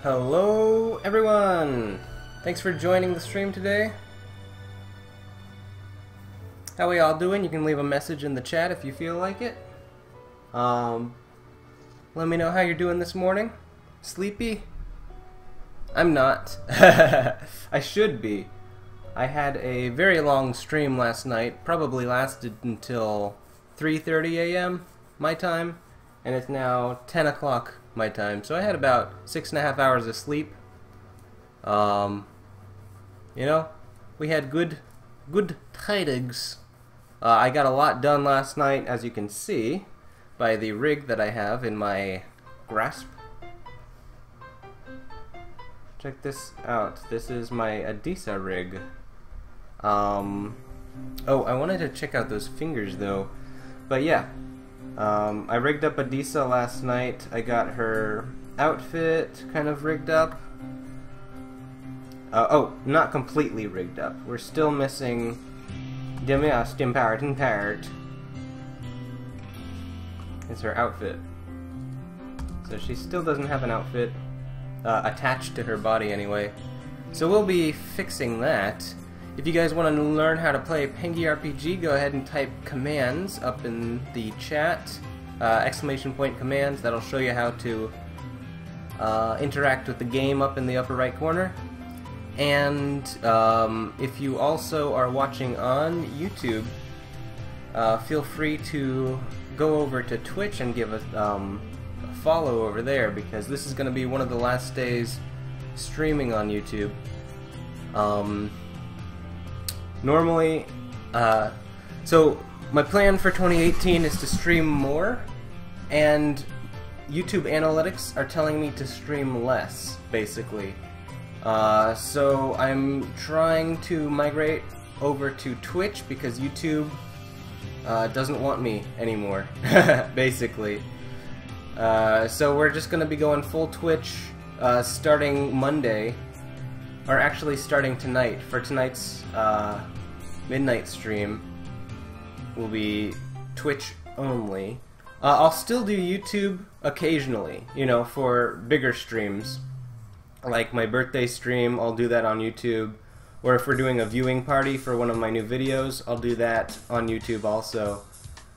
Hello everyone! Thanks for joining the stream today. How are y'all doing? You can leave a message in the chat if you feel like it. Let me know how you're doing this morning. Sleepy? I'm not. I should be. I had a very long stream last night, probably lasted until 3:30 a.m. my time, and it's now 10 o'clock my time, so I had about 6.5 hours of sleep. You know, we had good tidings. I got a lot done last night, as you can see by the rig that I have in my grasp. Check this out. This is my Adisa rig. Oh, I wanted to check out those fingers though, but yeah. I rigged up Adisa last night. I got her outfit kind of rigged up. Oh, not completely rigged up. We're still missing part. It's her outfit. So she still doesn't have an outfit attached to her body anyway. So we'll be fixing that. If you guys want to learn how to play Pengi RPG, go ahead and type commands up in the chat. Exclamation point commands. That'll show you how to interact with the game up in the upper right corner. And if you also are watching on YouTube, feel free to go over to Twitch and give a follow over there, because this is going to be one of the last days streaming on YouTube. Normally, so my plan for 2018 is to stream more, and YouTube analytics are telling me to stream less, basically. So I'm trying to migrate over to Twitch because YouTube doesn't want me anymore, basically. So we're just going to be going full Twitch starting Monday, or actually starting tonight. For tonight's midnight stream will be Twitch only. I'll still do YouTube occasionally, you know, for bigger streams. Like my birthday stream, I'll do that on YouTube. Or if we're doing a viewing party for one of my new videos, I'll do that on YouTube also.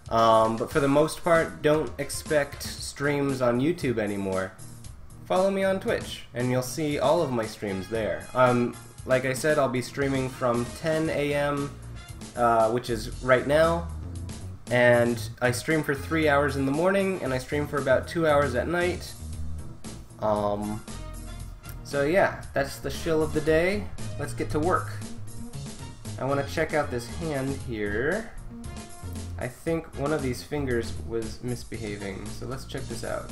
But for the most part, don't expect streams on YouTube anymore. Follow me on Twitch, and you'll see all of my streams there. Like I said, I'll be streaming from 10 a.m., which is right now, and I stream for 3 hours in the morning, and I stream for about 2 hours at night. So yeah, that's the shill of the day. Let's get to work. I want to check out this hand here. I think one of these fingers was misbehaving, so let's check this out.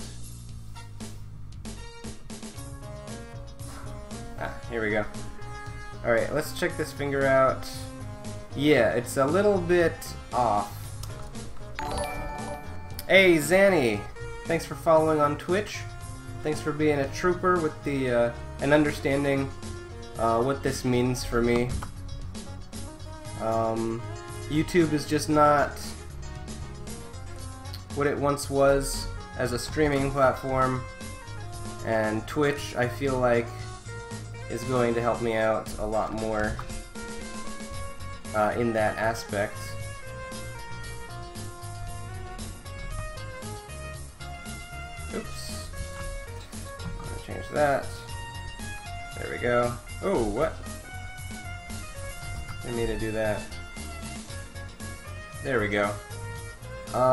Ah, here we go. Alright, let's check this finger out. Yeah, it's a little bit off. Hey, Zanny! Thanks for following on Twitch. Thanks for being a trooper with the, and understanding what this means for me. YouTube is just not what it once was as a streaming platform, and Twitch, I feel like, is going to help me out a lot more in that aspect. Oops. I'm gonna change that. There we go. Oh, what? I need to do that. There we go.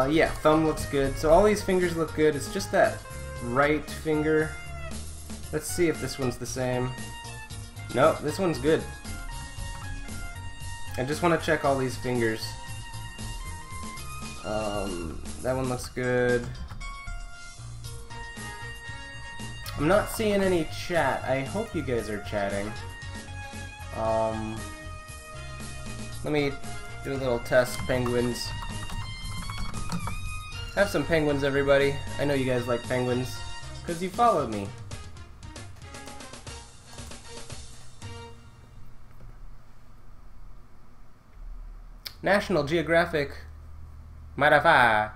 Yeah, thumb looks good. So all these fingers look good. It's just that right finger. Let's see if this one's the same. No, this one's good. I just want to check all these fingers. That one looks good. I'm not seeing any chat. I hope you guys are chatting. Let me do a little test. Penguins. Have some penguins, everybody. I know you guys like penguins, because you followed me. National Geographic Marafa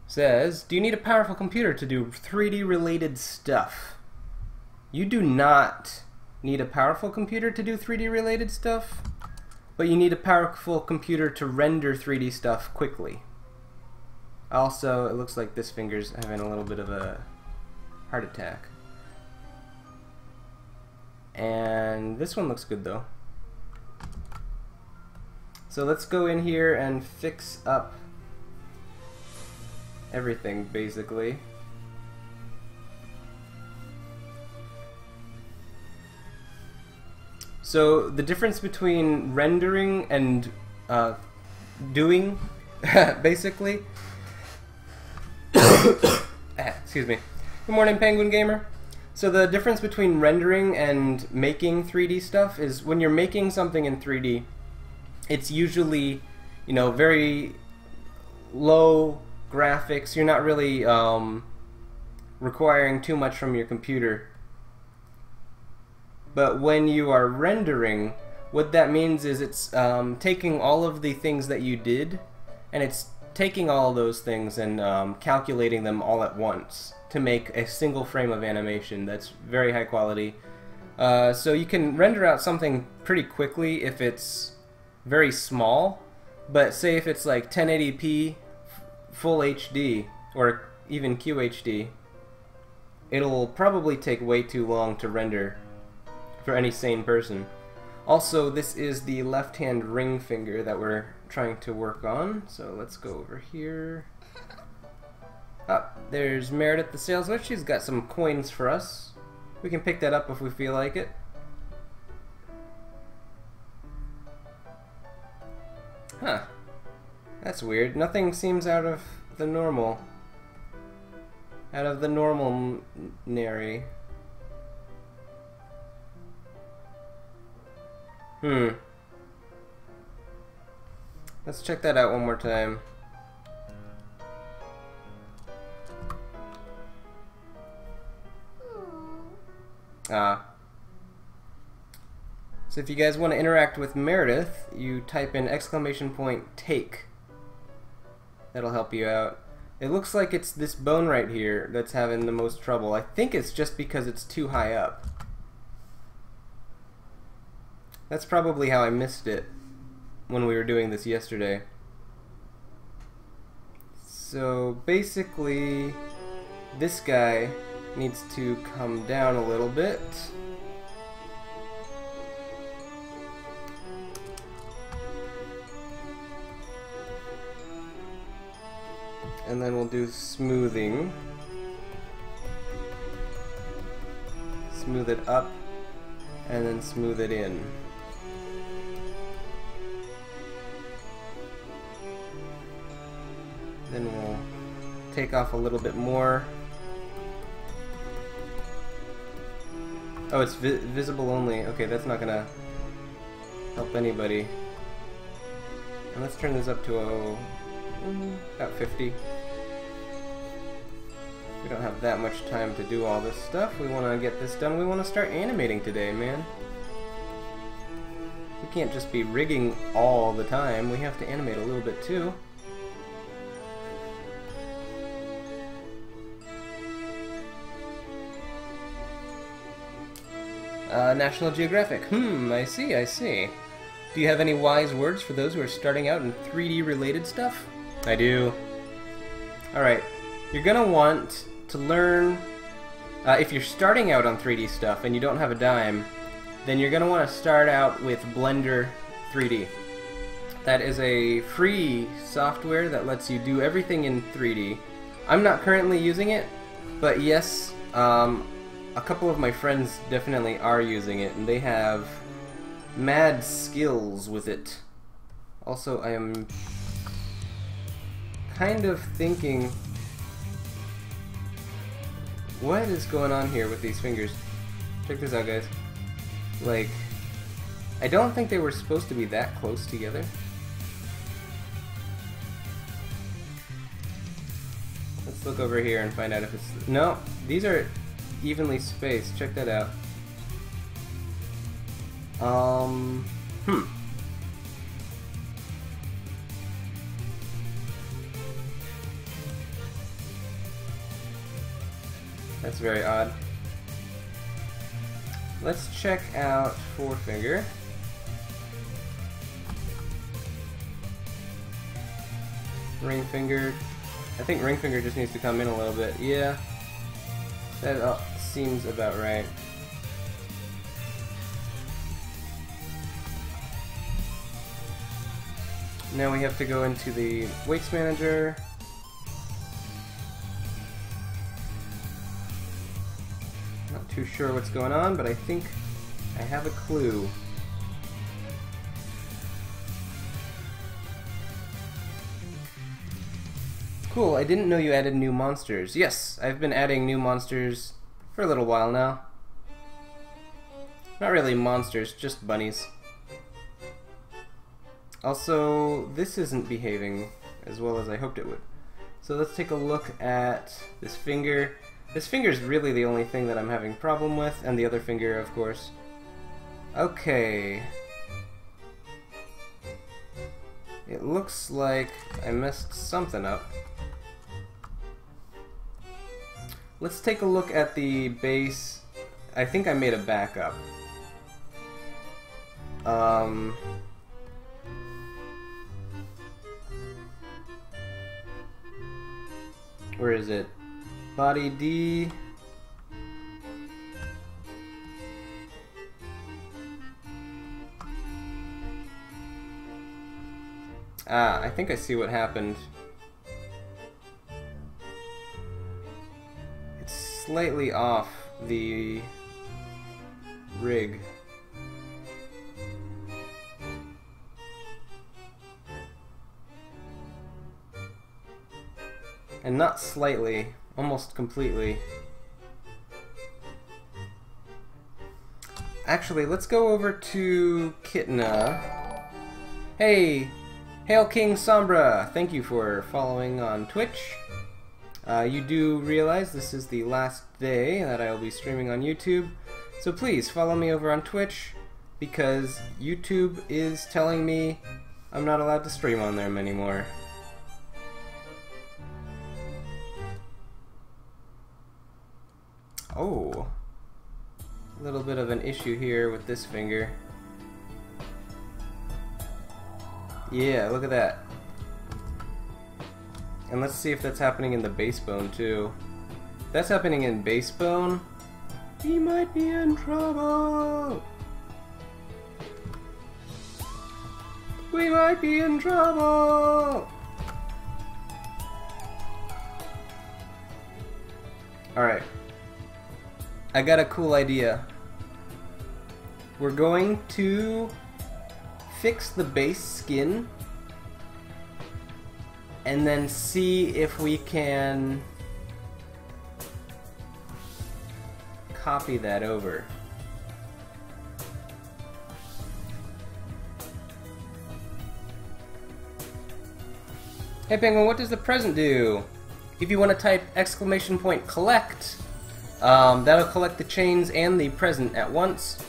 says, do you need a powerful computer to do 3D related stuff? You do not need a powerful computer to do 3D related stuff, but you need a powerful computer to render 3D stuff quickly. Also, it looks like this finger's having a little bit of a heart attack. And this one looks good though. So let's go in here and fix up everything basically. So the difference between rendering and doing basically excuse me. Good morning, Penguin Gamer. So the difference between rendering and making 3D stuff is when you're making something in 3D, it's usually, you know, very low graphics. You're not really requiring too much from your computer. But when you are rendering, what that means is it's taking all of the things that you did, and it's taking all of those things and calculating them all at once to make a single frame of animation that's very high quality. So you can render out something pretty quickly if it's very small, but say if it's like 1080p full HD or even QHD, it'll probably take way too long to render for any sane person. Also, this is the left-hand ring finger that we're trying to work on, so let's go over here. There's Meredith the sales witch. She's got some coins for us. We can pick that up if we feel like it. Huh. That's weird. Nothing seems out of the normal. Out of the normal-nary. Let's check that out one more time. So if you guys want to interact with Meredith, you type in !take. That'll help you out. It looks like it's this bone right here that's having the most trouble. I think it's just because it's too high up. That's probably how I missed it when we were doing this yesterday. So basically, this guy needs to come down a little bit. And then we'll do smoothing. Smooth it up and then smooth it in. Then we'll take off a little bit more. Oh, it's visible only. Okay, that's not gonna help anybody. And let's turn this up to about 50. We don't have that much time to do all this stuff. We want to get this done. We want to start animating today, man. We can't just be rigging all the time. We have to animate a little bit too. National Geographic. I see, I see. Do you have any wise words for those who are starting out in 3D related stuff? I do. Alright, you're gonna want to learn, if you're starting out on 3D stuff and you don't have a dime, then you're gonna want to start out with Blender 3D. That is a free software that lets you do everything in 3D. I'm not currently using it, but yes, a couple of my friends definitely are using it, and they have mad skills with it. Also, I am kind of thinking, what is going on here with these fingers? Check this out, guys. Like, I don't think they were supposed to be that close together. Let's look over here and find out if it's... No, these are evenly spaced. Check that out. That's very odd. Let's check out forefinger. Ring finger. I think ring finger just needs to come in a little bit. Yeah, that seems about right. Now we have to go into the weights manager. Not too sure what's going on, but I think I have a clue. Cool, I didn't know you added new monsters. Yes, I've been adding new monsters for a little while now. Not really monsters, just bunnies. Also, this isn't behaving as well as I hoped it would. So let's take a look at this finger. This finger is really the only thing that I'm having a problem with, and the other finger, of course. Okay. It looks like I messed something up. Let's take a look at the base. I think I made a backup. Where is it? Body D. Ah, I think I see what happened. It's slightly off the rig. And not slightly, almost completely. Actually, let's go over to Kitna. Hey! Hail King Sombra! Thank you for following on Twitch. You do realize this is the last day that I will be streaming on YouTube, so please follow me over on Twitch, because YouTube is telling me I'm not allowed to stream on them anymore. Oh, a little bit of an issue here with this finger. Yeah, look at that. And let's see if that's happening in the base bone too. If that's happening in base bone, we might be in trouble. We might be in trouble. Alright. I got a cool idea. We're going to fix the base skin and then see if we can copy that over. Hey Penguin, what does the present do? If you want to type !collect, that'll collect the chains and the present at once.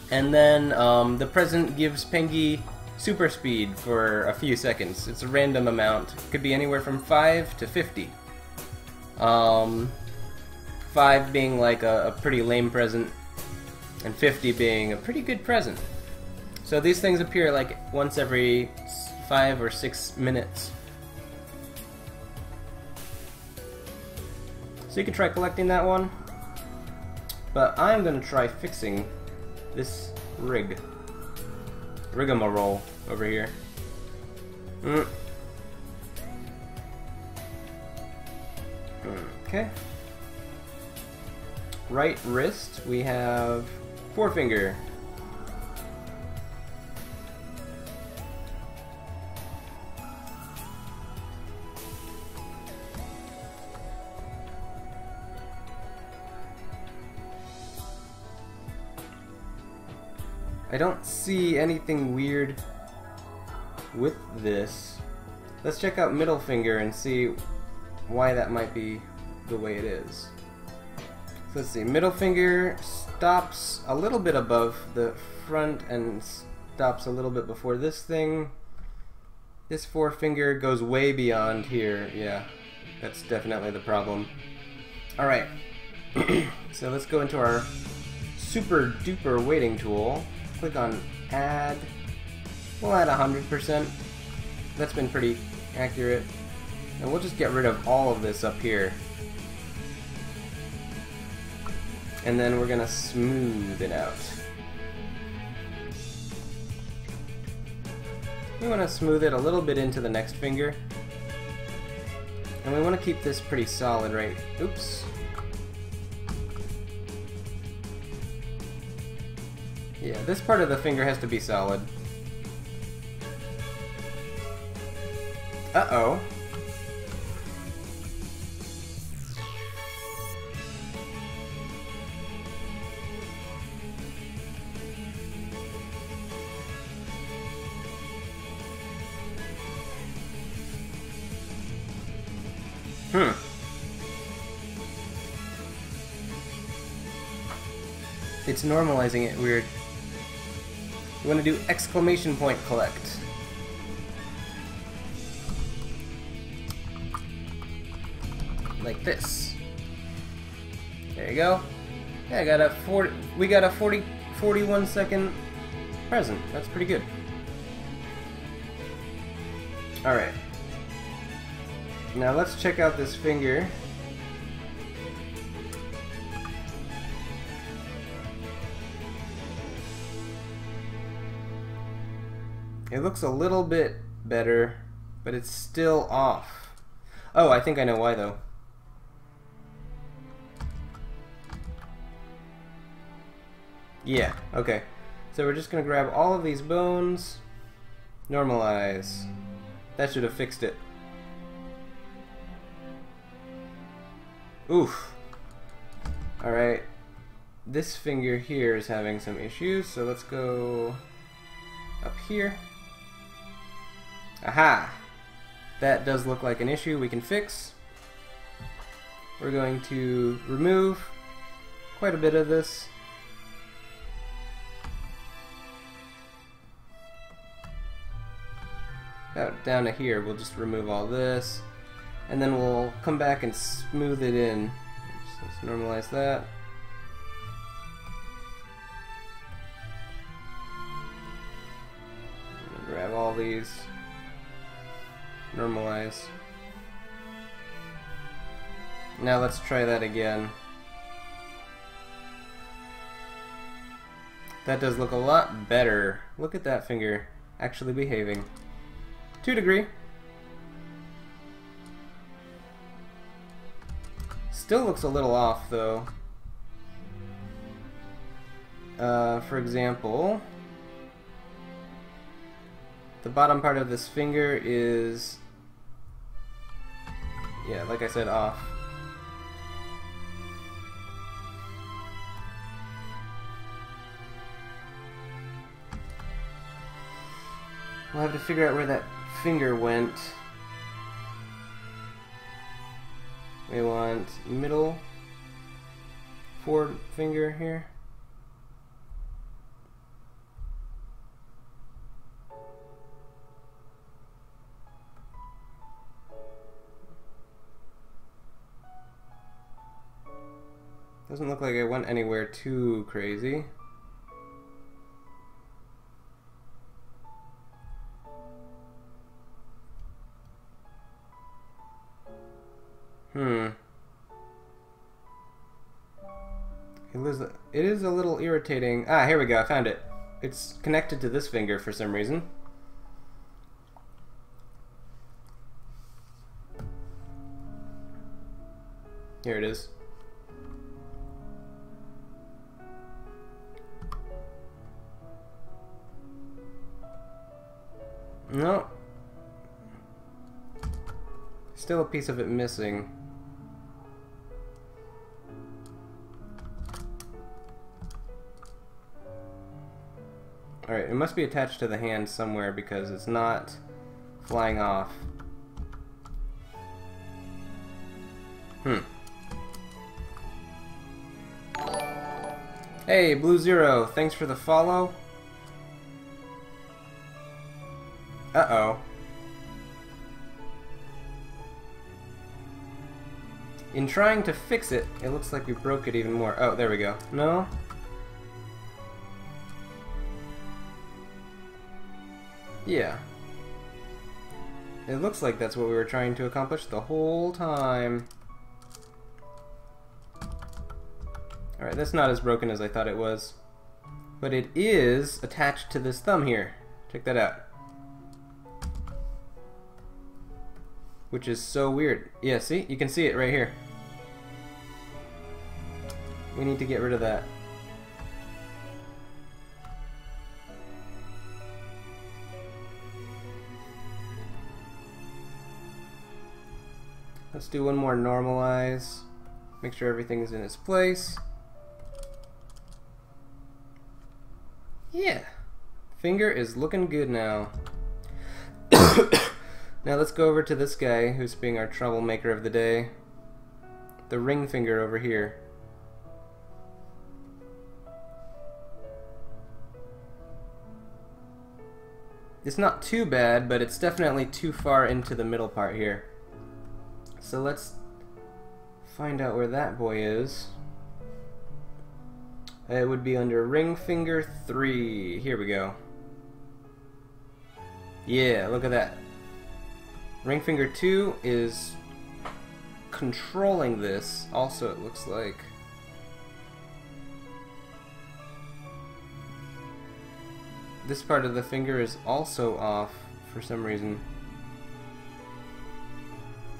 And then the present gives Pengi super speed for a few seconds. It's a random amount. It could be anywhere from 5 to 50. 5 being like a pretty lame present, and 50 being a pretty good present. So these things appear like once every 5 or 6 minutes. So you could try collecting that one, but I'm gonna try fixing this rigmarole over here. Okay. Right wrist, we have forefinger. I don't see anything weird with this. Let's check out middle finger and see why that might be the way it is. So let's see, middle finger stops a little bit above the front and stops a little bit before this thing. This forefinger goes way beyond here. Yeah, that's definitely the problem. Alright, so let's go into our super duper weighting tool. Click on add. We'll add 100%. That's been pretty accurate. And we'll just get rid of all of this up here. And then we're gonna smooth it out. We want to smooth it a little bit into the next finger. And we want to keep this pretty solid, right? Oops. Yeah, this part of the finger has to be solid. Uh-oh. It's normalizing it weird. You want to do exclamation point collect. Like this. There you go. Yeah, we got a 41 second present. That's pretty good. Alright. Now let's check out this finger. It looks a little bit better, but it's still off. Oh, I think I know why though. Yeah, okay. So we're just gonna grab all of these bones, normalize. That should have fixed it. Oof. Alright. This finger here is having some issues, so let's go up here. Aha! That does look like an issue we can fix. We're going to remove quite a bit of this. About down to here, we'll just remove all this. And then we'll come back and smooth it in. Oops, let's normalize that. Grab all these. Normalize. Now let's try that again. That does look a lot better. Look at that finger actually behaving. 2 degree. Still looks a little off though. For example, the bottom part of this finger is, yeah, like I said, off. We'll have to figure out where that finger went. We want middle forward finger here. Doesn't look like it went anywhere too crazy. It is a little irritating. Ah, here we go, I found it. It's connected to this finger for some reason. Here it is. No. Still a piece of it missing. Alright, it must be attached to the hand somewhere because it's not flying off. Hey, Blue Zero, thanks for the follow. Uh-oh. In trying to fix it, it looks like we broke it even more. Oh, there we go. No? Yeah. It looks like that's what we were trying to accomplish the whole time. Alright, that's not as broken as I thought it was. But it is attached to this thumb here. Check that out. Which is so weird. Yeah, see? You can see it right here. We need to get rid of that. Let's do one more normalize. Make sure everything is in its place. Yeah. Finger is looking good now. Now let's go over to this guy who's being our troublemaker of the day. The ring finger over here. It's not too bad, but it's definitely too far into the middle part here. So let's find out where that boy is. It would be under ring finger 3. Here we go. Yeah, look at that. Ring finger 2 is controlling this. Also, it looks like. This part of the finger is also off for some reason.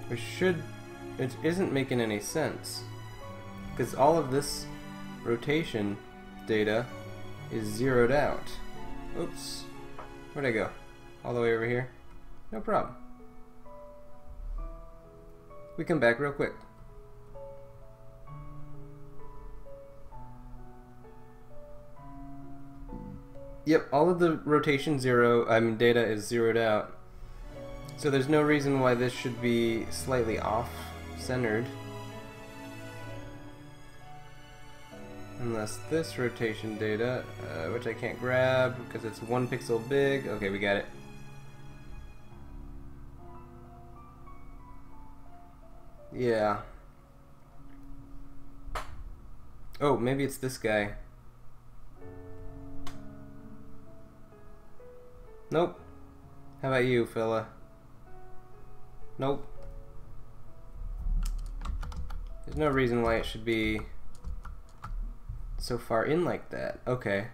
It isn't making any sense. Because all of this rotation data is zeroed out. Oops. Where'd I go? All the way over here? No problem. We come back real quick. Yep, all of the rotation data is zeroed out. So there's no reason why this should be slightly off-centered. Unless this rotation data, which I can't grab because it's 1 pixel big. Okay, we got it. Yeah. Oh, maybe it's this guy. Nope. How about you, fella? Nope. There's no reason why it should be so far in like that. Okay.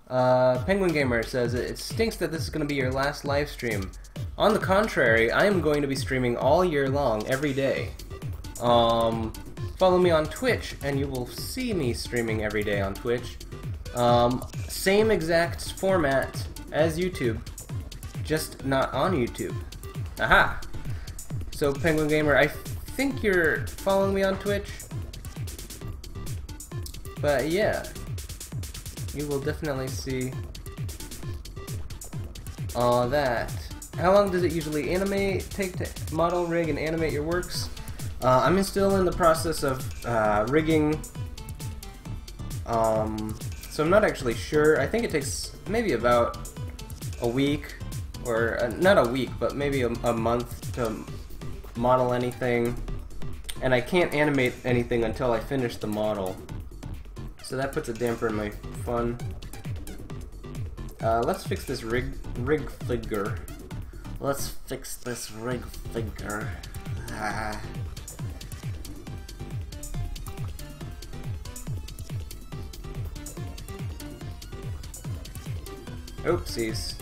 Penguin Gamer says, it stinks that this is going to be your last live stream. On the contrary, I am going to be streaming all year long, every day. Follow me on Twitch, and you will see me streaming every day on Twitch. Same exact format as YouTube, just not on YouTube. Aha! So, Penguin Gamer, I think you're following me on Twitch. But yeah, you will definitely see all that. How long does it usually take to model, rig, and animate your works? I'm still in the process of rigging. So I'm not actually sure. I think it takes maybe about a week, or not a week, but maybe a month to model anything. And I can't animate anything until I finish the model. So that puts a damper in my fun. Let's fix this rig figure. Let's fix this rig figure. Oopsies.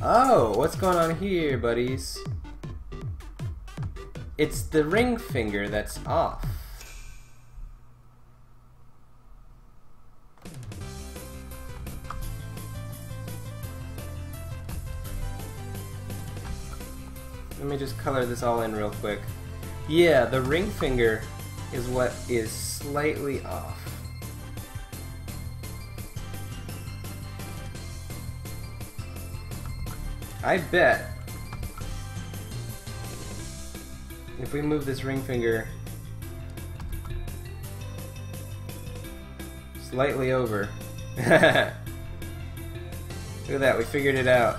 Oh, what's going on here, buddies? It's the ring finger that's off. Let me just color this all in real quick. Yeah, the ring finger is what is slightly off. I bet if we move this ring finger slightly over. Look at that, we figured it out.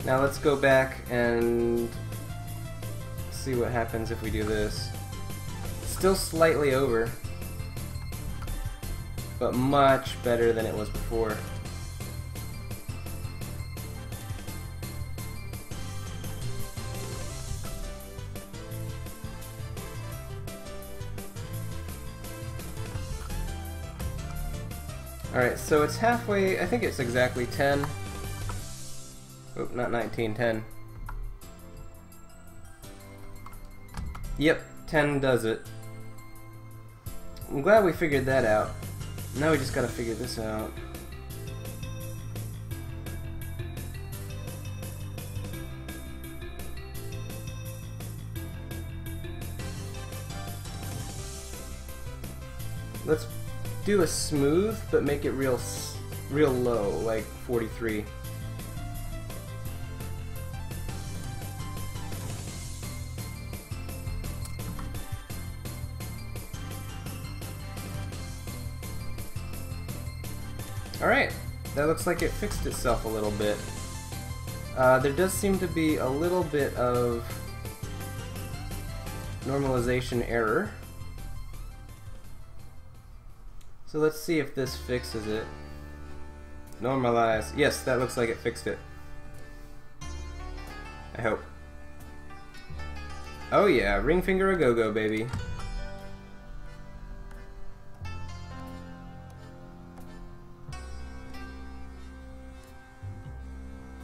Now let's go back and see what happens if we do this. Still slightly over, but much better than it was before. Alright, so it's halfway, I think it's exactly 10. Oh, not 19, 10. Yep, 10 does it. I'm glad we figured that out. Now we just gotta figure this out. Let's do a smooth, but make it real low, like 43. Alright, that looks like it fixed itself a little bit. There does seem to be a little bit of normalization error. So let's see if this fixes it. Normalize. Yes, that looks like it fixed it. I hope. Oh yeah, ring finger a go-go, baby.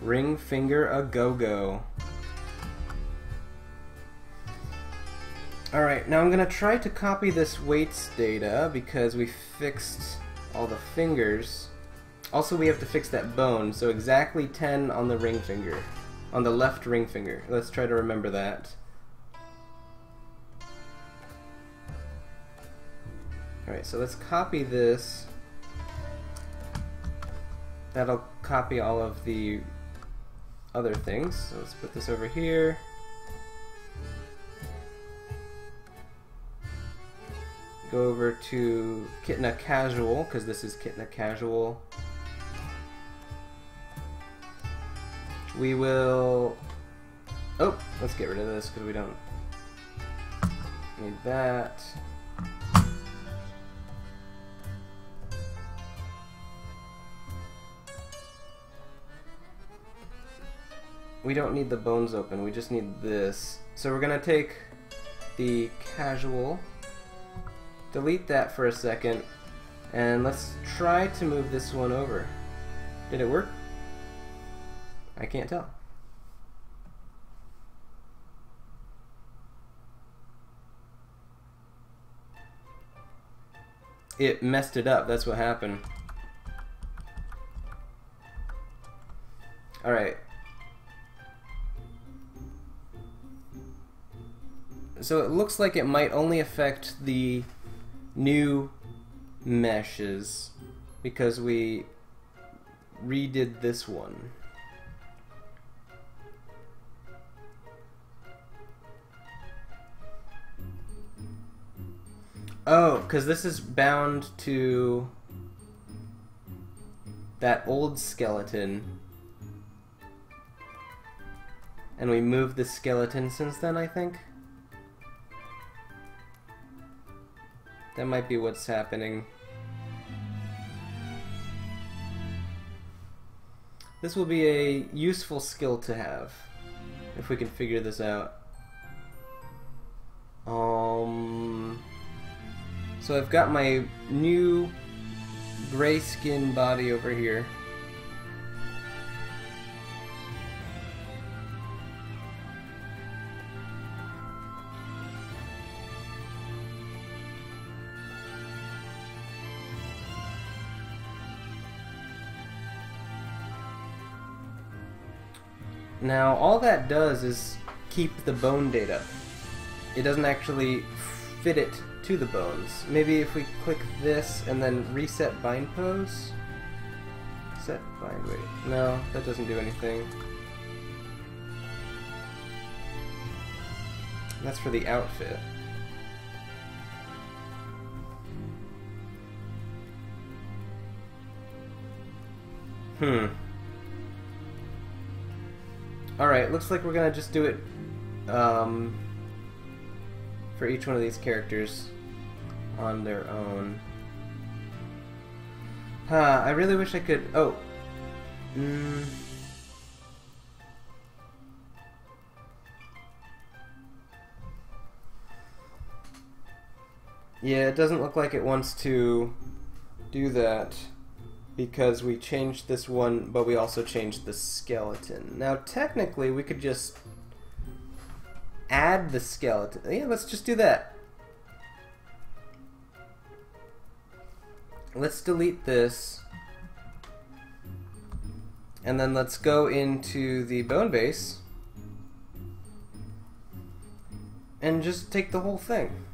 Ring finger a go-go. Alright, now I'm gonna try to copy this weights data because we fixed all the fingers. Also, we have to fix that bone, so exactly 10 on the ring finger. On the left ring finger. Let's try to remember that. Alright, so let's copy this. That'll copy all of the other things. So let's put this over here. Go over to Kitna Casual, because this is Kitna Casual. We will... Oh, let's get rid of this because we don't need that. We don't need the bones open, we just need this. So we're gonna take the casual, delete that for a second, and let's try to move this one over. Did it work? I can't tell. It messed it up, that's what happened. Alright. So it looks like it might only affect the new meshes because we redid this one. Oh, because this is bound to that old skeleton. And we moved the skeleton since then, I think. That might be what's happening. This will be a useful skill to have if we can figure this out. So I've got my new gray skin body over here. Now all that does is keep the bone data. It doesn't actually fit it to the bones. Maybe if we click this and then reset bind pose? Set bind, wait. No, that doesn't do anything. That's for the outfit. Alright, looks like we're gonna just do it for each one of these characters on their own. I really wish I could... Oh. Yeah, it doesn't look like it wants to do that because we changed this one, but we also changed the skeleton. Now, technically, we could just add the skeleton. Yeah, let's just do that. Let's delete this. And then let's go into the bone base and just take the whole thing.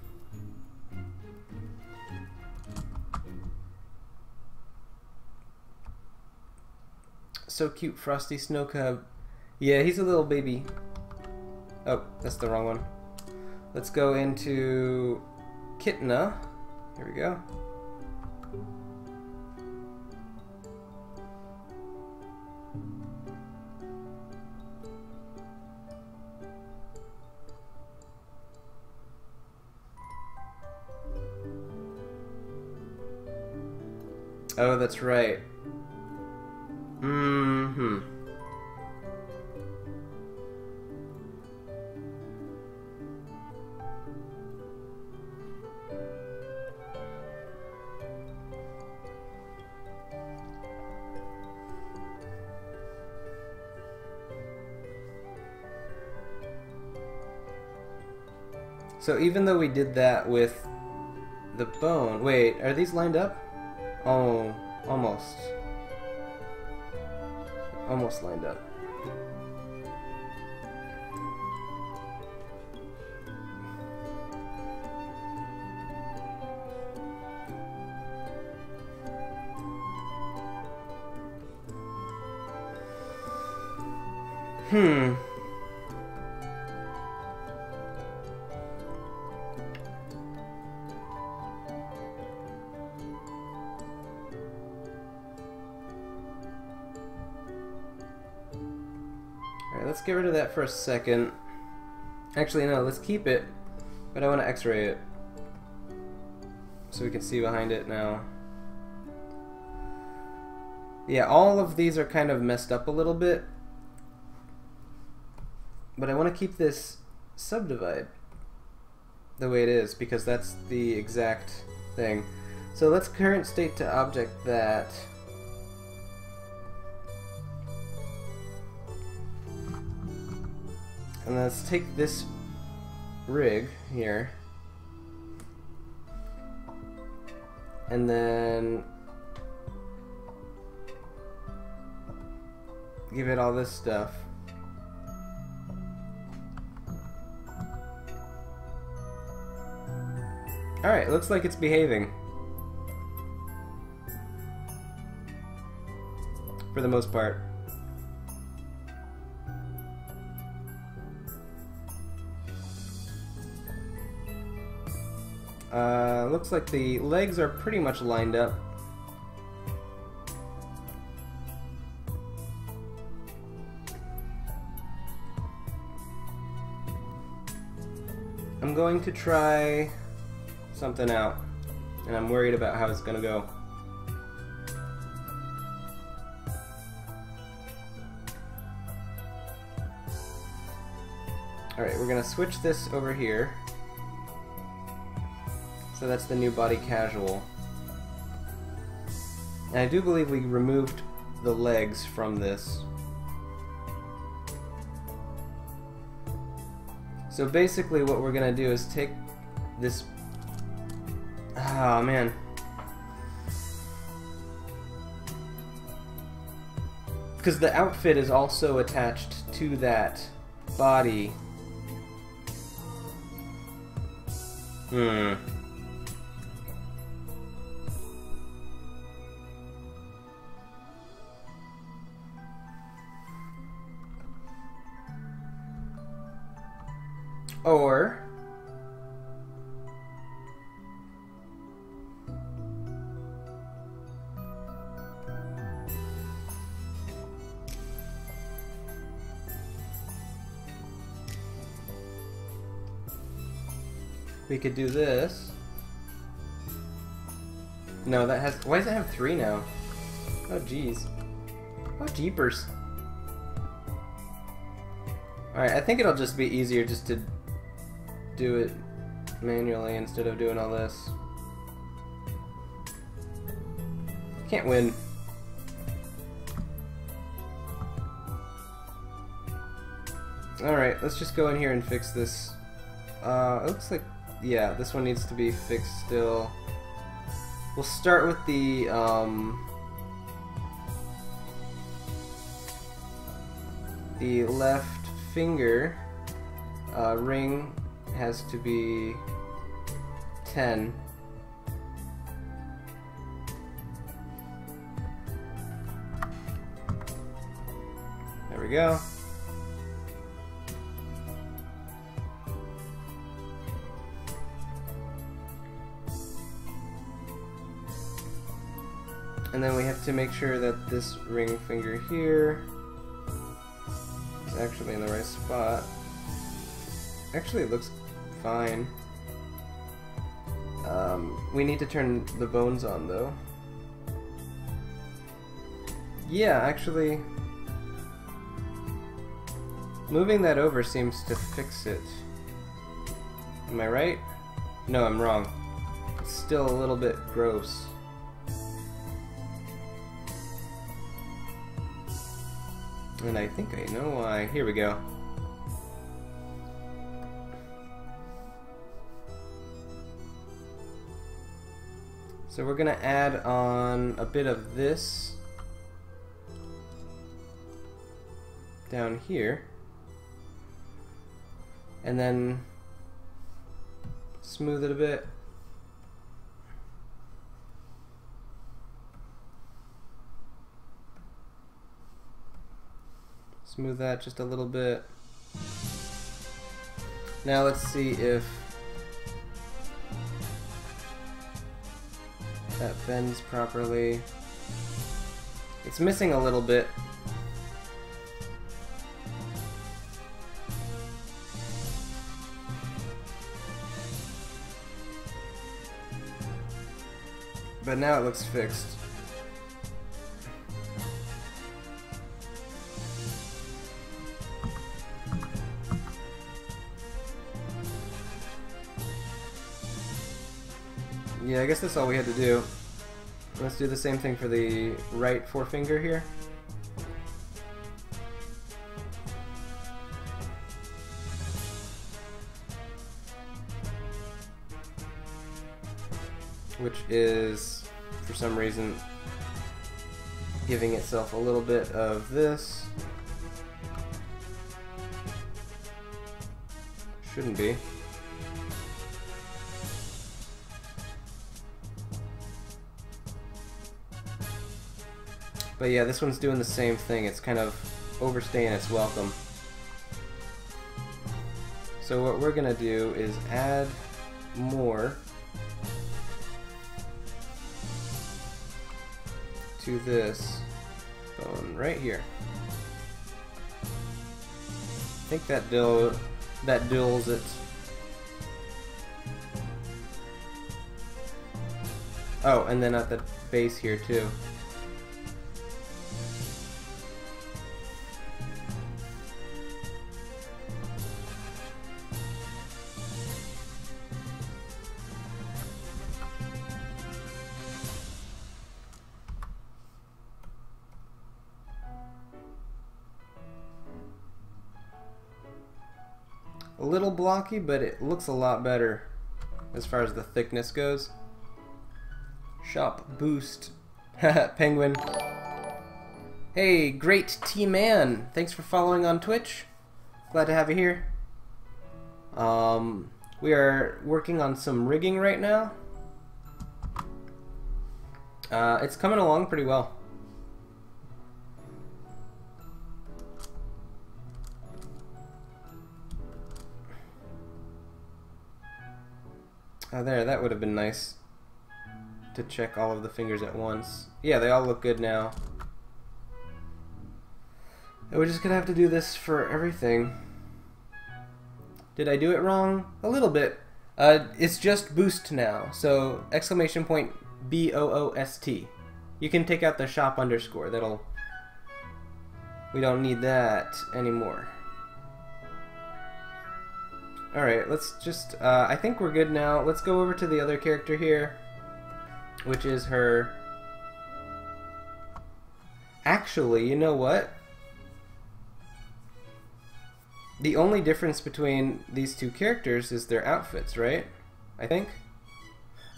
So cute, Frosty Snow Cub. Yeah, he's a little baby. Oh, that's the wrong one. Let's go into Kitna. Here we go. Oh, that's right. So even though we did that with the bone... Wait, are these lined up? Oh, almost. Almost lined up. Alright, let's get rid of that for a second. Actually, no, let's keep it, but I want to x-ray it so we can see behind it now. Yeah, all of these are kind of messed up a little bit, but I want to keep this subdivide the way it is because that's the exact thing. So let's current state to object that. And let's take this rig here and then give it all this stuff. Alright, looks like it's behaving. For the most part. Looks like the legs are pretty much lined up. I'm going to try something out, and I'm worried about how it's gonna go. Alright, we're gonna switch this over here. So that's the new body casual. And I do believe we removed the legs from this. So basically what we're gonna do is take this... Oh man. Because the outfit is also attached to that body. Or we could do this. No, that has... Why does it have 3 now? Oh, jeez. Oh, jeepers. Alright, I think it'll just be easier just to do it manually instead of doing all this. Can't win. Alright, let's just go in here and fix this. It looks like, yeah, this one needs to be fixed still. We'll start with the left finger ring has to be 10. There we go. And then we have to make sure that this ring finger here is actually in the right spot. Actually, it looks fine. We need to turn the bones on, though. Yeah, actually, moving that over seems to fix it. Am I right? No, I'm wrong. It's still a little bit gross. And I think I know why. Here we go. So we're gonna add on a bit of this down here, and then smooth it a bit. Smooth that just a little bit. Now let's see if that bends properly. It's missing a little bit. But now it looks fixed. Yeah, I guess that's all we had to do. Let's do the same thing for the right forefinger here. Which is, for some reason, giving itself a little bit of this. Shouldn't be. But yeah, this one's doing the same thing. It's kind of overstaying its welcome. So what we're gonna do is add more to this bone right here. I think that dulls it. Oh, and then at the base here too. A little blocky, but it looks a lot better as far as the thickness goes. Shop boost. Penguin. Hey, great T-Man. Thanks for following on Twitch. Glad to have you here. We are working on some rigging right now. It's coming along pretty well. Oh, there, that would have been nice to check all of the fingers at once. Yeah, they all look good now. And we're just gonna have to do this for everything. Did I do it wrong? A little bit. It's just boost now, so exclamation point BOOST. You can take out the shop underscore. We don't need that anymore. Alright, let's just, I think we're good now. Let's go over to the other character here, which is her... Actually, you know what? The only difference between these two characters is their outfits, right? I think?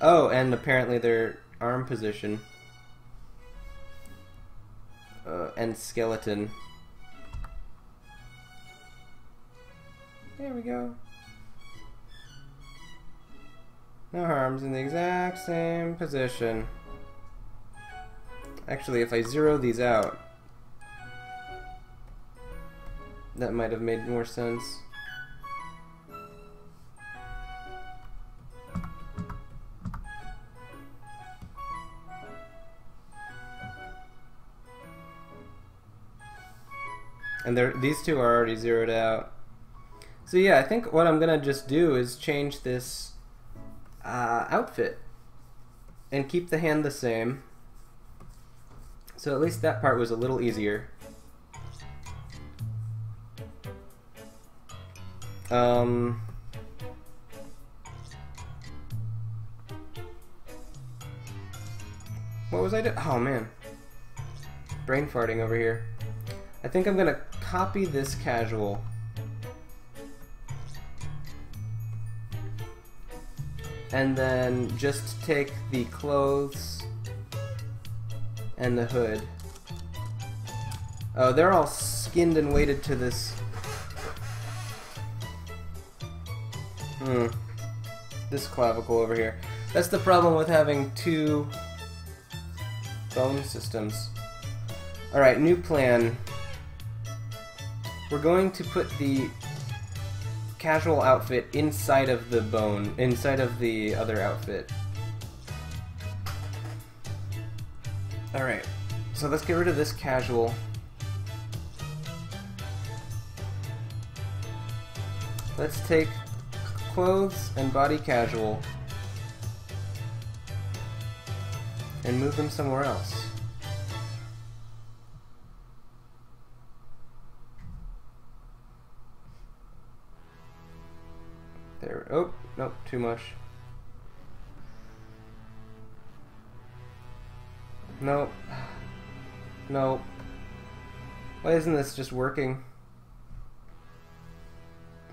Oh, and apparently their arm position. And skeleton. There we go. No arms in the exact same position. Actually, if I zero these out, that might have made more sense. And these two are already zeroed out. So yeah, I think what I'm gonna just do is change this outfit and keep the hand the same. So at least that part was a little easier. What was I doing? Oh man. Brain farting over here. I think I'm gonna copy this casual. And then just take the clothes and the hood. Oh, they're all skinned and weighted to this. This clavicle over here. That's the problem with having two bone systems. Alright, new plan. We're going to put the casual outfit inside of the bone, inside of the other outfit. Alright, so let's get rid of this casual. Let's take clothes and body casual and move them somewhere else. There. Oh, nope, too much. Nope. Nope. Why isn't this just working?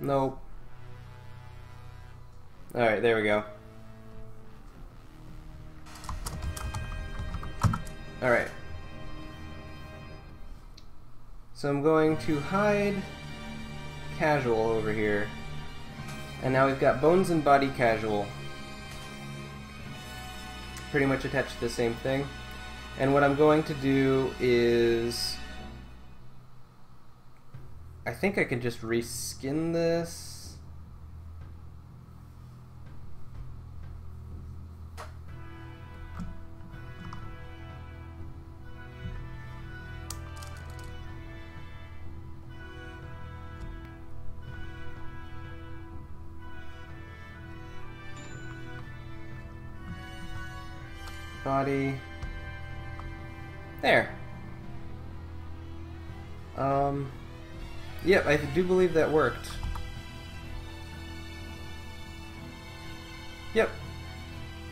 Nope. Alright, there we go. Alright. So I'm going to hide casual over here. And now we've got bones and body casual. Pretty much attached to the same thing. And what I'm going to do is... I think I can just reskin this. Body. There. Yep, I do believe that worked. Yep.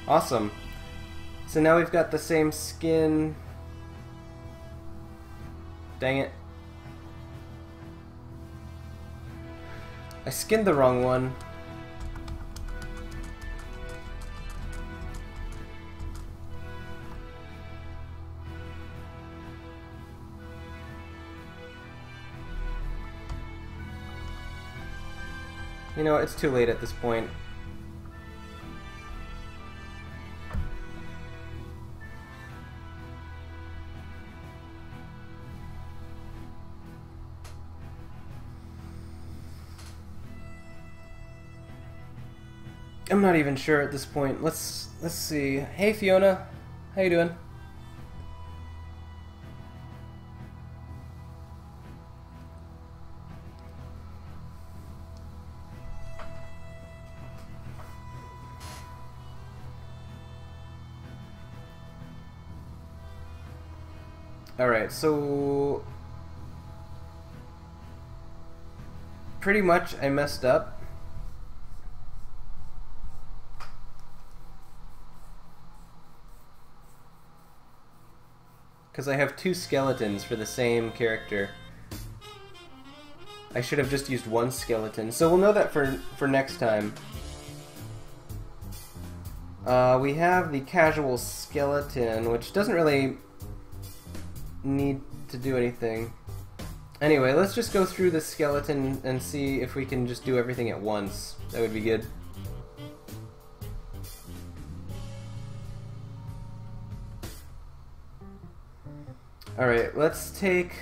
Awesome. So now we've got the same skin. Dang it. I skinned the wrong one. You know, it's too late at this point. I'm not even sure at this point. Let's see. Hey Fiona, how you doing? Alright, so pretty much I messed up. Because I have two skeletons for the same character. I should have just used one skeleton. So we'll know that for next time. We have the casual skeleton, which doesn't really need to do anything. Anyway, let's just go through the skeleton and see if we can just do everything at once. That would be good. Alright, let's take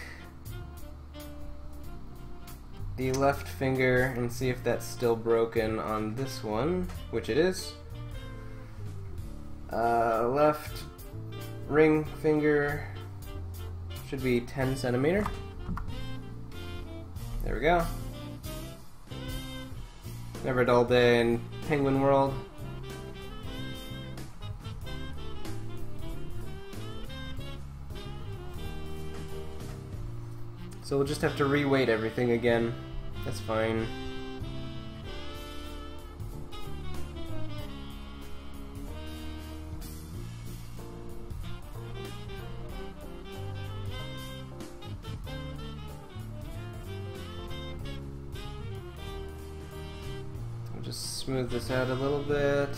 the left finger and see if that's still broken on this one, which it is. Left ring finger should be 10 centimeter. There we go. Never a dull day in Penguin World. So we'll just have to reweight everything again. That's fine. We'll just smooth this out a little bit.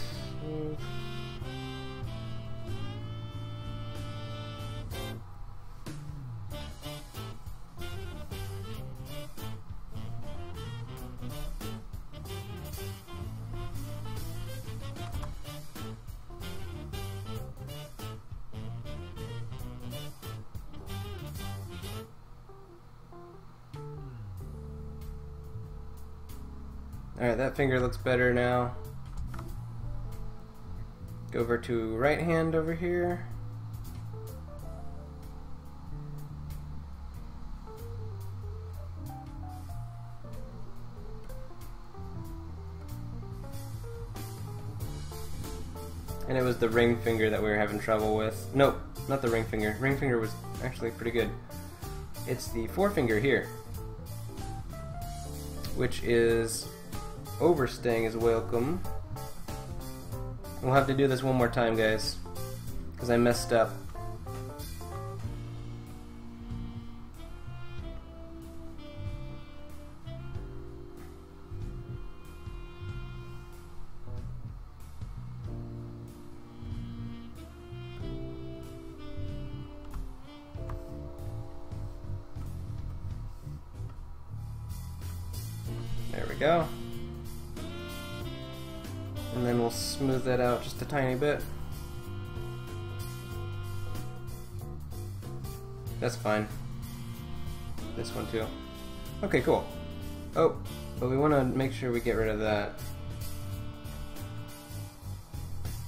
Alright, that finger looks better now. Go over to right hand over here. And it was the ring finger that we were having trouble with. Nope, not the ring finger. Ring finger was actually pretty good. It's the forefinger here, which is overstaying is welcome. We'll have to do this one more time, guys, because I messed up. There we go. And then we'll smooth that out just a tiny bit. That's fine. This one too. Okay, cool. Oh, but we want to make sure we get rid of that.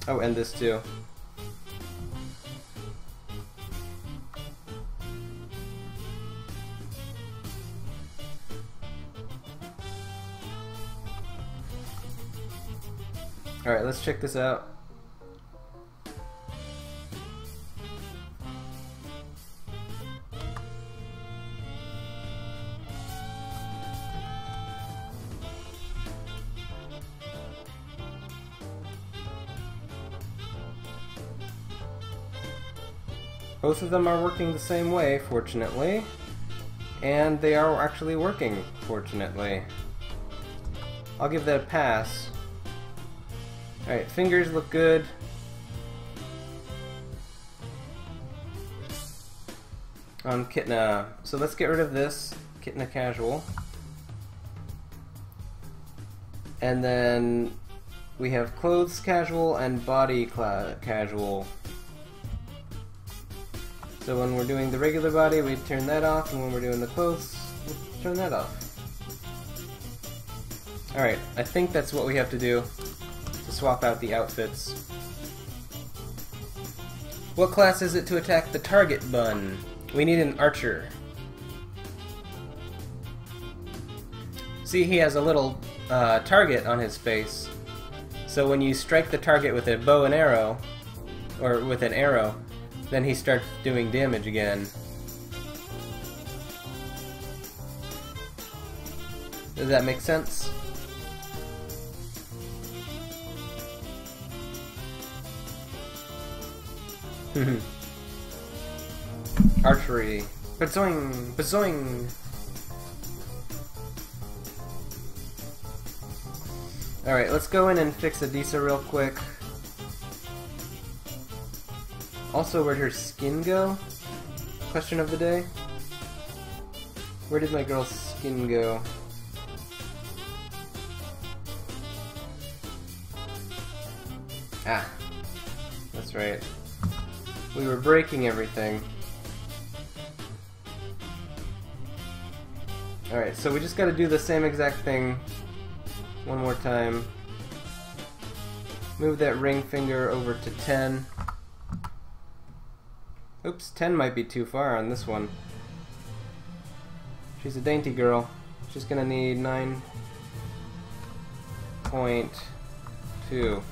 Oh, and this too. Alright, let's check this out. Both of them are working the same way, fortunately. And they are actually working, fortunately. I'll give that a pass. Alright, fingers look good. On Kitna. So let's get rid of this. Kitna Casual. And then we have Clothes Casual and Body Casual. So when we're doing the regular body, we turn that off, and when we're doing the clothes, we turn that off. Alright, I think that's what we have to do to swap out the outfits. What class is it to attack the target bun? We need an archer. See, he has a little target on his face. So when you strike the target with a bow and arrow, or with an arrow, then he starts doing damage again. Does that make sense? Archery. Bazoing! Bazoing! Alright, let's go in and fix Adisa real quick. Also, where'd her skin go? Question of the day. Where did my girl's skin go? Ah. That's right. We were breaking everything. Alright, so we just gotta do the same exact thing one more time. Move that ring finger over to 10. Oops, 10 might be too far on this one. She's a dainty girl. She's gonna need 9.2.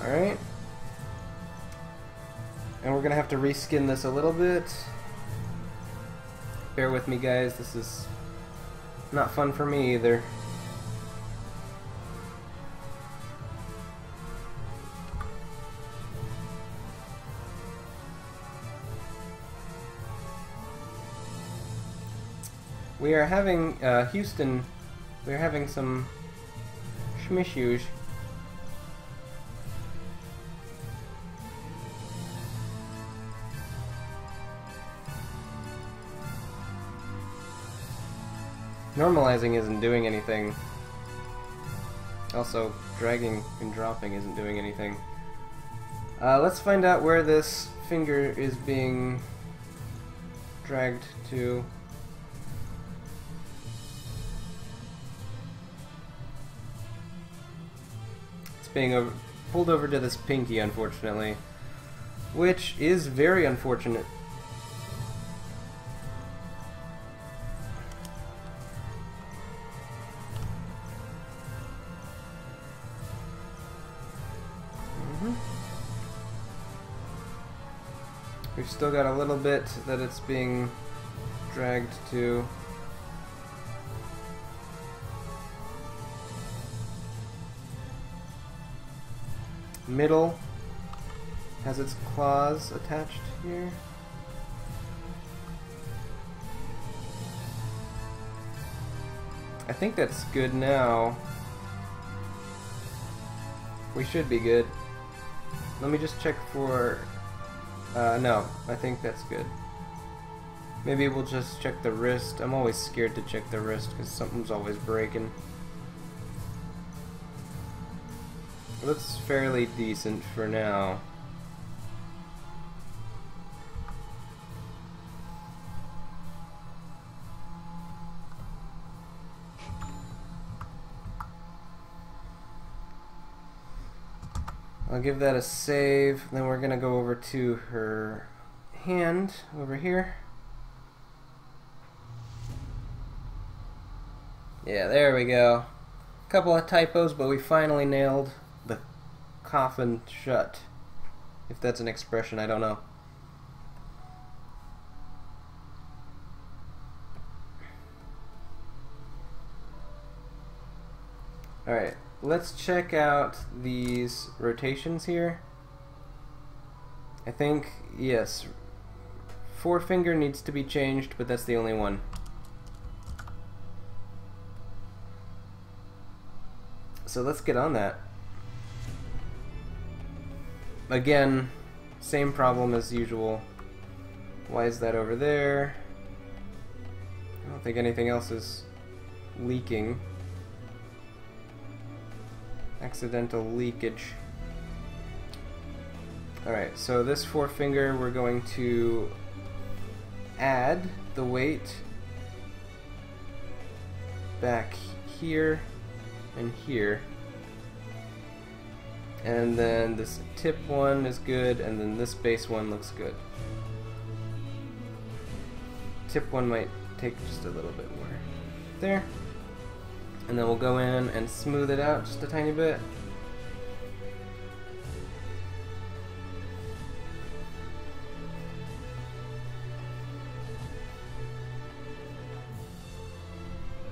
Alright. And we're gonna have to reskin this a little bit. Bear with me, guys, this is not fun for me either. We are having, Houston, we are having some schmissues. Normalizing isn't doing anything. Also, dragging and dropping isn't doing anything. Let's find out where this finger is being dragged to. It's being pulled over to this pinky, unfortunately. Which is very unfortunate. We've still got a little bit that it's being dragged to. Middle has its claws attached here. I think that's good now. We should be good. Let me just check for... no, I think that's good. Maybe we'll just check the wrist. I'm always scared to check the wrist because something's always breaking. Looks fairly decent for now. I'll give that a save, then we're gonna go over to her hand over here. Yeah, there we go. Couple of typos, but we finally nailed the coffin shut. If that's an expression, I don't know. Alright. Let's check out these rotations here. I think, yes, forefinger needs to be changed, but that's the only one. So let's get on that. Again, same problem as usual. Why is that over there? I don't think anything else is leaking. Accidental leakage. Alright, so this forefinger we're going to add the weight back here and here. And then this tip one is good, and then this base one looks good. Tip one might take just a little bit more. There. And then we'll go in and smooth it out just a tiny bit.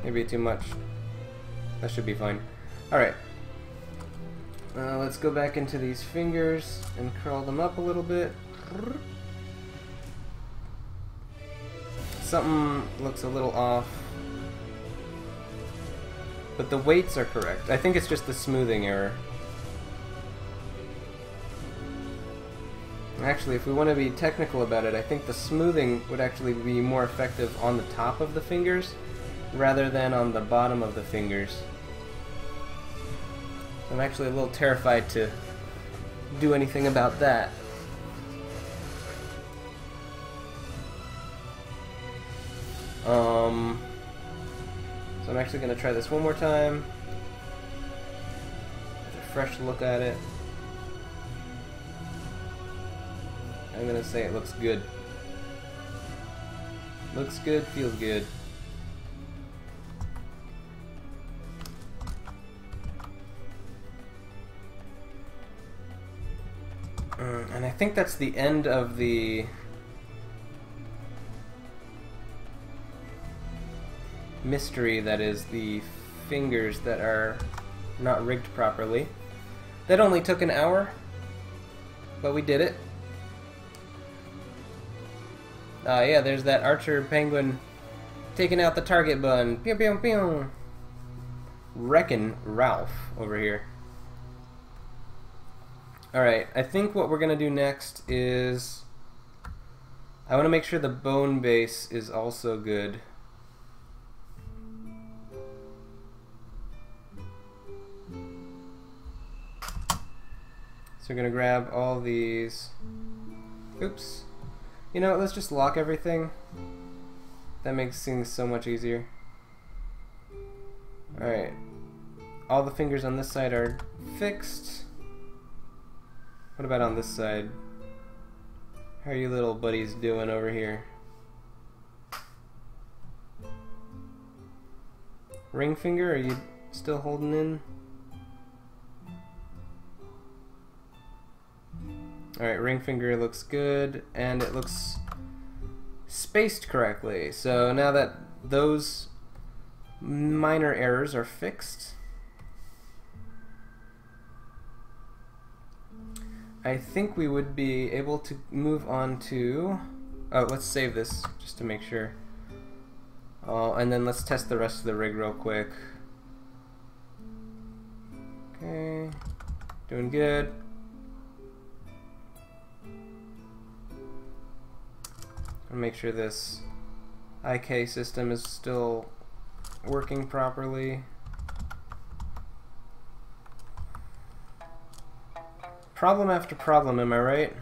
Maybe too much. That should be fine. Alright. Let's go back into these fingers and curl them up a little bit. Something looks a little off. But the weights are correct. I think it's just the smoothing error. Actually, if we want to be technical about it, I think the smoothing would actually be more effective on the top of the fingers rather than on the bottom of the fingers. I'm actually a little terrified to do anything about that. So I'm actually going to try this one more time. With a fresh look at it. I'm going to say it looks good. Looks good, feels good. And I think that's the end of the mystery that is the fingers that are not rigged properly. That only took an hour, but we did it. Yeah, there's that archer penguin taking out the target button. Pew pew pew. Wreckin' Ralph over here. Alright, I think what we're gonna do next is I want to make sure the bone base is also good. So we're gonna grab all these. Oops. You know what, let's just lock everything. That makes things so much easier. Alright. All the fingers on this side are fixed. What about on this side? How are you little buddies doing over here? Ring finger, are you still holding in? Alright, ring finger looks good, and it looks spaced correctly. So now that those minor errors are fixed, I think we would be able to move on to... Oh, let's save this just to make sure. And then let's test the rest of the rig real quick. Okay, doing good. I'll make sure this IK system is still working properly. Problem after problem, am I right?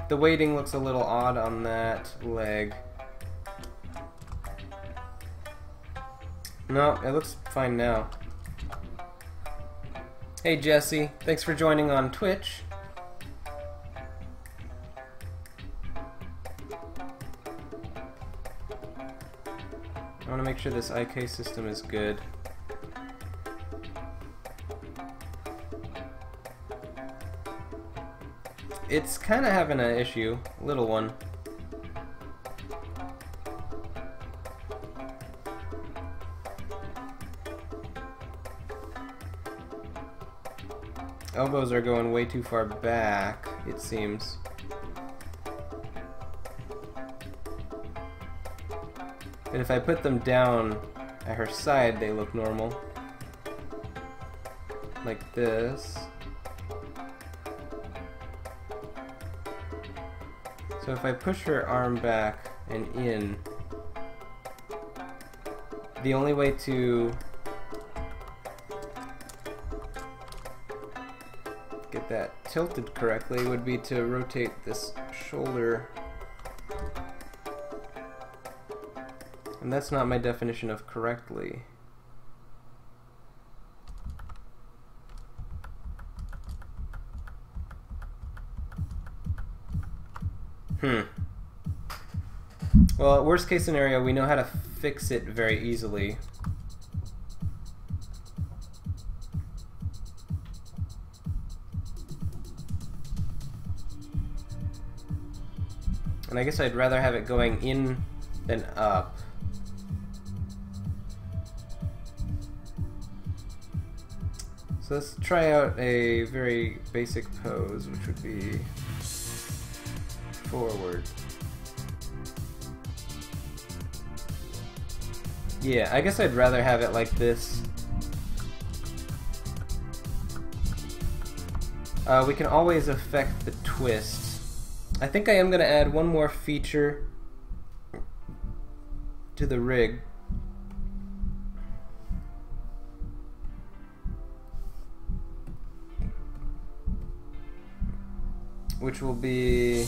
The weighting looks a little odd on that leg. No, it looks fine now. Hey Jesse, thanks for joining on Twitch. I want to make sure this IK system is good. It's kind of having an issue, little one. Elbows are going way too far back, it seems. But if I put them down at her side, they look normal. Like this. So if I push her arm back and in, the only way to get that tilted correctly would be to rotate this shoulder. And that's not my definition of correctly. Well, worst case scenario, we know how to fix it very easily. And I guess I'd rather have it going in than up. So let's try out a very basic pose, which would be forward. Yeah, I guess I'd rather have it like this. We can always affect the twist. I think I am going to add one more feature to the rig. Which will be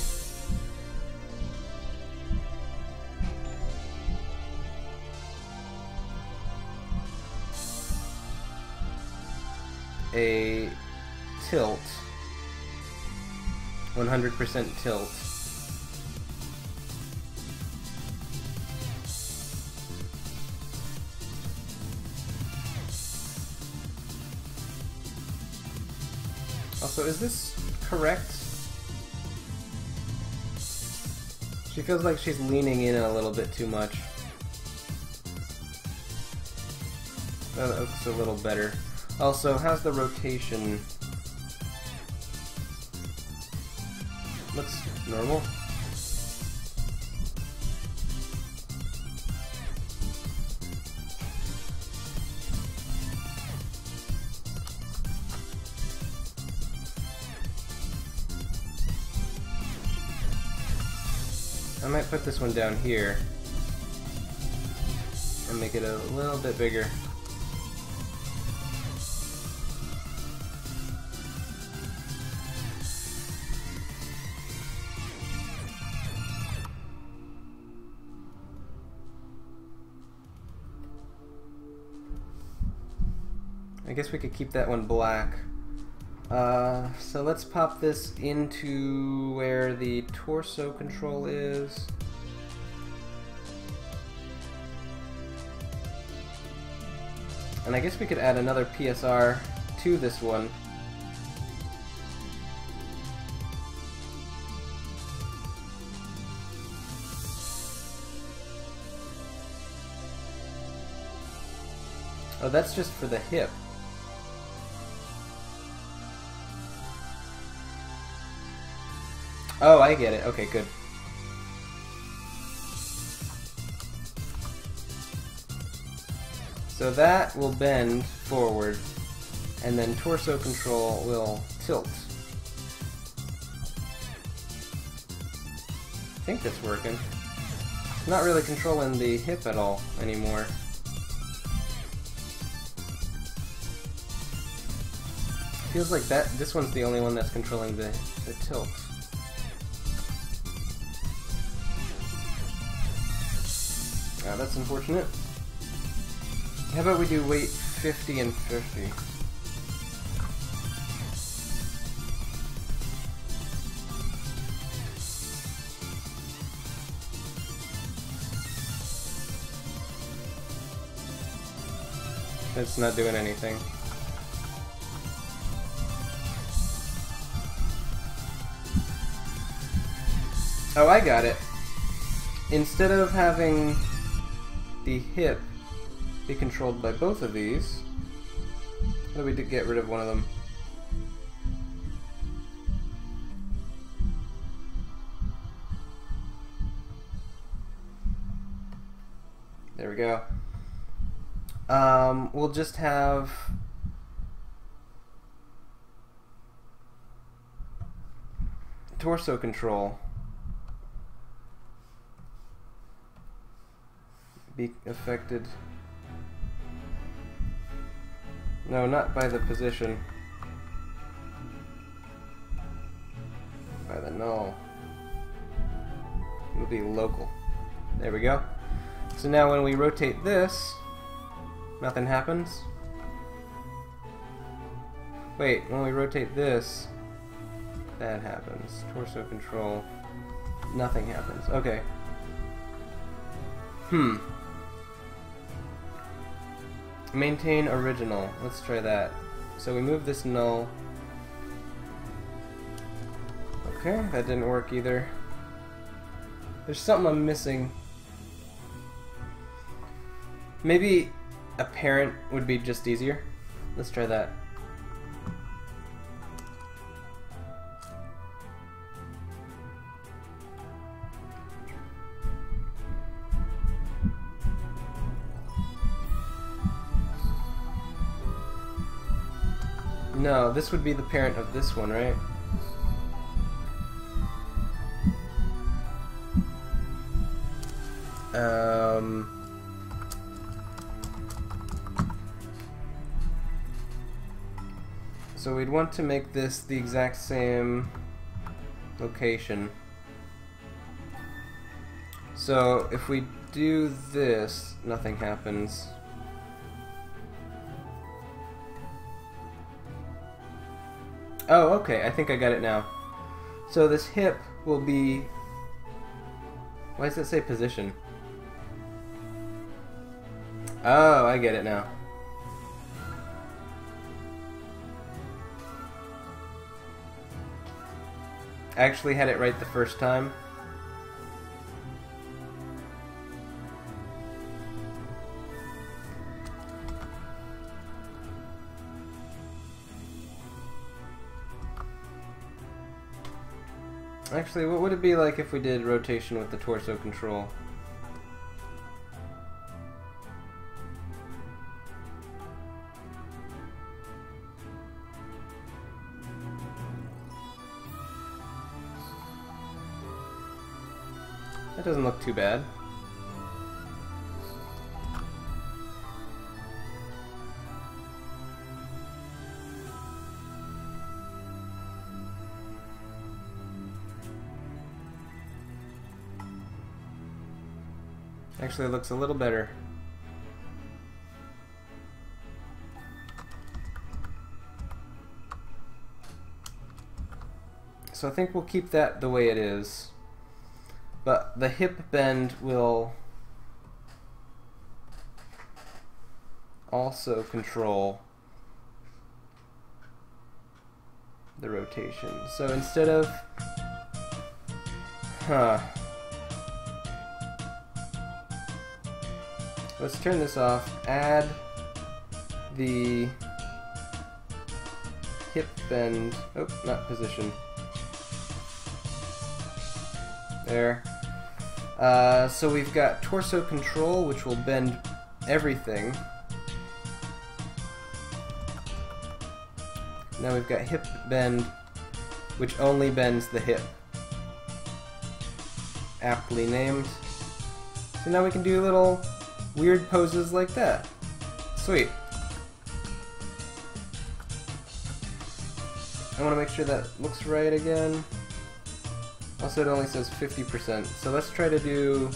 a tilt, 100% tilt. Also, is this correct? She feels like she's leaning in a little bit too much. That looks a little better. Also, how's the rotation? Looks normal. I might put this one down here and make it a little bit bigger. I guess we could keep that one black. So let's pop this into where the torso control is. And I guess we could add another PSR to this one. Oh, that's just for the hip. Oh, I get it. Okay, good. So that will bend forward, and then torso control will tilt. I think that's working. It's not really controlling the hip at all anymore. Feels like this one's the only one that's controlling the tilt. Ah, that's unfortunate. How about we do weight 50 and 50? It's not doing anything. Oh, I got it. Instead of having the hip be controlled by both of these, how do we get rid of one of them? There we go. We'll just have torso control be affected. No, not by the position. By the null. It'll be local. There we go. So now when we rotate this, nothing happens. Wait, when we rotate this, that happens. Torso control, nothing happens. Okay. Maintain original. Let's try that. So we move this null. Okay, that didn't work either. There's something I'm missing. Maybe a parent would be just easier. Let's try that. No, this would be the parent of this one, right? So we'd want to make this the exact same location. So if we do this, nothing happens. Oh, okay, I think I got it now. So this hip will be... Why does it say position? Oh, I get it now. I actually had it right the first time. Actually, what would it be like if we did rotation with the torso control? That doesn't look too bad. Actually, it looks a little better. So I think we'll keep that the way it is. But the hip bend will also control the rotation. So instead of... Let's turn this off, add the hip bend, oh, not position. There. So we've got torso control, which will bend everything. Now we've got hip bend, which only bends the hip. Aptly named. So now we can do little weird poses like that. Sweet. I want to make sure that looks right again. Also, it only says 50%. So let's try to do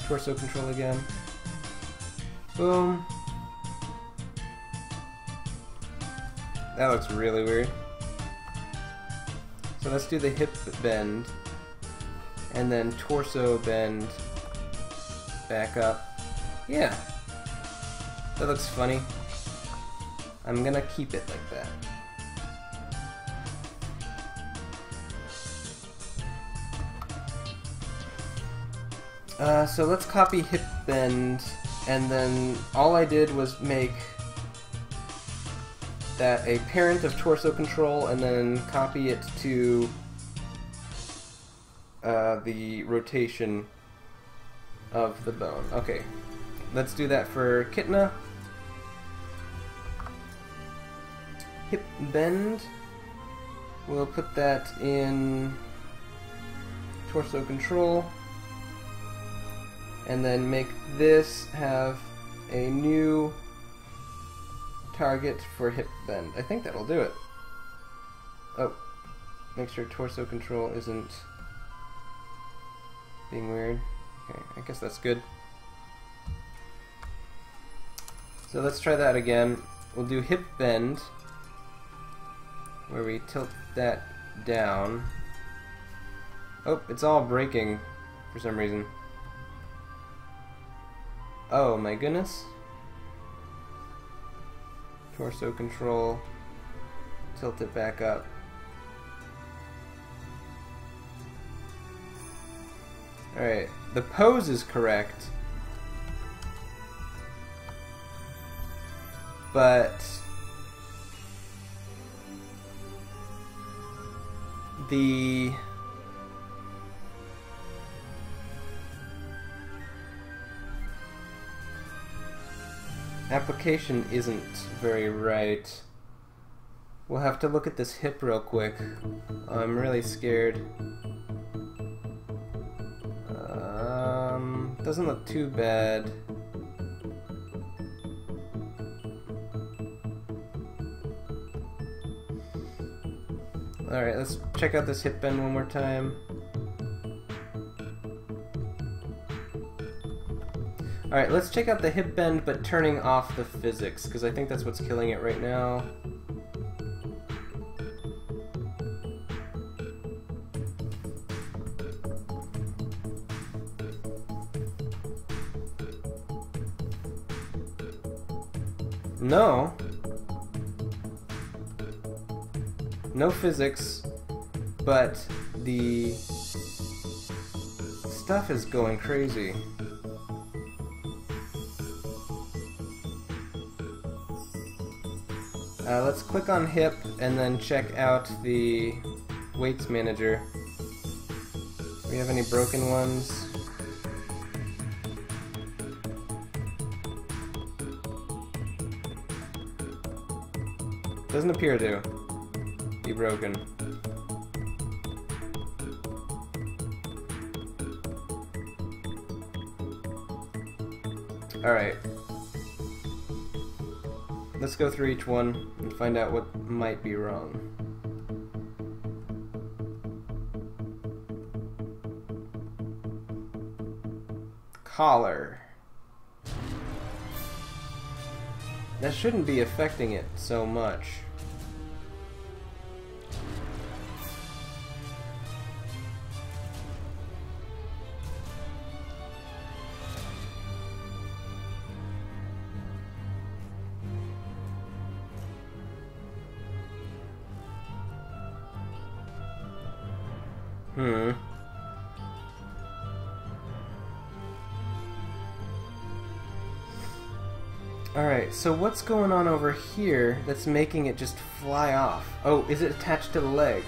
torso control again. Boom. That looks really weird. So let's do the hip bend. And then torso bend. Back up. Yeah. That looks funny. I'm gonna keep it like that. So let's copy hip bend, and then all I did was make that a parent of torso control, and then copy it to the rotation of the bone. Okay, let's do that for Kitna. Hip bend, we'll put that in torso control. And then make this have a new target for hip bend. I think that'll do it. Oh, make sure torso control isn't being weird. Okay, I guess that's good. So let's try that again. We'll do hip bend, where we tilt that down. Oh, it's all breaking for some reason. Oh my goodness. Torso control. Tilt it back up. Alright, the pose is correct. But the application isn't very right. We'll have to look at this hip real quick. I'm really scared. Doesn't look too bad. Alright, let's check out this hip bend one more time. Alright, let's check out the hip bend, but turning off the physics, because I think that's what's killing it right now. No. No physics, but the stuff is going crazy. Let's click on hip and then check out the weights manager. Do we have any broken ones? Doesn't appear to be broken. Alright. Let's go through each one and find out what might be wrong. Collar. That shouldn't be affecting it so much. Alright, so what's going on over here that's making it just fly off? Oh, is it attached to the leg?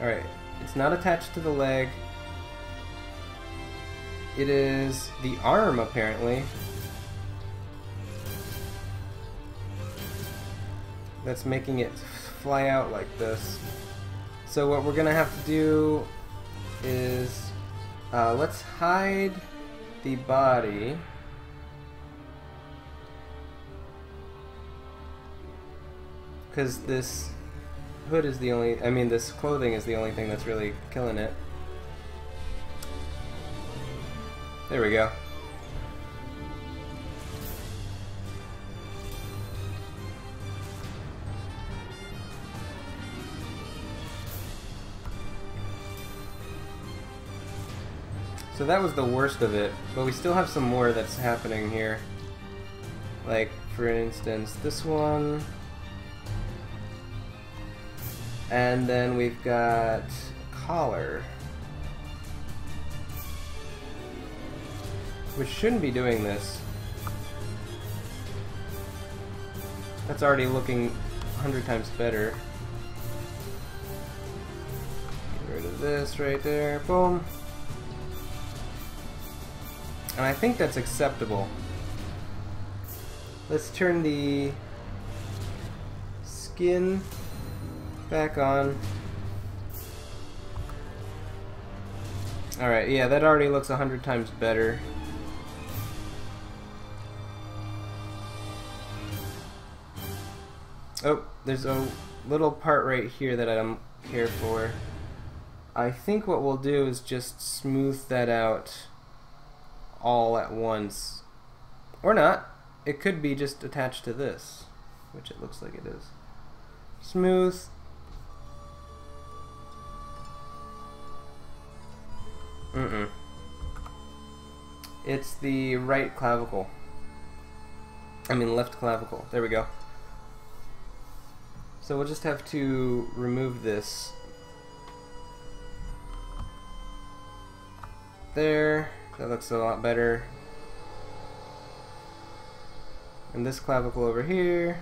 Alright, it's not attached to the leg. It is the arm, apparently. That's making it fly out like this. So what we're gonna have to do is let's hide the body. Because this hood is the only, I mean this clothing is the only thing that's really killing it. There we go. So that was the worst of it, but we still have some more that's happening here. Like, for instance, this one. And then we've got collar, which shouldn't be doing this. That's already looking 100 times better. Get rid of this right there. Boom. And I think that's acceptable. Let's turn the skin back on. Alright, yeah, that already looks 100 times better. Oh, there's a little part right here that I don't care for. I think what we'll do is just smooth that out all at once. Or not. It could be just attached to this, which it looks like it is. Smooth. It's the right clavicle. I mean left clavicle. There we go. So we'll just have to remove this. there. That looks a lot better. And this clavicle over here.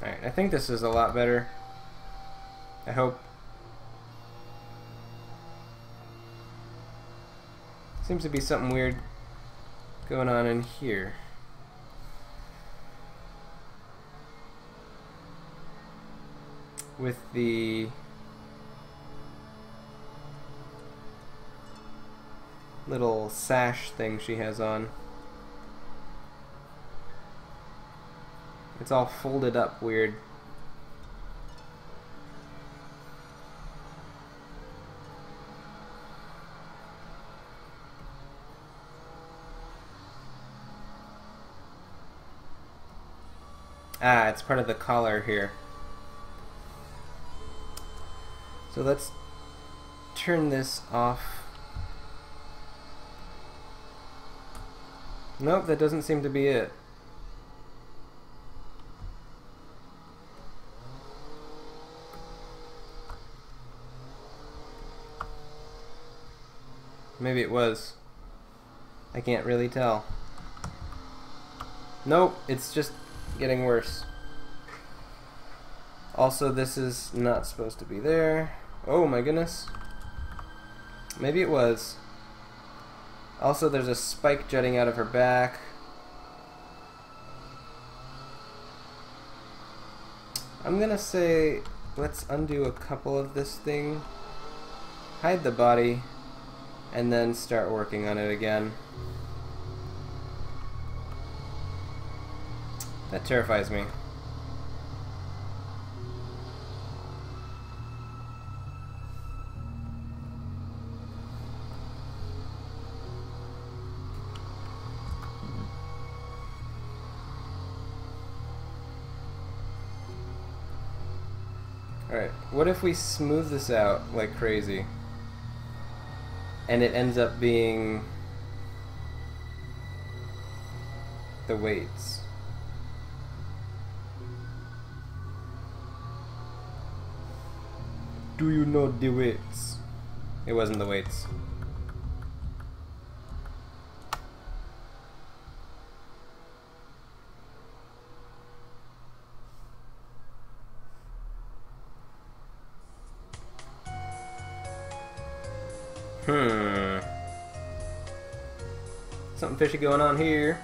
Alright, I think this is a lot better. I hope. Seems to be something weird going on in here. With the little sash thing she has on. It's all folded up weird. Ah, it's part of the collar here. So let's turn this off. Nope, that doesn't seem to be it. Maybe it was. I can't really tell. Nope, it's just getting worse. Also, this is not supposed to be there. Oh my goodness. Maybe it was. Also, there's a spike jutting out of her back. I'm gonna say, let's undo a couple of this thing, hide the body, and then start working on it again. That terrifies me. Alright, what if we smooth this out like crazy and it ends up being the weights? Do you know the weights? It wasn't the weights. Something fishy going on here.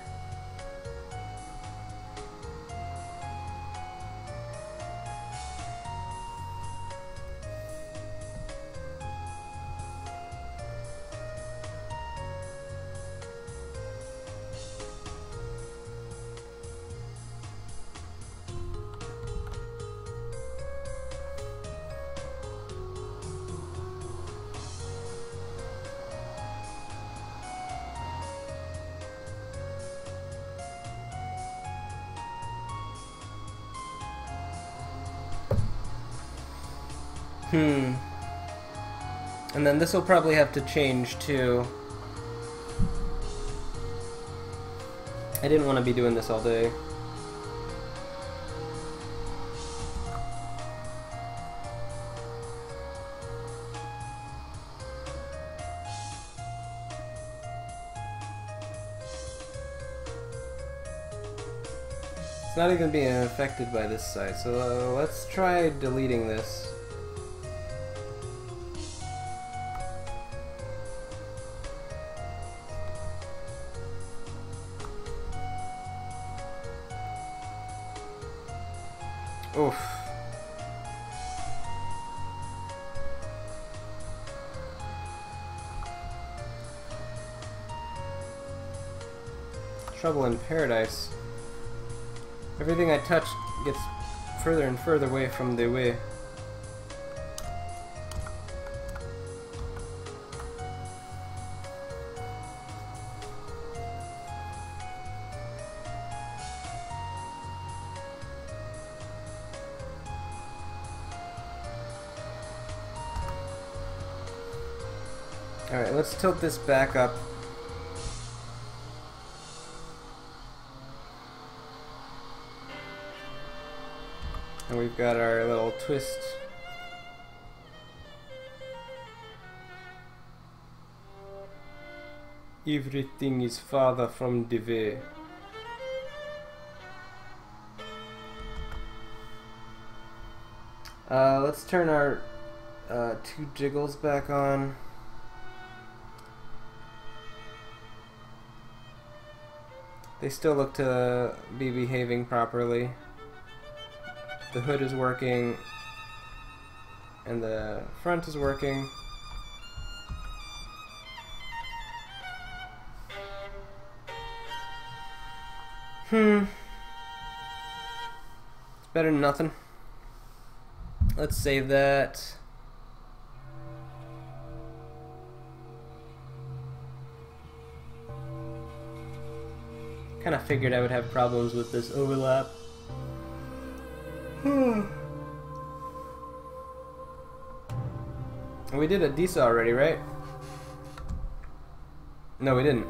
And then this will probably have to change too. I didn't want to be doing this all day. It's not even being affected by this side, so let's try deleting this. Oof. Trouble in paradise. Everything I touch gets further and further away from the way. Alright, let's tilt this back up. And we've got our little twist. Everything is farther from the way. Let's turn our 2 jiggles back on. They still look to be behaving properly. The hood is working, and the front is working. It's better than nothing. Let's save that. Kind of figured I would have problems with this overlap. We did a DISA already, right? No, we didn't.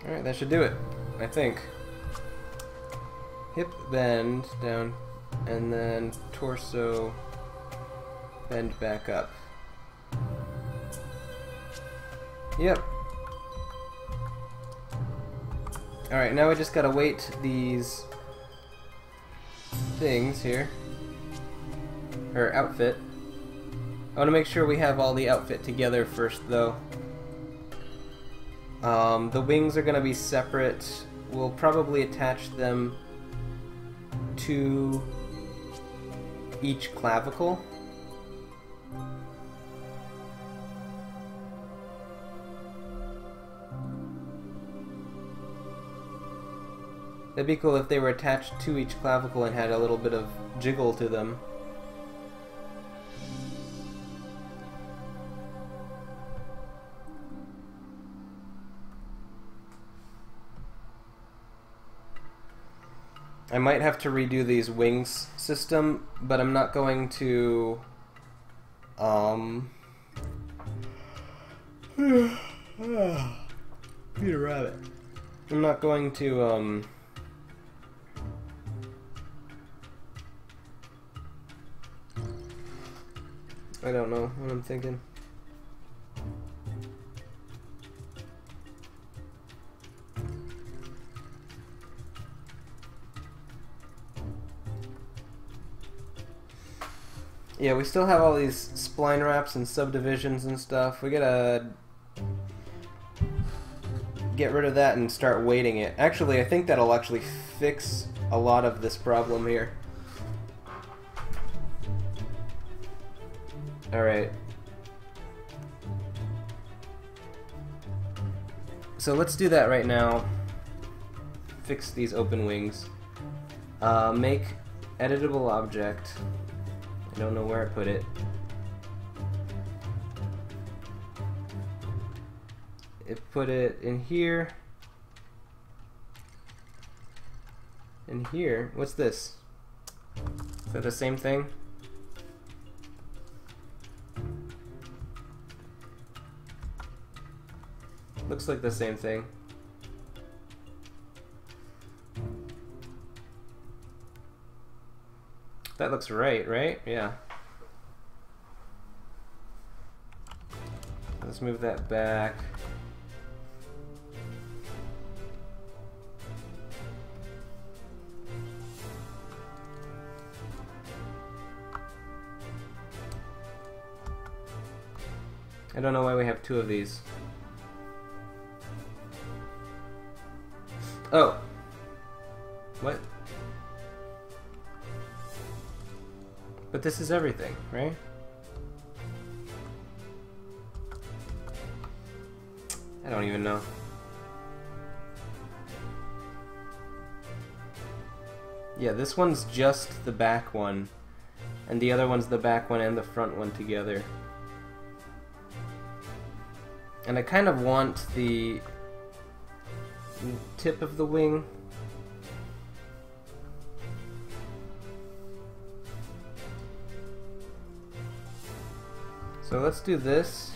Alright, that should do it, I think. Hip bend down, and then torso bend back up. Yep. Alright, now we just gotta weight these things here. Or outfit. I want to make sure we have all the outfit together first, though. The wings are going to be separate. We'll probably attach them to each clavicle. That'd be cool if they were attached to each clavicle and had a little bit of jiggle to them. I might have to redo these wings system, but I'm not going to Peter Rabbit. I'm not going to I don't know what I'm thinking. Yeah, we still have all these spline wraps and subdivisions and stuff. We gotta get rid of that and start weighting it. Actually, I think that'll actually fix a lot of this problem here. Alright. So let's do that right now. Fix these open wings. Make editable object. I don't know where I put it. Put it in here. In here. What's this? Is that the same thing? Looks like the same thing. That looks right? Yeah. Let's move that back. I don't know why we have two of these. Oh! What? But this is everything, right? I don't even know. Yeah, this one's just the back one, and the other one's the back one and the front one together. And I kind of want the tip of the wing. So let's do this.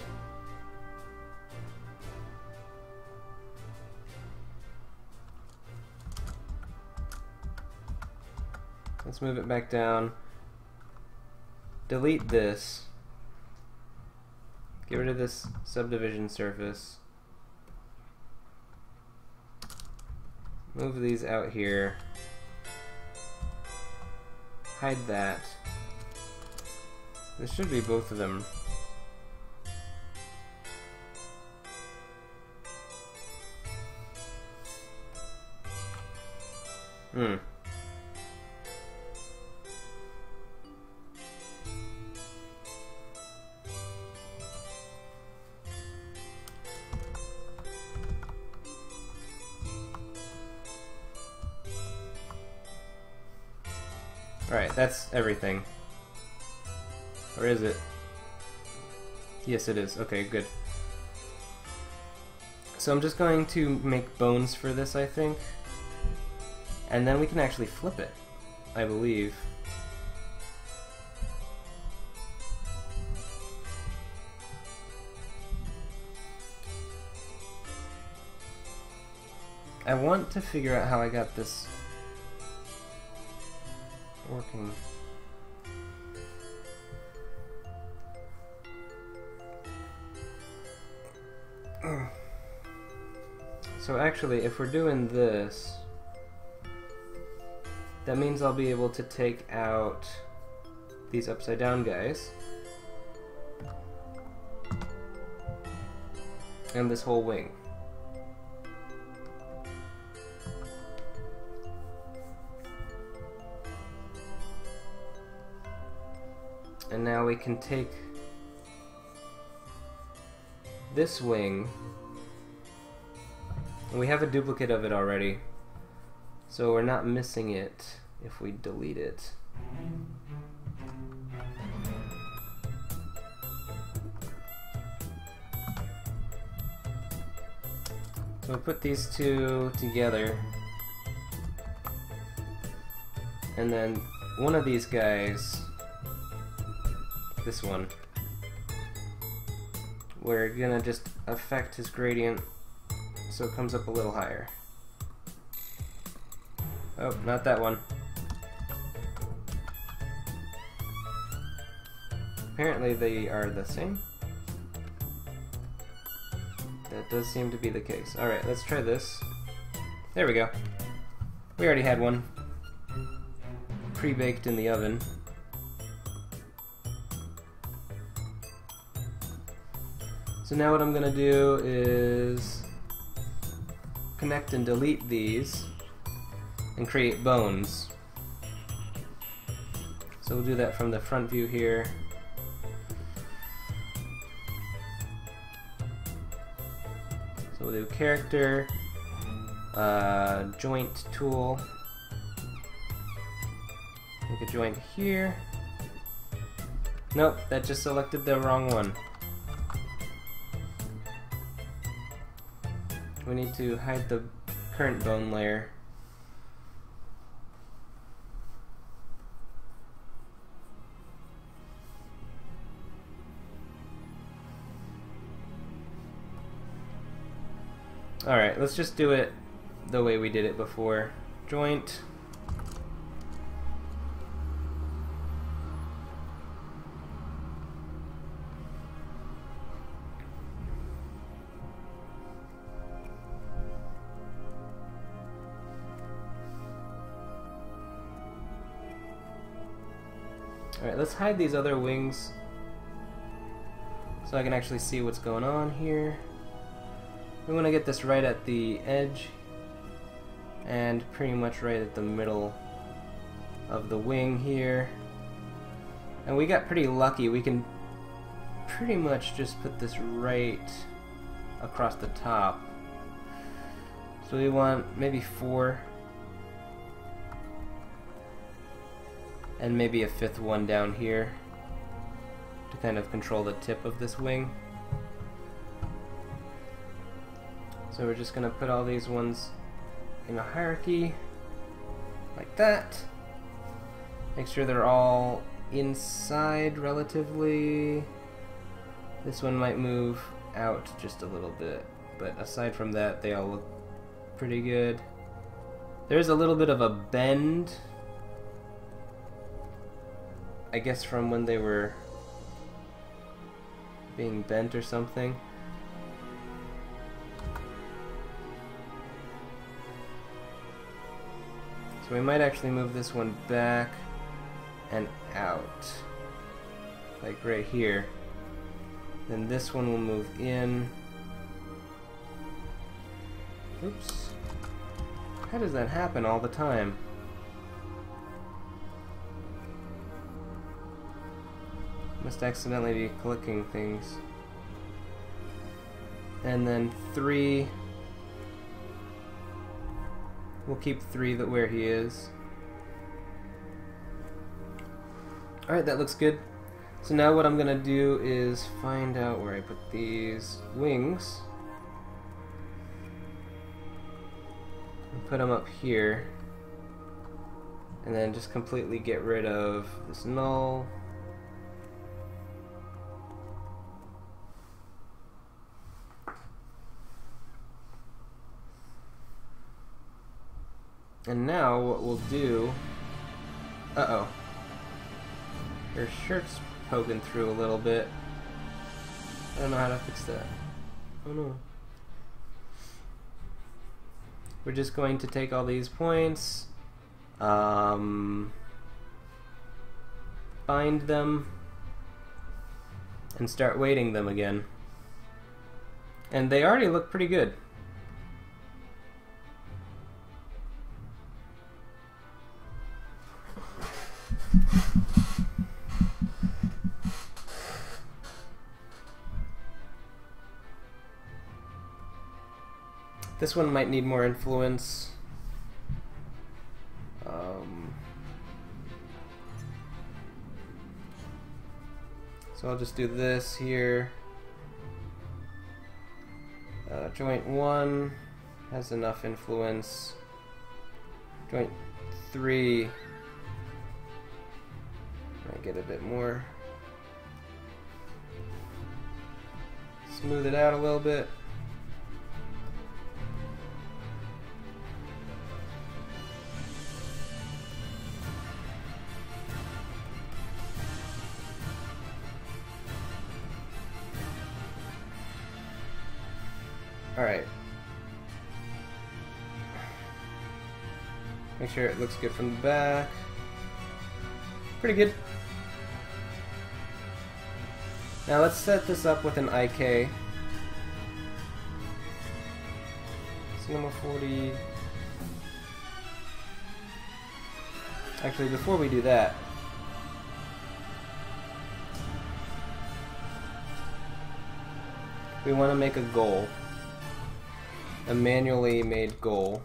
Let's move it back down. Delete this. Get rid of this subdivision surface. Move these out here. Hide that. This should be both of them. Alright, that's everything. Or is it? Yes, it is. Okay, good. So I'm just going to make bones for this, I think. And then we can actually flip it, I believe. I want to figure out how I got this working. So actually, if we're doing this, that means I'll be able to take out these upside down guys and this whole wing. And now we can take this wing, and we have a duplicate of it already, so we're not missing it if we delete it. So we put these two together, and then one of these guys, this one, we're gonna just affect his gradient so it comes up a little higher. Oh, not that one. Apparently they are the same. That does seem to be the case. Alright, let's try this. There we go. We already had one pre-baked in the oven. So now what I'm going to do is connect and delete these and create bones. So we'll do that from the front view here. So we'll do character, joint tool, make a joint here. Nope, that just selected the wrong one. We need to hide the current bone layer. Alright, let's just do it the way we did it before. Joint. Alright, let's hide these other wings so I can actually see what's going on here. We want to get this right at the edge and pretty much right at the middle of the wing here. And we got pretty lucky. We can pretty much just put this right across the top. So we want maybe 4. and maybe a fifth one down here to kind of control the tip of this wing. So we're just going to put all these ones in a hierarchy like that. Make sure they're all inside relatively. This one might move out just a little bit, but aside from that, they all look pretty good. There's a little bit of a bend, I guess from when they were being bent or something. So we might actually move this one back and out, like right here. Then this one will move in. Oops. How does that happen all the time? Must accidentally be clicking things. And then 3. We'll keep 3 where he is. Alright, that looks good. So now what I'm gonna do is find out where I put these wings. And put them up here. And then just completely get rid of this null. And now what we'll do... Uh-oh. Her shirt's poking through a little bit. I don't know how to fix that. Oh no. We're just going to take all these points, bind them, and start weighting them again. And they already look pretty good. This one might need more influence. So I'll just do this here. Joint 1 has enough influence. Joint 3 might get a bit more. Smooth it out a little bit. Alright. Make sure it looks good from the back. Pretty good. Now let's set this up with an IK. Cinema 40. Actually, before we do that, we want to make a goal. A manually made goal,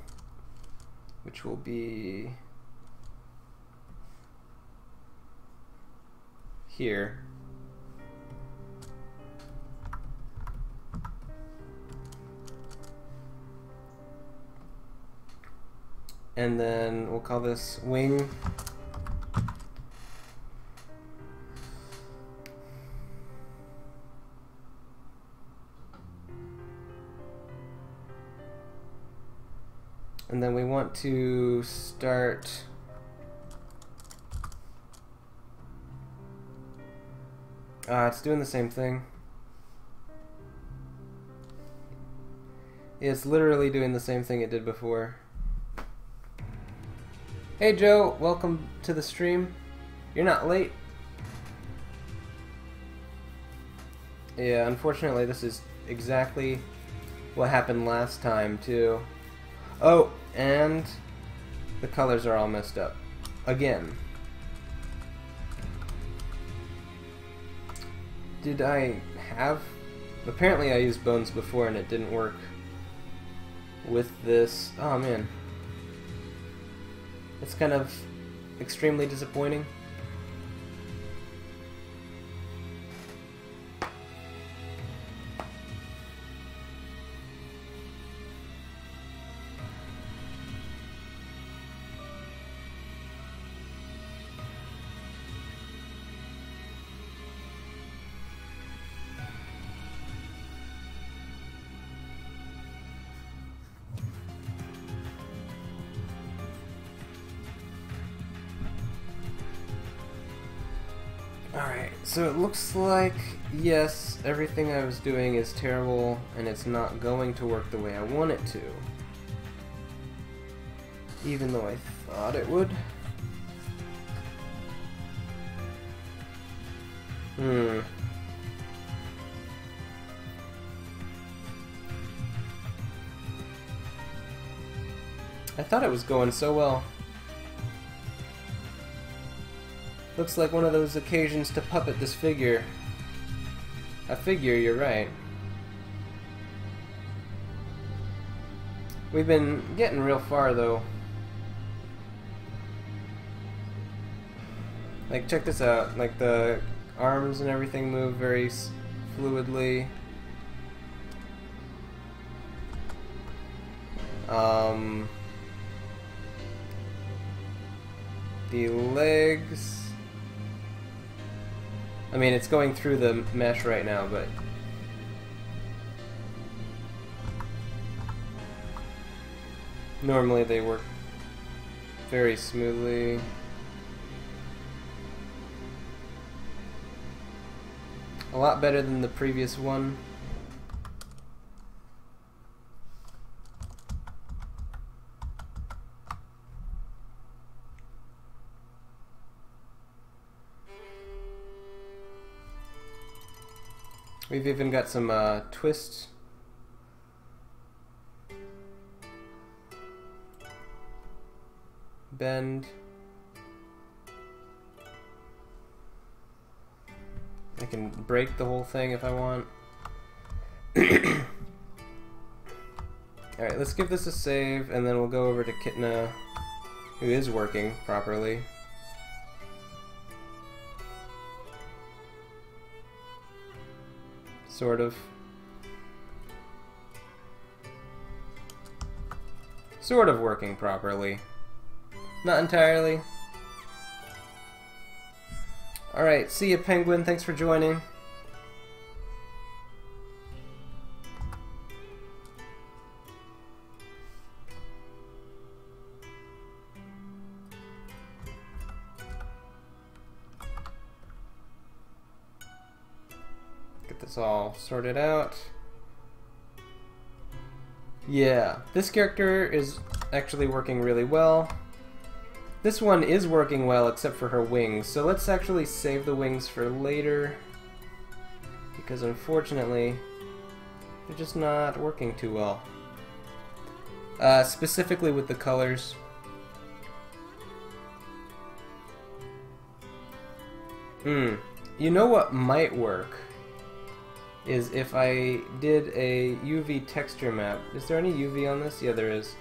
which will be here. And then we'll call this wing. And then we want to start it's doing the same thing. It's literally doing the same thing it did before. Hey Joe, welcome to the stream. You're not late. Yeah, unfortunately this is exactly what happened last time too. Oh, and the colors are all messed up. Again. Did I have... Apparently I used bones before and it didn't work with this. Oh man. It's kind of extremely disappointing. Alright, so it looks like, yes, everything I was doing is terrible and it's not going to work the way I want it to. Even though I thought it would. I thought it was going so well. Looks like one of those occasions to puppet this figure. I figure you're right. We've been getting real far though. Like, check this out. Like, the arms and everything move very fluidly. The legs... I mean, it's going through the mesh right now, but... normally they work very smoothly. A lot better than the previous one. We've even got some twist. Bend. I can break the whole thing if I want. Alright, let's give this a save and then we'll go over to Kitna, who is working properly. Sort of. Sort of working properly. Not entirely. Alright, see ya, Penguin. Thanks for joining. Get this all sorted out. Yeah, this character is actually working really well. This one is working well except for her wings, so let's actually save the wings for later, because unfortunately they're just not working too well. Specifically with the colors. You know what might work is if I did a UV texture map. Is there any UV on this? Yeah, there is.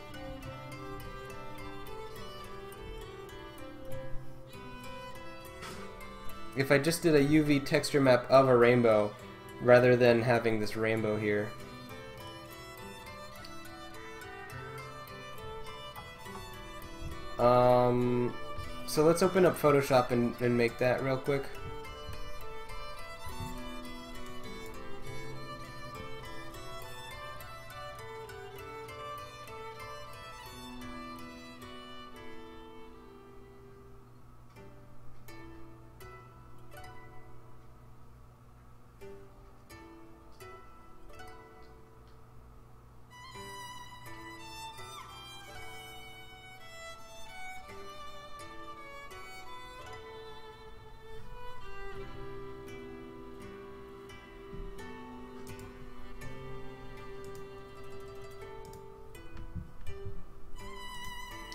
If I just did a UV texture map of a rainbow, rather than having this rainbow here. So let's open up Photoshop and make that real quick.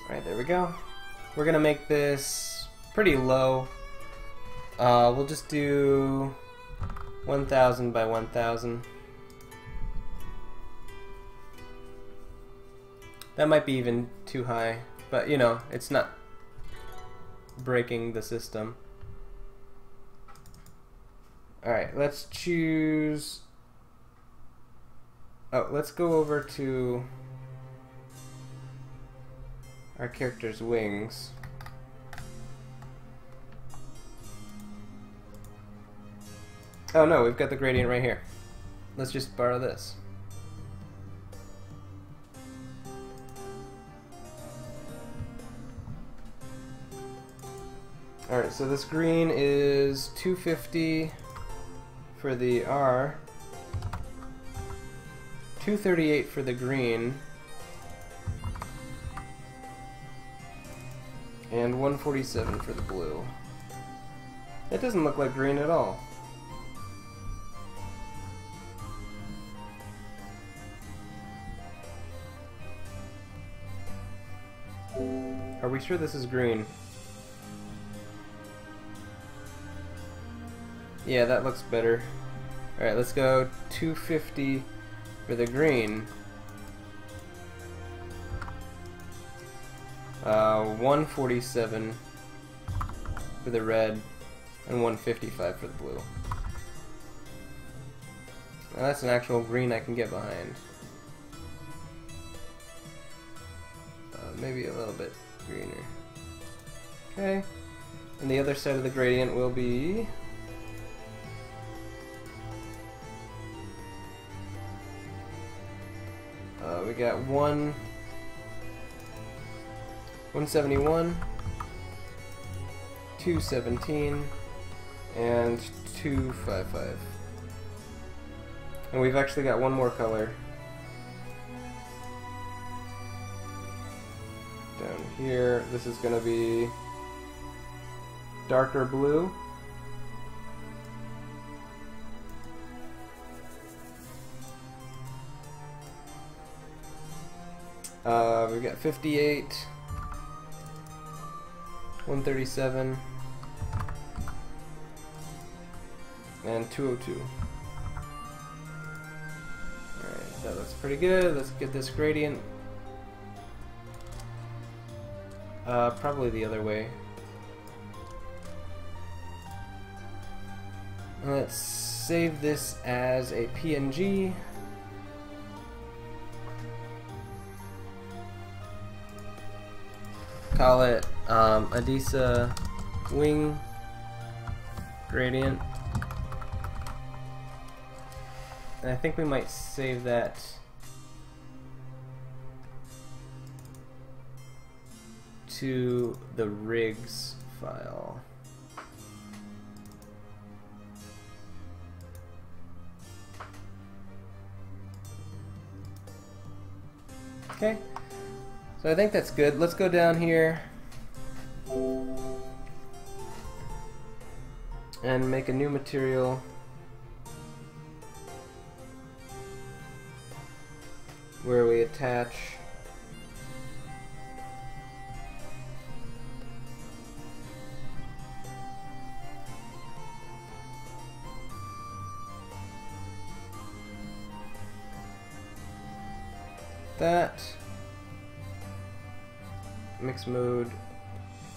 Alright, there we go. We're gonna make this pretty low. We'll just do 1000 by 1000. That might be even too high, but you know, it's not breaking the system. Alright, let's choose... Oh, let's go over to our character's wings. Oh no, we've got the gradient right here. Let's just borrow this. Alright, so this green is 250 for the R, 238 for the green, and 147 for the blue. That doesn't look like green at all. Are we sure this is green? Yeah, that looks better. Alright, let's go 250 for the green. 147 for the red, and 155 for the blue. Now that's an actual green I can get behind. Maybe a little bit greener. Okay. And the other side of the gradient will be... we got 171, 217, and 255. And we've actually got one more color. Down here, this is going to be darker blue. We've got 58, 137, and 202. Alright, that looks pretty good. Let's get this gradient. Probably the other way. Let's save this as a PNG. Call it Adisa wing gradient. And I think we might save that to the rigs file. Okay. So I think that's good. Let's go down here and make a new material. Where we attach that. Mix mode,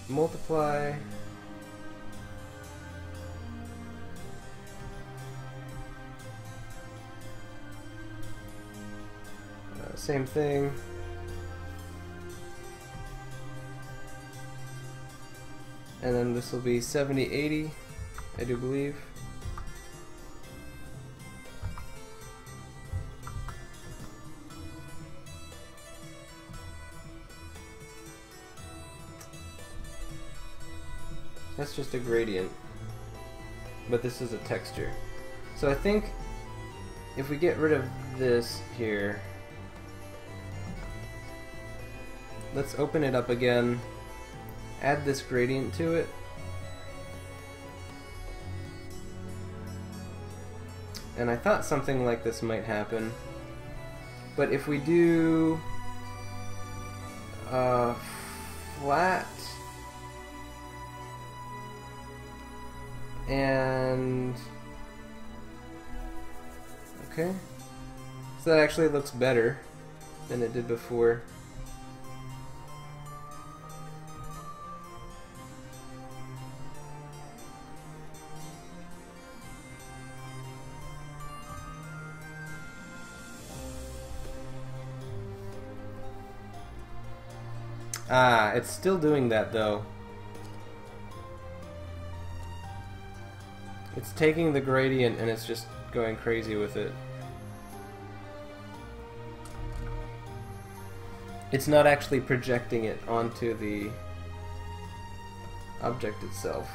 multiply, same thing, and then this will be 7080, I do believe. That's just a gradient, but this is a texture. So I think if we get rid of this here, let's open it up again, add this gradient to it, and I thought something like this might happen, but if we do flat and okay, so that actually looks better than it did before. Ah, it's still doing that though. It's taking the gradient and it's just going crazy with it. It's not actually projecting it onto the object itself.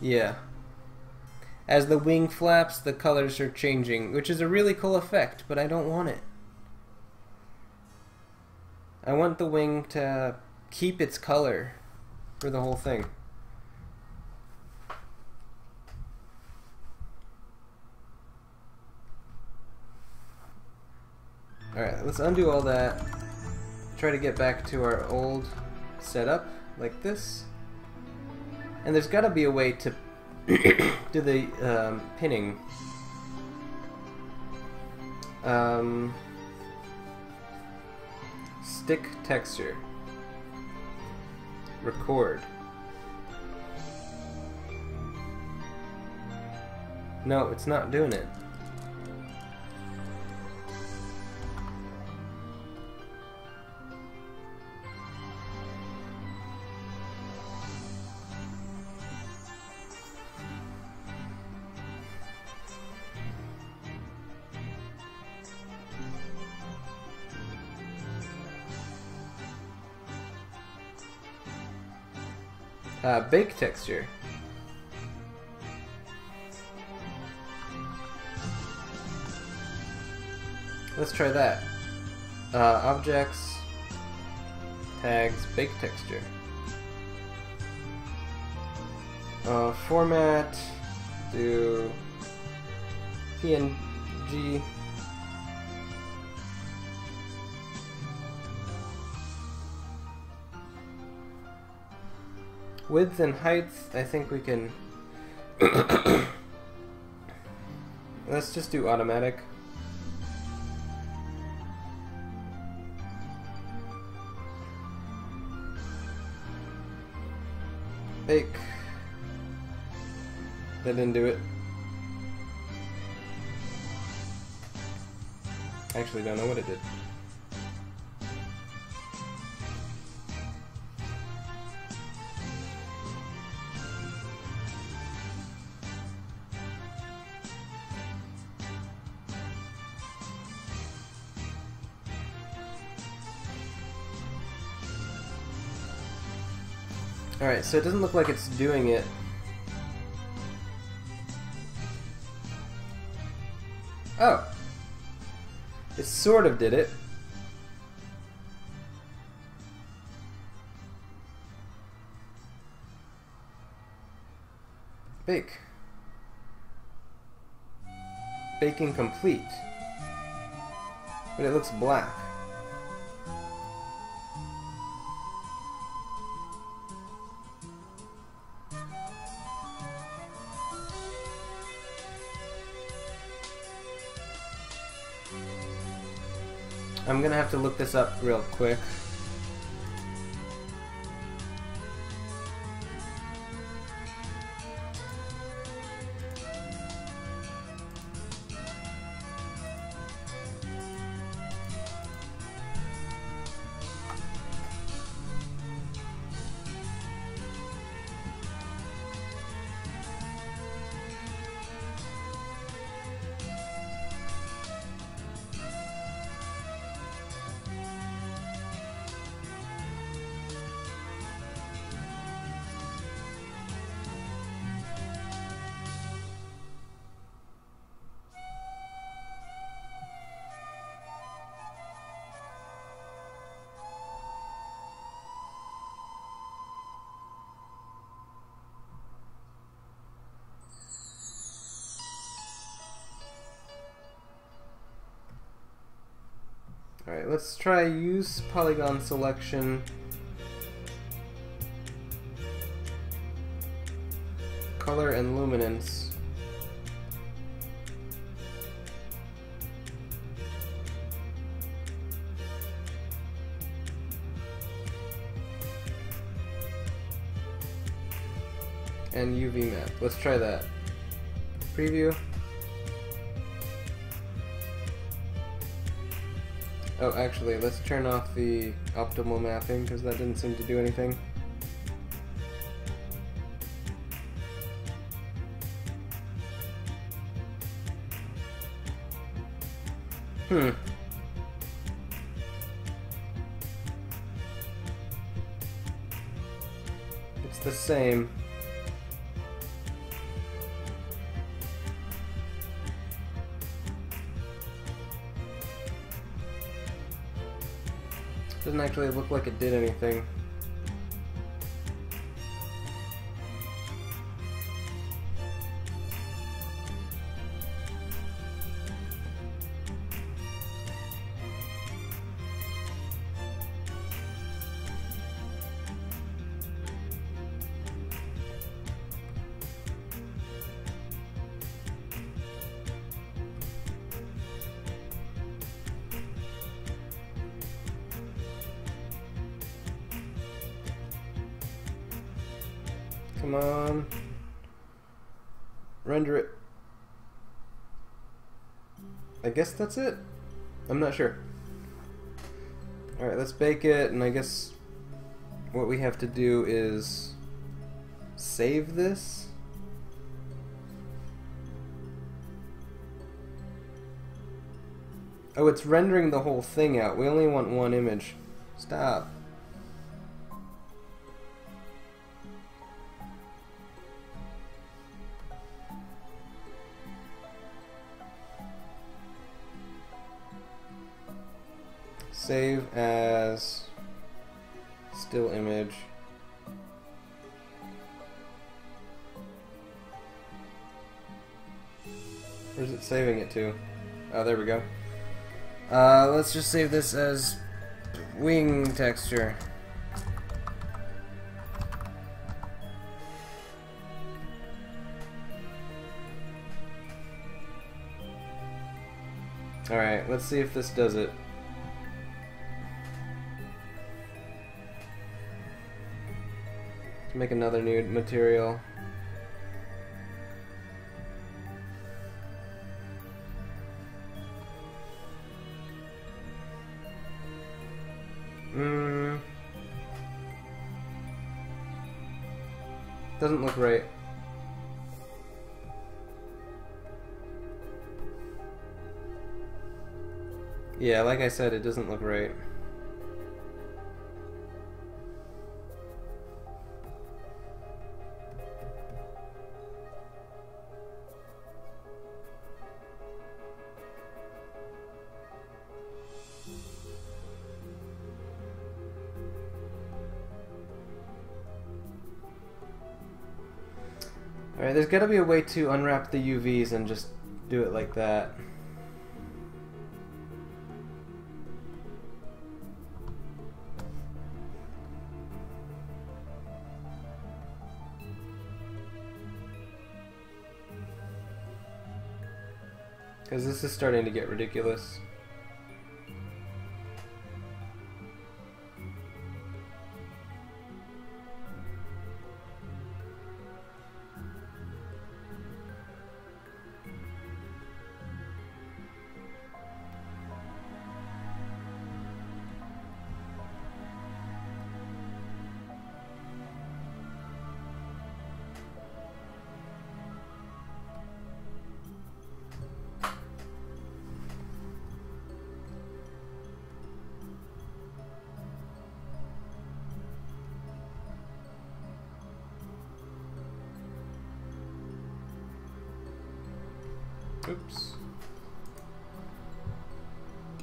Yeah. As the wing flaps, the colors are changing, which is a really cool effect, but I don't want it. I want the wing to keep its color for the whole thing. Alright, let's undo all that. Try to get back to our old setup, like this. And there's gotta be a way to do the pinning. Stick texture. Record. No, it's not doing it. Bake texture. Let's try that. Objects, tags, bake texture. Format, do PNG. Width and height, I think we can... Let's just do automatic. Bake. That didn't do it. Actually, don't know what it did. Alright, so it doesn't look like it's doing it. Oh! It sort of did it. Bake. Baking complete. But it looks black. I'm gonna have to look this up real quick. Alright, let's try use polygon selection. Color and luminance. And UV map. Let's try that. Preview. Oh, actually, let's turn off the optimal mapping because that didn't seem to do anything. Hmm. It's the same. Doesn't actually look like it did anything. Come on. Render it. I guess that's it. I'm not sure. Alright, let's bake it, and I guess what we have to do is save this. Oh, it's rendering the whole thing out. We only want one image. Stop. Save as still image. Where's it saving it to? Oh, there we go. Let's just save this as wing texture. Alright, let's see if this does it. Let's make another new material. Doesn't look right. Yeah, like I said, it doesn't look right. Alright, there's gotta be a way to unwrap the UVs and just do it like that. Because this is starting to get ridiculous. Oops.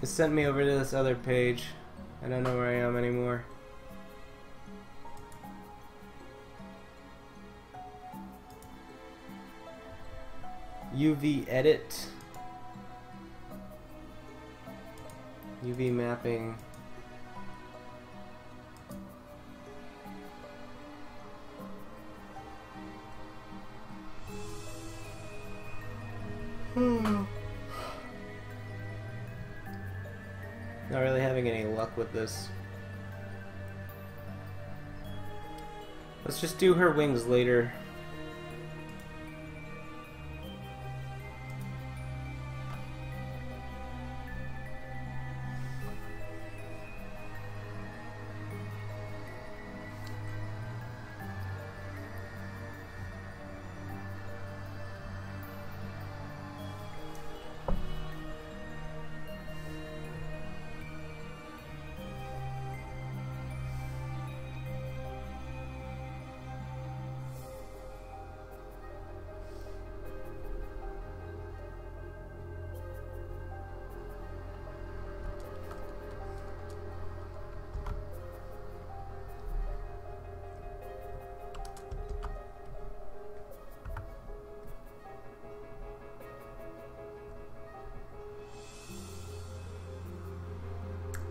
It sent me over to this other page. I don't know where I am anymore. UV edit. UV mapping. Not really having any luck with this. Let's just do her wings later.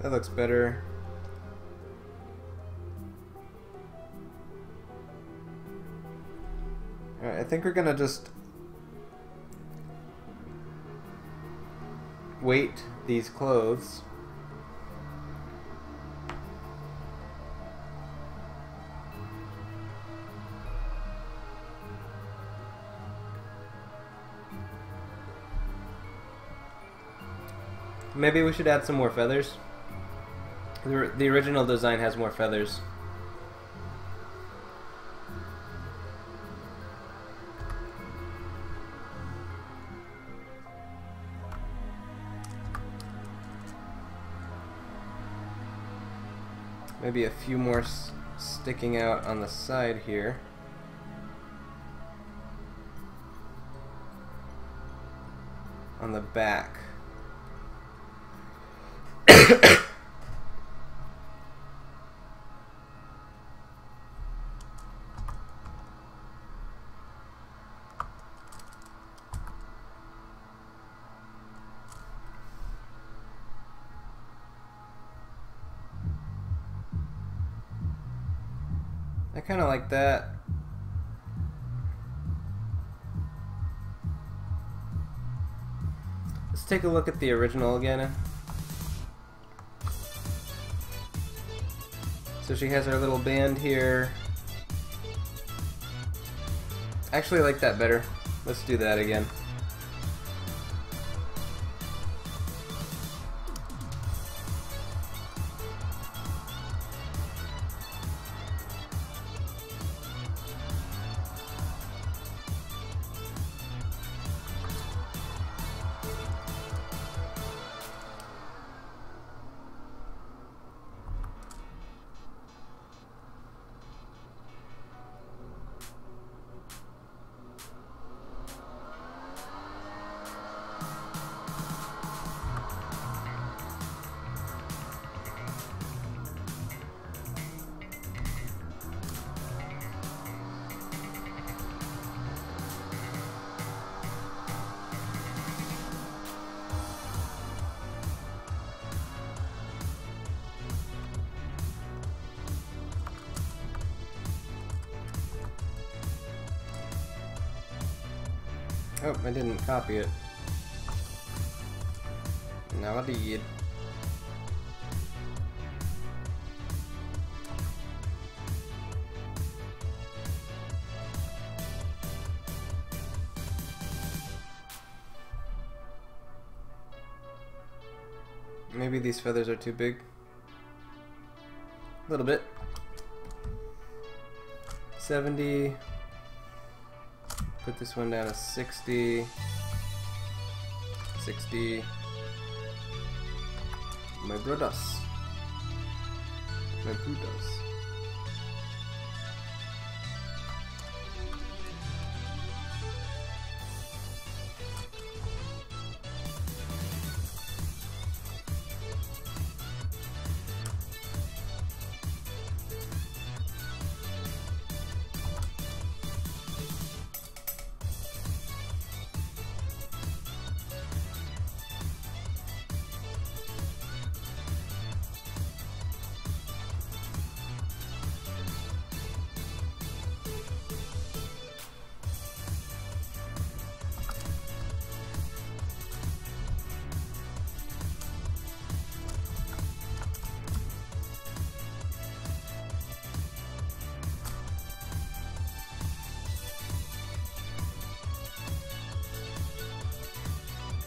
That looks better. Alright, I think we're gonna just weight these clothes. Maybe we should add some more feathers. The original design has more feathers. Maybe a few more sticking out on the side here. On the back. I kind of like that. Let's take a look at the original again. So she has her little band here. I actually like that better. Let's do that again. Oh, I didn't copy it. Now I did. Maybe these feathers are too big. A little bit. 70. Put this one down to 60. 60. My brothers. My brothers.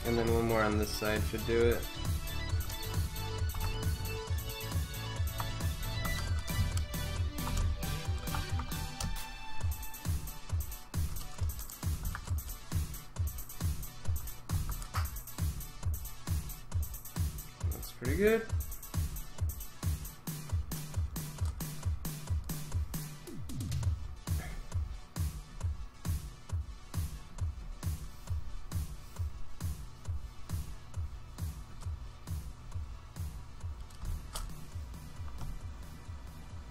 And then one more on this side should do it. That's pretty good.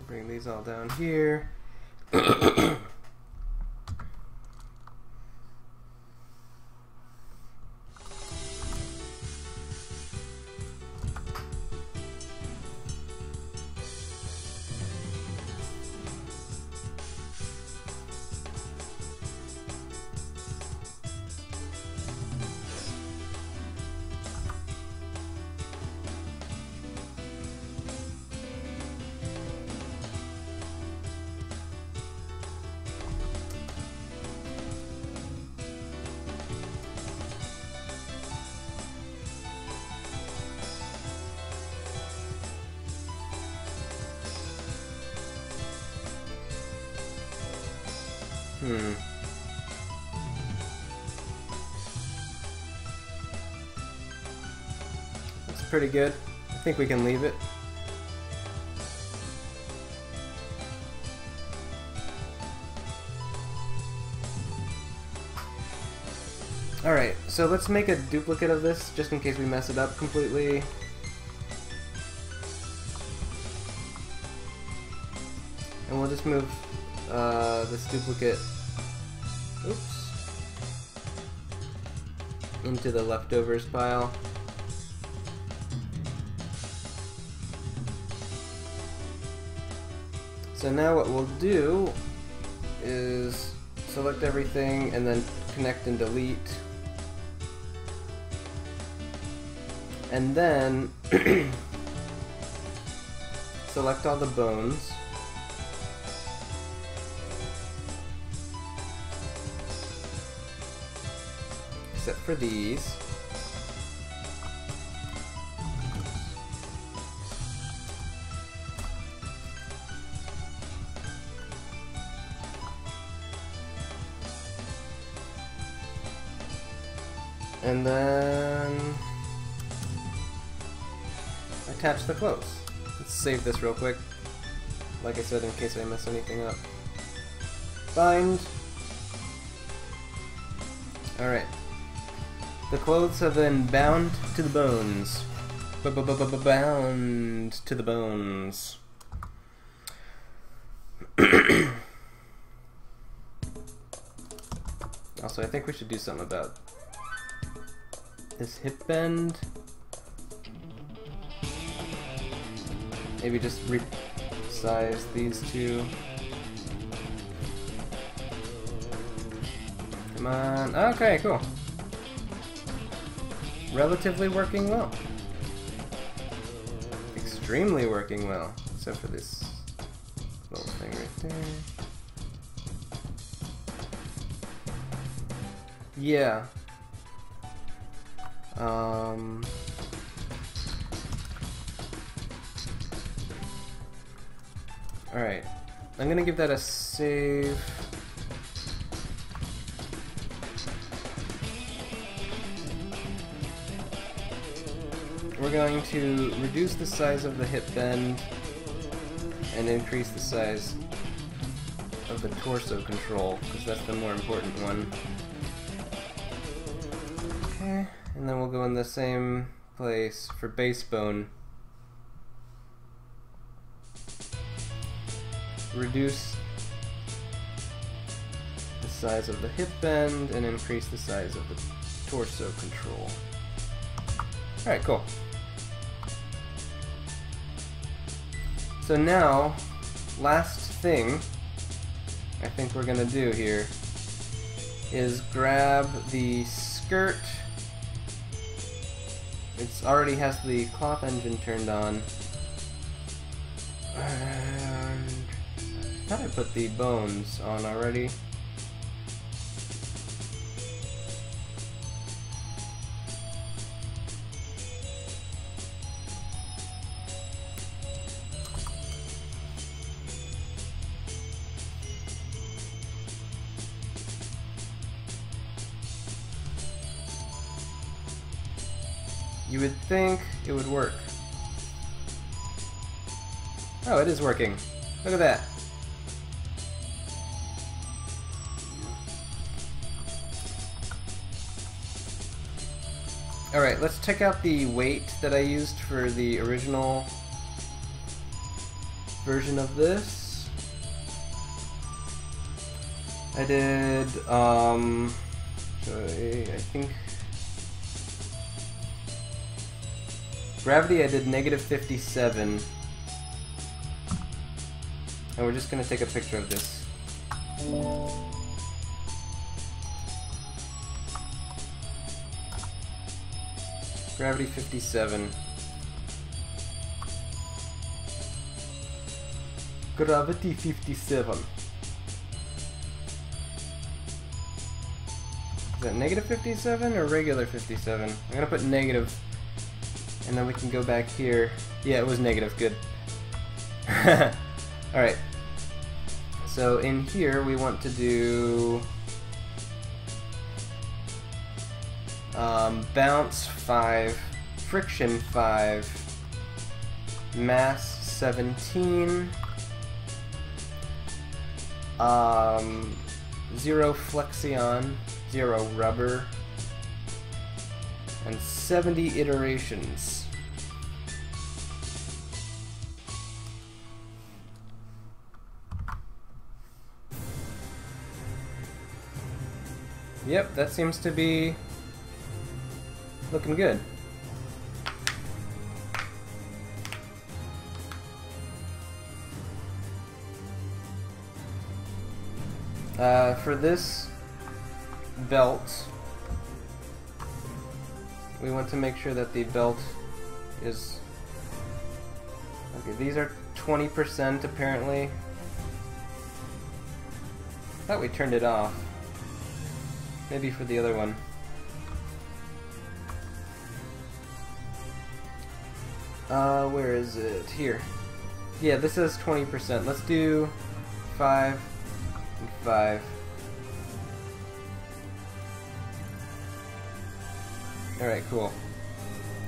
Bring these all down here. Looks pretty good. I think we can leave it. Alright, so let's make a duplicate of this, just in case we mess it up completely. And we'll just move this duplicate, into the leftovers pile. So now what we'll do is select everything and then connect and delete. And then select all the bones. Except for these. And then attach the clothes. Let's save this real quick. Like I said, in case I mess anything up. Bind. Alright. The clothes have been bound to the bones. Bound to the bones. Also, I think we should do something about this hip bend. Maybe just resize these two. Come on. Okay, cool. Relatively working well. Extremely working well. Except for this little thing right there. Yeah. Alright. I'm gonna give that a save. We're going to reduce the size of the hip bend and increase the size of the torso control, because that's the more important one. Okay, and then we'll go in the same place for base bone. Reduce the size of the hip bend and increase the size of the torso control. Alright, cool. So now, last thing I think we're gonna do here is grab the skirt. It already has the cloth engine turned on. And I thought I put the bones on already. You would think it would work. Oh, it is working. Look at that. Alright, let's check out the weight that I used for the original version of this. I did, I think gravity I did -57. And we're just gonna take a picture of this. Gravity 57. Gravity 57. Is that -57 or regular 57? I'm gonna put negative. And then we can go back here. Yeah, it was negative. Good. Alright. So in here we want to do bounce 5, friction 5, mass 17, 0 flexion, 0 rubber, and 70 iterations. Yep, that seems to be looking good. For this belt, we want to make sure that the belt is... Okay, these are 20% apparently. I thought we turned it off. Maybe for the other one. Where is it? Here. Yeah, this is 20%. Let's do 5 and 5. Alright, cool.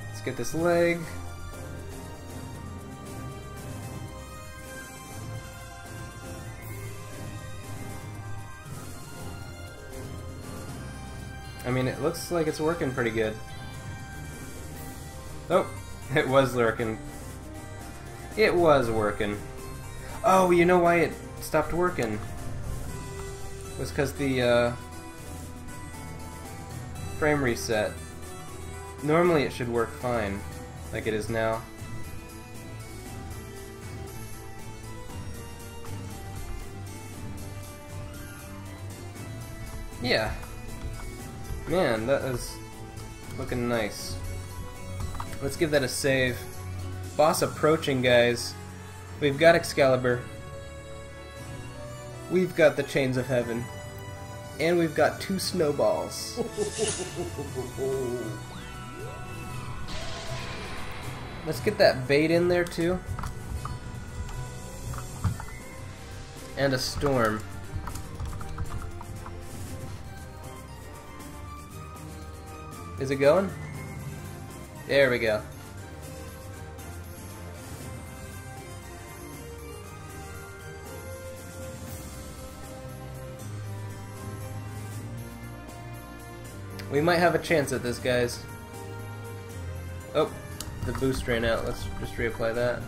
Let's get this leg. I mean, it looks like it's working pretty good. Oh, it was lurking. It was working. Oh, you know why it stopped working? It was because the frame reset. Normally it should work fine, like it is now. Yeah. Man, that is looking nice. Let's give that a save. Boss approaching, guys. We've got Excalibur. We've got the Chains of Heaven. And we've got 2 snowballs. Let's get that bait in there too. And a storm. Is it going? There we go. We might have a chance at this, guys. Oh, the boost ran out. Let's just reapply that.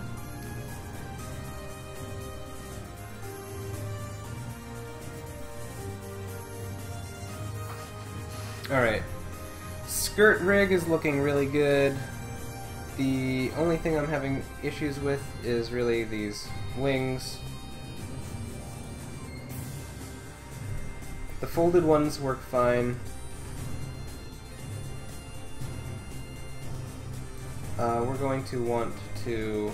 Alright. Skirt rig is looking really good. The only thing I'm having issues with is really these wings. The folded ones work fine. We're going to want to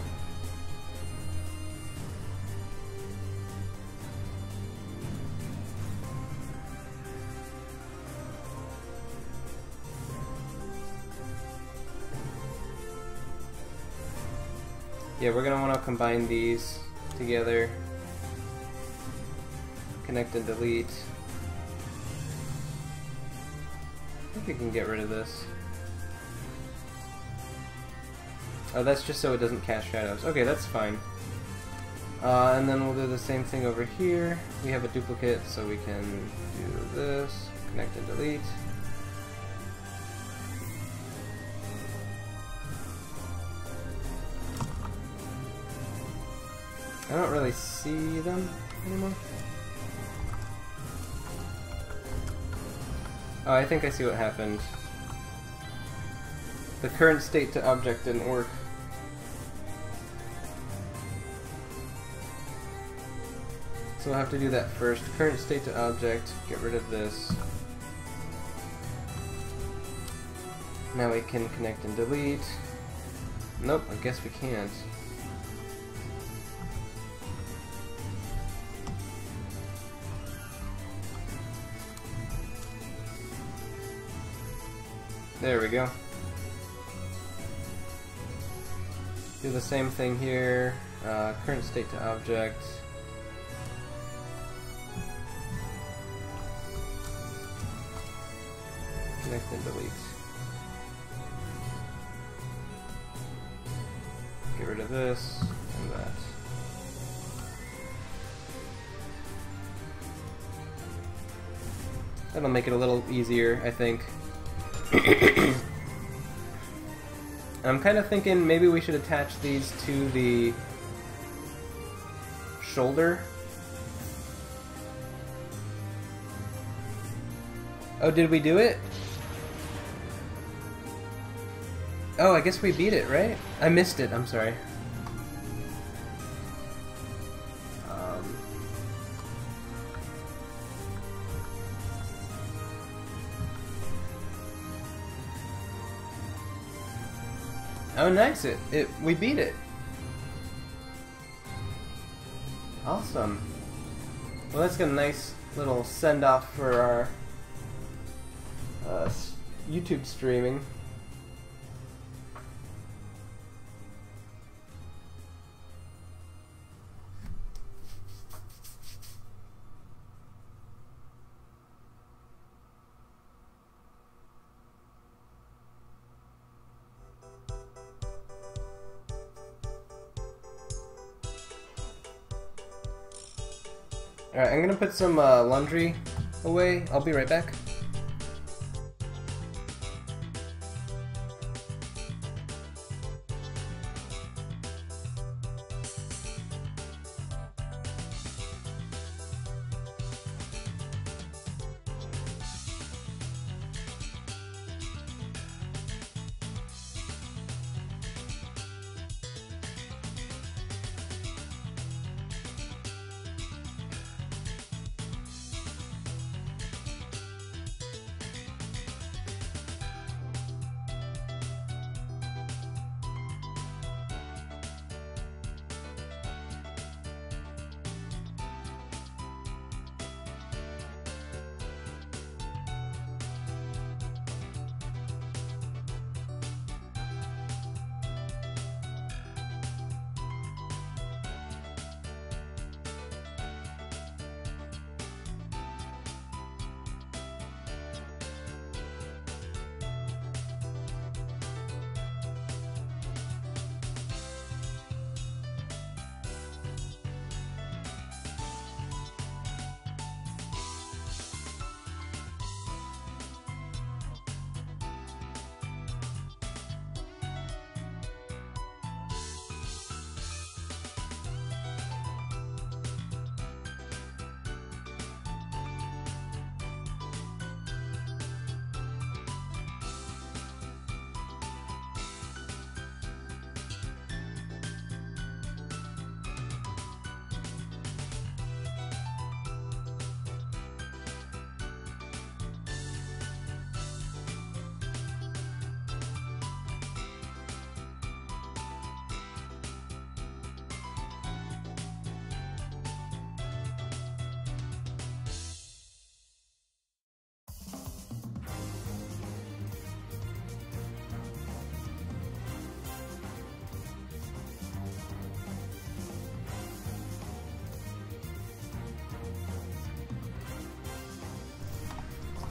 yeah, we're gonna want to combine these together. Connect and delete. I think we can get rid of this. Oh, that's just so it doesn't cast shadows. Okay, that's fine. And then we'll do the same thing over here. We have a duplicate, so we can do this. Connect and delete. I don't really see them anymore. Oh, I think I see what happened. The current state to object didn't work. So we'll have to do that first. Current state to object, get rid of this. Now we can connect and delete. Nope, I guess we can't. There we go. Do the same thing here. Current state to object. Connect and delete. Get rid of this and that. That'll make it a little easier, I think. I'm kind of thinking maybe we should attach these to the shoulder. Oh, did we do it? Oh, I guess we beat it, right? I missed it, I'm sorry. Oh, nice! We beat it. Awesome. Well, that's got a nice little send-off for our YouTube streaming. Alright, I'm gonna put some laundry away. I'll be right back.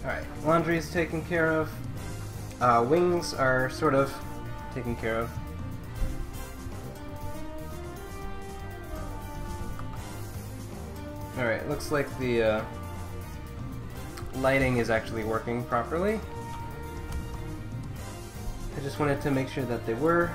Alright, laundry is taken care of. Wings are sort of taken care of. Alright, looks like the lighting is actually working properly. I just wanted to make sure that they were.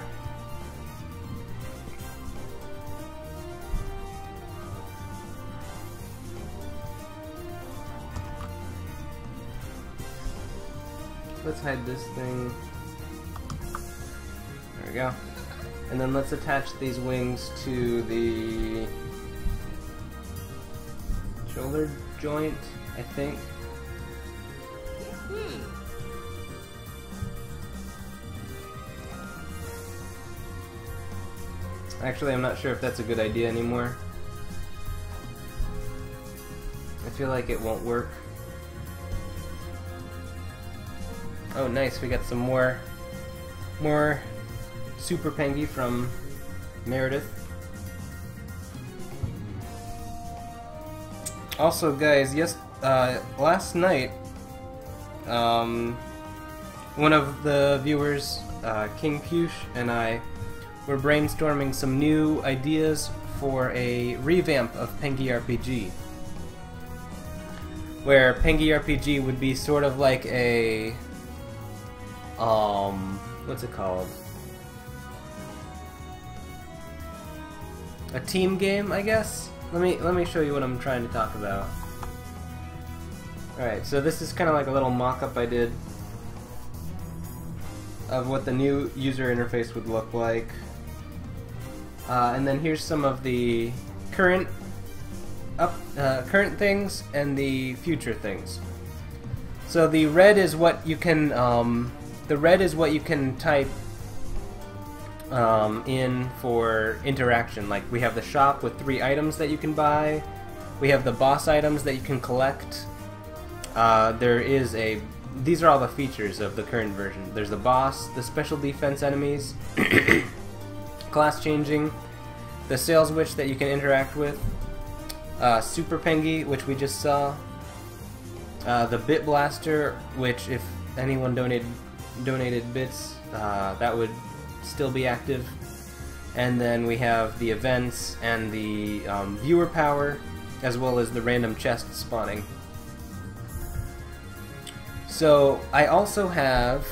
Let's hide this thing. There we go. And then let's attach these wings to the shoulder joint, I think. Actually, I'm not sure if that's a good idea anymore. I feel like it won't work. Oh, nice! We got some more Super Pengi from Meredith. Also, guys, last night, one of the viewers, King Push, and I were brainstorming some new ideas for a revamp of Pengi RPG, where Pengi RPG would be sort of like a what's it called? A team game, I guess. Let me show you what I'm trying to talk about. Alright, so this is kind of like a little mock-up I did of what the new user interface would look like. And then here's some of the current things and the future things. So the red is what you can type in for interaction. Like we have the shop with 3 items that you can buy. We have the boss items that you can collect. These are all the features of the current version. There's the boss, the special defense enemies, class changing, the sales witch that you can interact with, Super Pengi, which we just saw, the Bit Blaster, which if anyone donated bits, that would still be active, and then we have the events and the viewer power, as well as the random chest spawning. So I also have,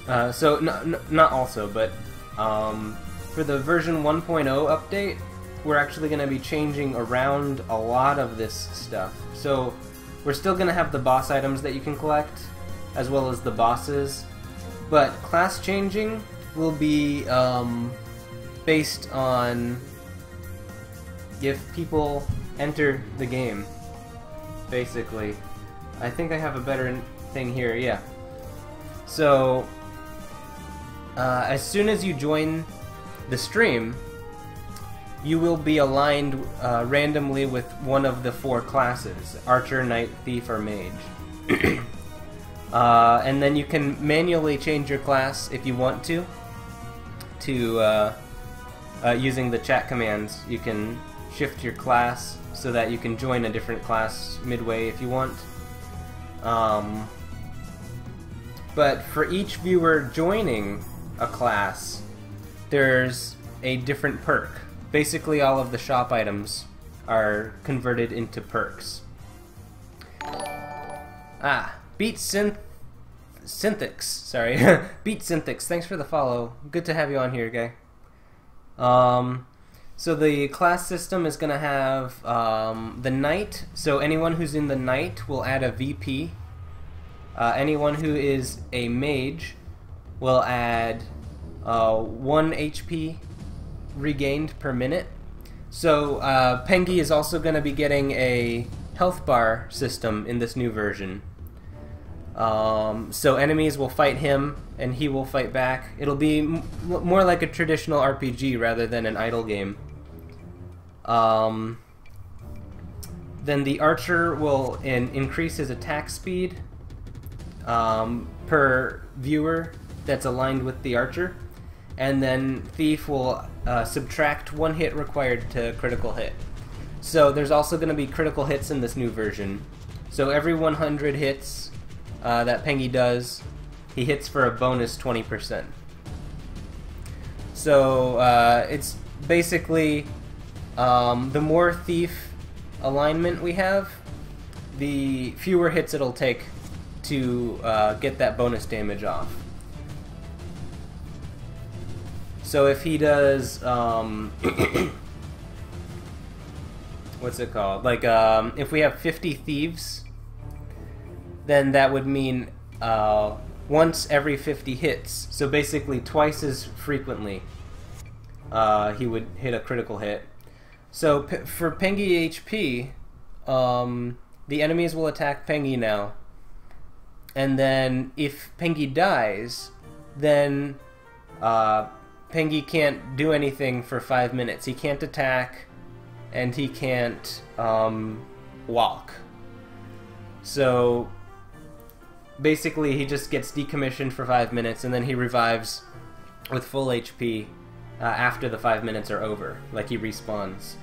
not also, but for the version 1.0 update, we're actually going to be changing around a lot of this stuff. So we're still going to have the boss items that you can collect, as well as the bosses, but class changing will be based on if people enter the game, basically. I think I have a better thing here, yeah. So, as soon as you join the stream, you will be aligned randomly with one of the 4 classes: Archer, Knight, Thief, or Mage. And then you can manually change your class if you want to using the chat commands. You can shift your class so that you can join a different class midway if you want. But for each viewer joining a class, there's a different perk. Basically, all of the shop items are converted into perks. Beat Synthix, sorry. Beat Synthix, thanks for the follow. Good to have you on here, guy. So the class system is going to have the Knight, so anyone who's in the Knight will add a VP. Anyone who is a Mage will add 1 HP regained per minute. So Pengi is also going to be getting a health bar system in this new version. So enemies will fight him, and he will fight back. It'll be more like a traditional RPG rather than an idle game. Then the Archer will increase his attack speed per viewer that's aligned with the Archer. And then Thief will subtract 1 hit required to critical hit. So there's also going to be critical hits in this new version. So every 100 hits that Pengi does, he hits for a bonus 20%. So it's basically the more Thief alignment we have, the fewer hits it'll take to get that bonus damage off. So if he does, what's it called? Like, if we have 50 thieves, then that would mean once every 50 hits. So basically twice as frequently he would hit a critical hit. So for Pengi HP, the enemies will attack Pengi now. And then if Pengi dies, then Pengi can't do anything for 5 minutes. He can't attack, and he can't walk. So basically he just gets decommissioned for 5 minutes, and then he revives with full HP after the 5 minutes are over. Like, he respawns.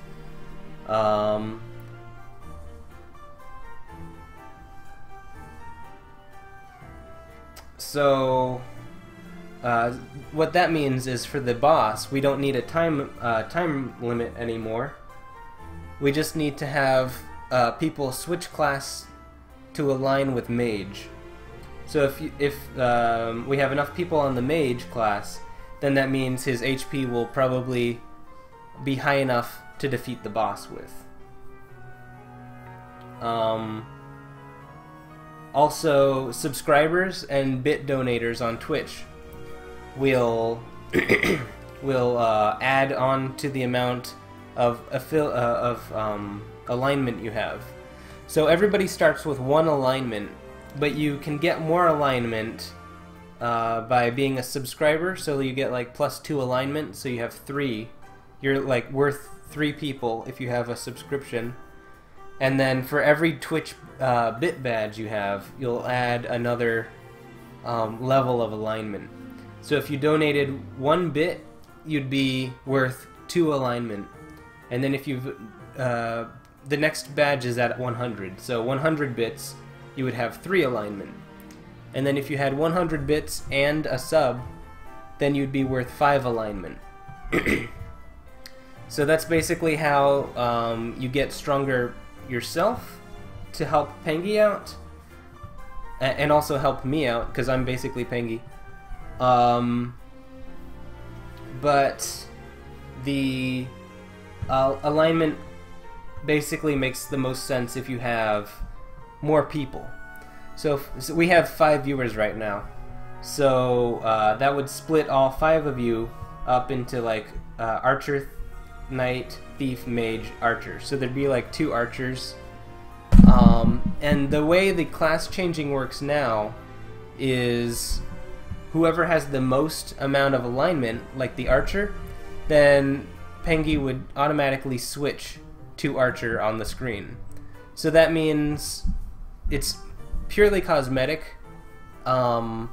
So what that means is for the boss, we don't need a time limit anymore. We just need to have people switch class to align with mage. So if we have enough people on the mage class, then that means his HP will probably be high enough to defeat the boss with. Also, subscribers and bit donators on Twitch will add on to the amount of alignment you have. So everybody starts with 1 alignment, but you can get more alignment by being a subscriber. So you get like +2 alignment, so you have 3. You're like worth 3 people if you have a subscription. And then for every Twitch bit badge you have, you'll add another level of alignment. So if you donated 1 bit, you'd be worth 2 alignment. And then if you've the next badge is at 100. So 100 bits, you would have 3 alignment. And then if you had 100 bits and a sub, then you'd be worth 5 alignment. So that's basically how you get stronger yourself to help Pengi out, and also help me out, because I'm basically Pengi. But the alignment basically makes the most sense if you have more people. So we have 5 viewers right now, so that would split all 5 of you up into like archer, knight, thief, mage, archer. So there'd be like 2 archers. And the way the class changing works now is whoever has the most amount of alignment, like the archer, then Pengi would automatically switch to archer on the screen. So that means it's purely cosmetic. So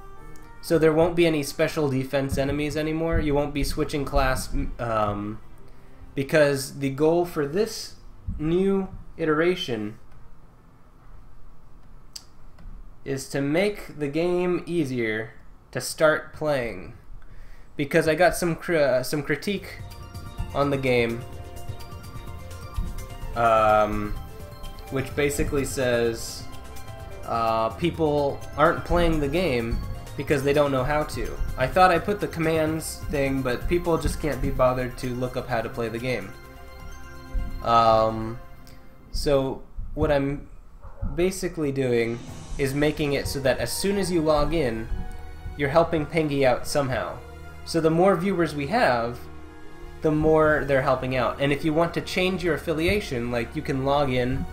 there won't be any special defense enemies anymore. You won't be switching class because the goal for this new iteration is to make the game easier to start playing. Because I got some critique on the game, which basically says people aren't playing the game because they don't know how to. I thought I put the commands thing, but people just can't be bothered to look up how to play the game. So what I'm basically doing is making it so that as soon as you log in, you're helping Pengi out somehow. So the more viewers we have, the more they're helping out. And if you want to change your affiliation, like you can log in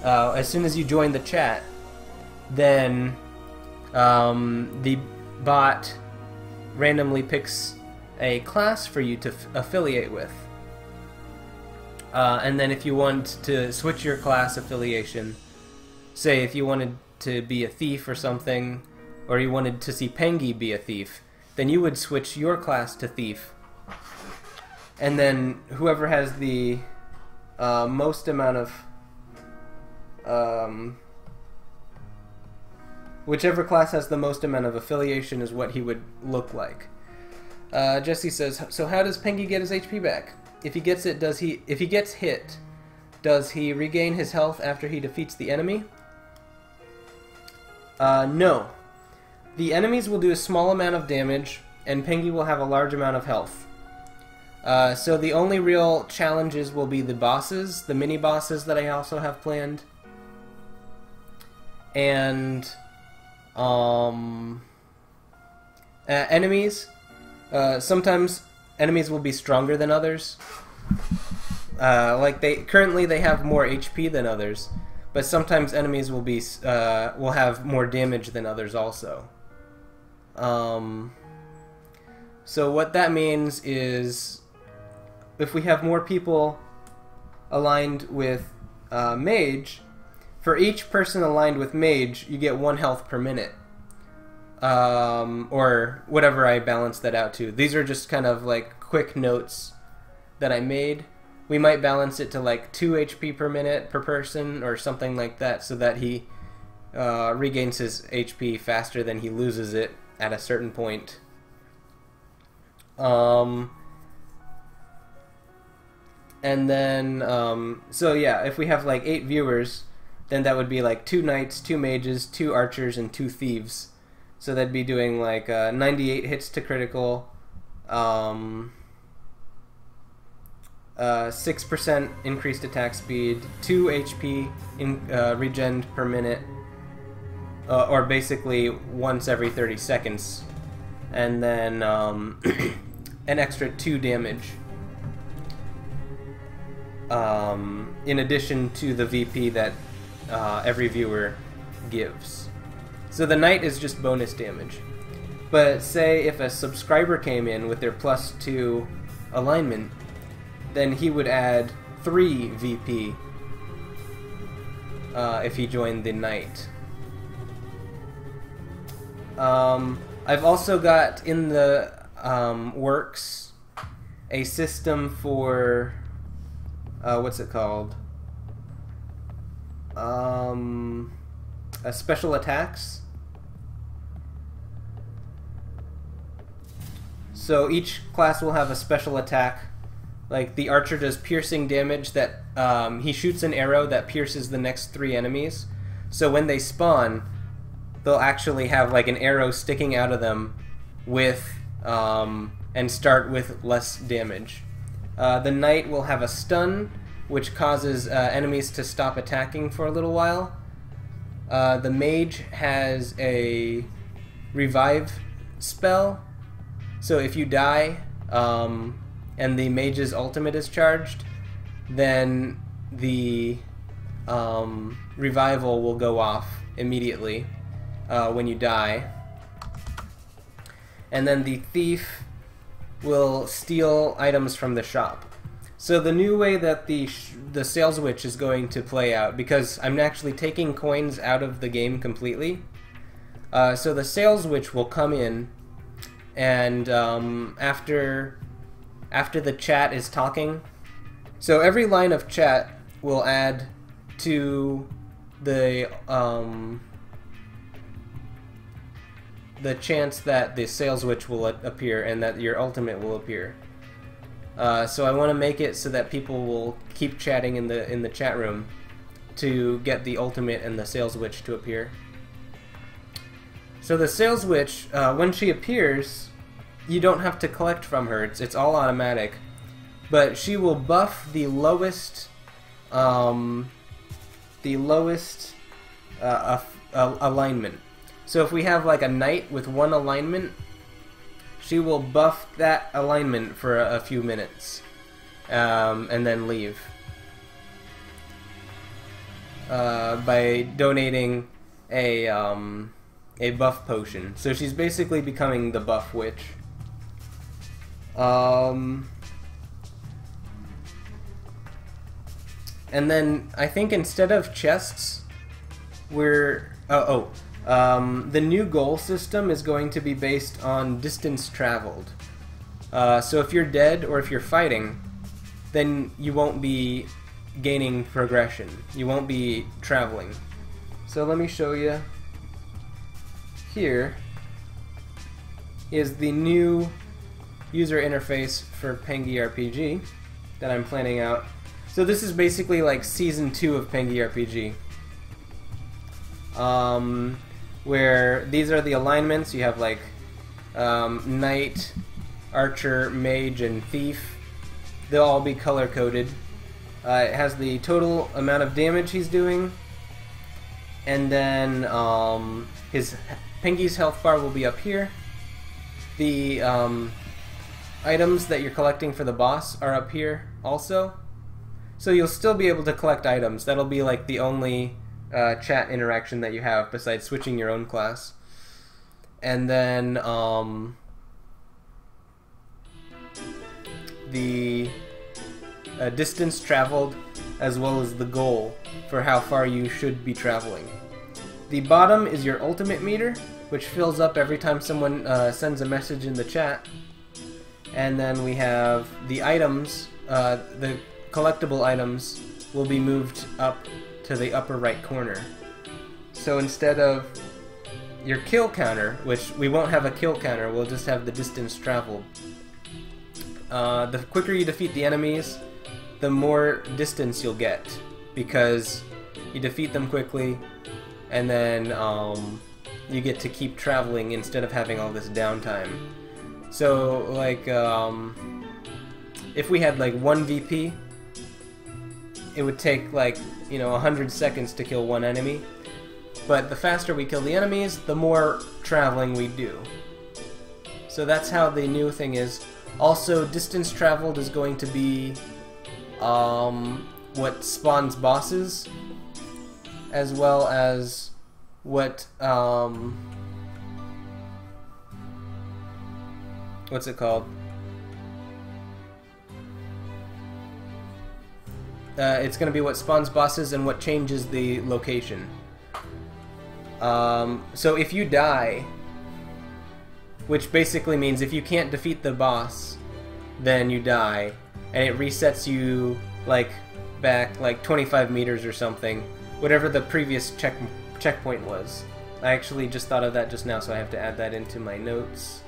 as soon as you join the chat, then the bot randomly picks a class for you to affiliate with. And then if you want to switch your class affiliation, say if you wanted to be a thief or something, or you wanted to see Pengi be a thief, then you would switch your class to thief. And then whoever has the most amount of whichever class has the most amount of affiliation is what he would look like. Jesse says, so how does Pengi get his HP back? If he gets it, if he gets hit, does he regain his health after he defeats the enemy? No. The enemies will do a small amount of damage, and Pengi will have a large amount of health. So the only real challenges will be the bosses, the mini-bosses that I also have planned. And enemies. Sometimes enemies will be stronger than others. Like currently they have more HP than others, but sometimes enemies will be will have more damage than others also. So what that means is, if we have more people aligned with mage, for each person aligned with mage, you get 1 health per minute. Or whatever I balance that out to. These are just kind of like quick notes that I made. We might balance it to like 2 HP per minute per person or something like that, so that he regains his HP faster than he loses it at a certain point. And then, so yeah, if we have like 8 viewers, then that would be like 2 knights, 2 mages, 2 archers, and 2 thieves. So that'd be doing like 98 hits to critical, 6% increased attack speed, 2 HP regen per minute, or basically once every 30 seconds, and then an extra 2 damage. In addition to the VP that every viewer gives. So the knight is just bonus damage. But say if a subscriber came in with their +2 alignment, then he would add 3 VP if he joined the knight. I've also got in the works a system for what's it called? Special attacks. So each class will have a special attack. Like the archer does piercing damage that he shoots an arrow that pierces the next 3 enemies. So when they spawn, they'll actually have like an arrow sticking out of them with and start with less damage. The knight will have a stun, which causes enemies to stop attacking for a little while. The mage has a revive spell, so if you die and the mage's ultimate is charged, then the revival will go off immediately when you die. And then the thief will steal items from the shop. So the new way that the sales witch is going to play out, because I'm actually taking coins out of the game completely, so the sales witch will come in, and after the chat is talking, so every line of chat will add to the chance that the sales witch will appear and that your ultimate will appear. So I want to make it so that people will keep chatting in the chat room to get the ultimate and the sales witch to appear. So the sales witch, when she appears, you don't have to collect from her. It's all automatic, but she will buff the lowest alignment. So if we have like a knight with 1 alignment, she will buff that alignment for a few minutes, and then leave by donating a buff potion. So she's basically becoming the buff witch. And then I think instead of chests, we're the new goal system is going to be based on distance traveled. So if you're dead or if you're fighting, then you won't be gaining progression. You won't be traveling. So let me show you. Here is the new user interface for Pengi RPG that I'm planning out. So this is basically like Season 2 of Pengi RPG. Where these are the alignments. You have like knight, archer, mage, and thief. They'll all be color coded. It has the total amount of damage he's doing, and then Pengi's health bar will be up here. The items that you're collecting for the boss are up here also. So you'll still be able to collect items. That'll be like the only chat interaction that you have besides switching your own class. And then the distance traveled, as well as the goal for how far you should be traveling. The bottom is your ultimate meter, which fills up every time someone sends a message in the chat. And then we have the items, the collectible items will be moved up to the upper right corner. So instead of your kill counter, which we won't have a kill counter, we'll just have the distance traveled. The quicker you defeat the enemies, the more distance you'll get, because you defeat them quickly, and then you get to keep traveling instead of having all this downtime. So, like, if we had like 1 VP, it would take like, 100 seconds to kill one enemy. But the faster we kill the enemies, the more traveling we do. So that's how the new thing is. Also, distance traveled is going to be what spawns bosses, as well as what what's it called? It's going to be what spawns bosses and what changes the location. So if you die, which basically means if you can't defeat the boss, then you die, and it resets you like back like 25 meters or something, whatever the previous checkpoint was. I actually just thought of that just now, so I have to add that into my notes.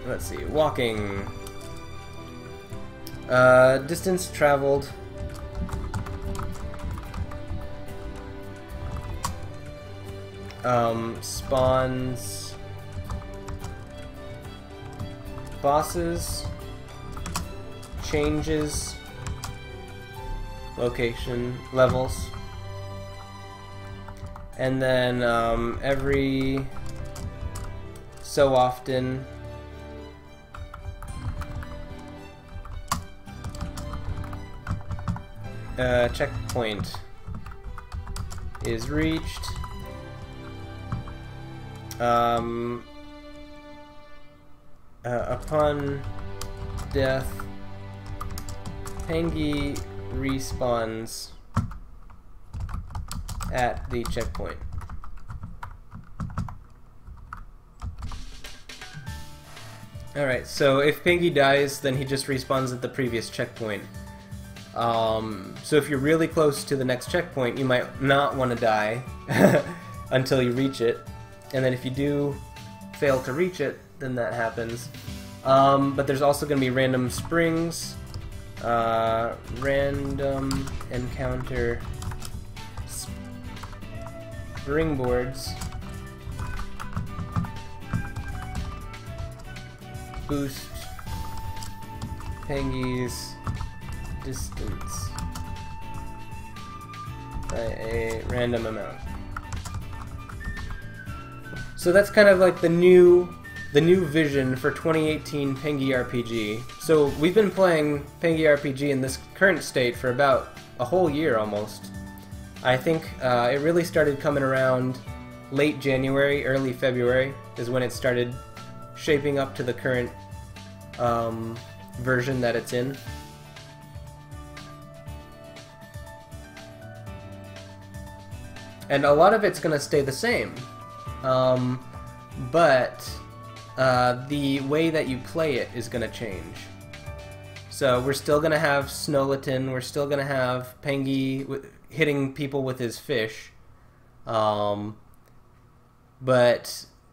Let's see, walking. Distance traveled. Spawns bosses, changes location levels, and then every so often checkpoint is reached. Upon death, Pengi respawns at the checkpoint. Alright, so if Pengi dies, then he just respawns at the previous checkpoint. So if you're really close to the next checkpoint, you might not want to die until you reach it. And then if you do fail to reach it, then that happens. But there's also going to be random springs, random encounter springboards, boost Pengi's distance by a random amount. So that's kind of like the new vision for 2018 Pengi RPG. So we've been playing Pengi RPG in this current state for about a whole year almost. I think it really started coming around late January, early February is when it started shaping up to the current version that it's in. And a lot of it's going to stay the same. But the way that you play it is going to change. So we're still going to have Snowleton, we're still going to have Pengi hitting people with his fish. But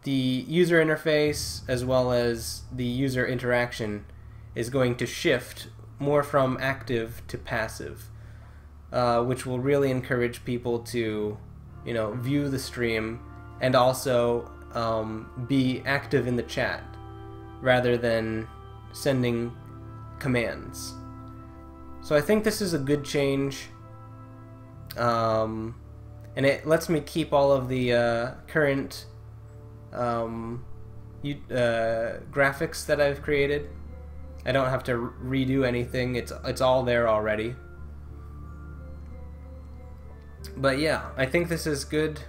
the user interface as well as the user interaction is going to shift more from active to passive, which will really encourage people to, view the stream and also be active in the chat rather than sending commands. So I think this is a good change, and it lets me keep all of the current graphics that I've created. I don't have to redo anything, it's all there already. But yeah, I think this is good.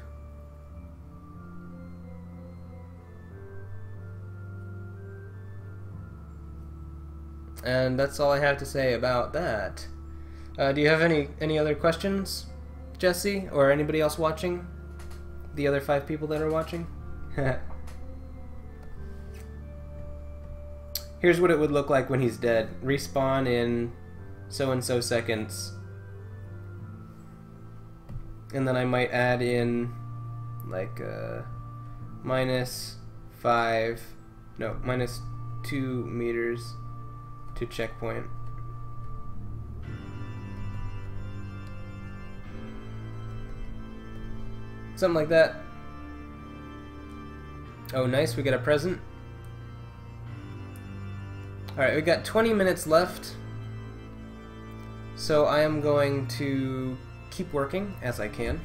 And that's all I have to say about that. Do you have any other questions, Jesse, or anybody else watching? The other 5 people that are watching? here's what it would look like when he's dead. Respawn in so-and-so seconds. And then I might add in like -2 meters to checkpoint. Something like that. Oh, nice, we got a present. Alright, we got 20 minutes left. So I am going to keep working as I can.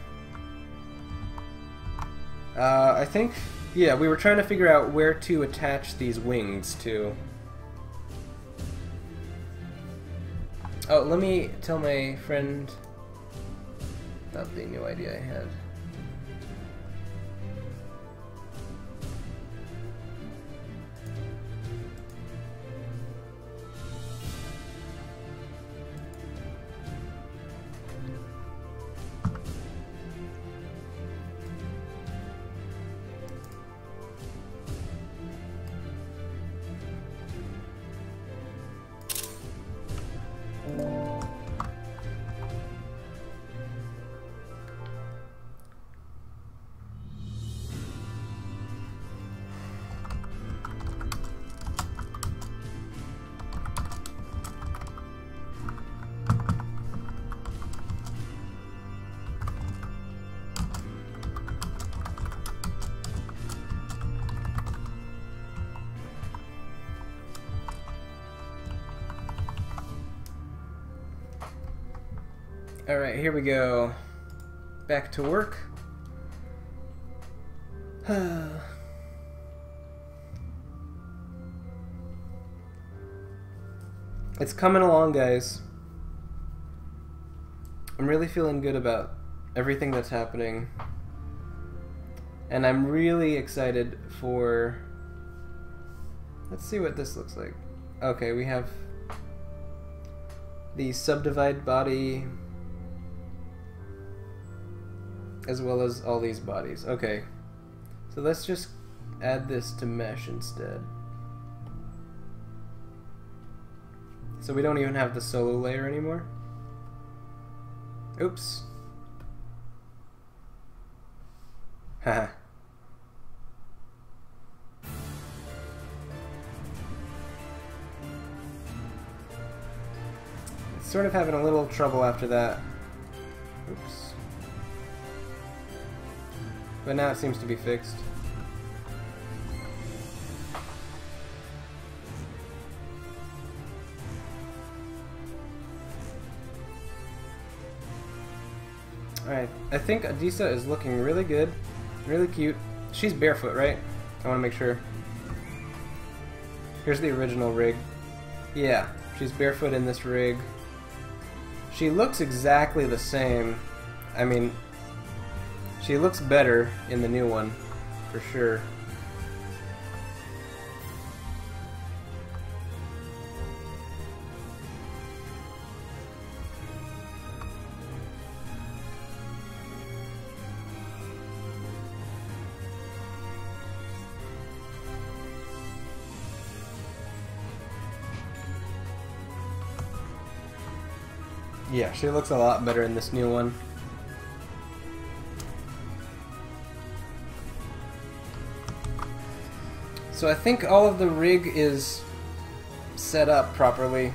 I think, yeah, we were trying to figure out where to attach these wings to. Oh, let me tell my friend about the new idea I had. Alright, here we go. Back to work. It's coming along, guys. I'm really feeling good about everything that's happening. And I'm really excited for... Let's see what this looks like. Okay, we have the subdivide body, as well as all these bodies. Okay, so let's just add this to mesh instead. So we don't even have the solo layer anymore. Oops. Haha. Sort of having a little trouble after that. Oops. But now it seems to be fixed. Alright, I think Adisa is looking really good. Really cute. She's barefoot, right? I want to make sure. Here's the original rig. Yeah, she's barefoot in this rig. She looks exactly the same. I mean, she looks better in the new one, for sure. Yeah, she looks a lot better in this new one. So I think all of the rig is set up properly.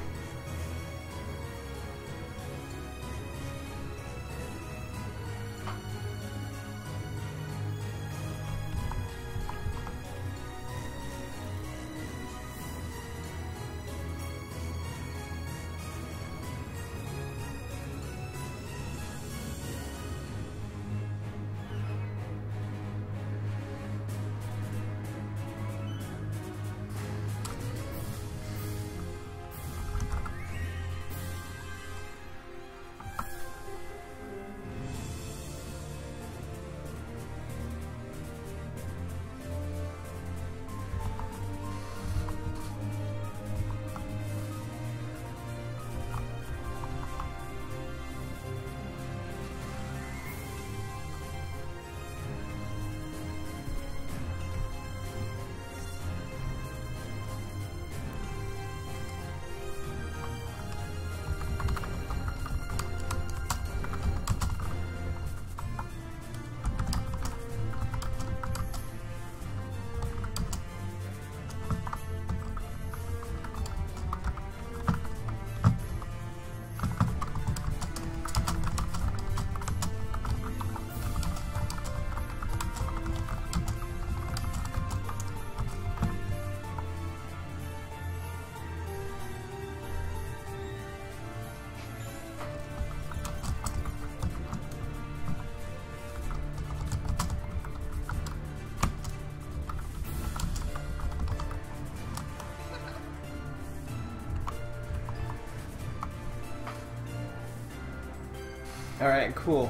Alright, cool.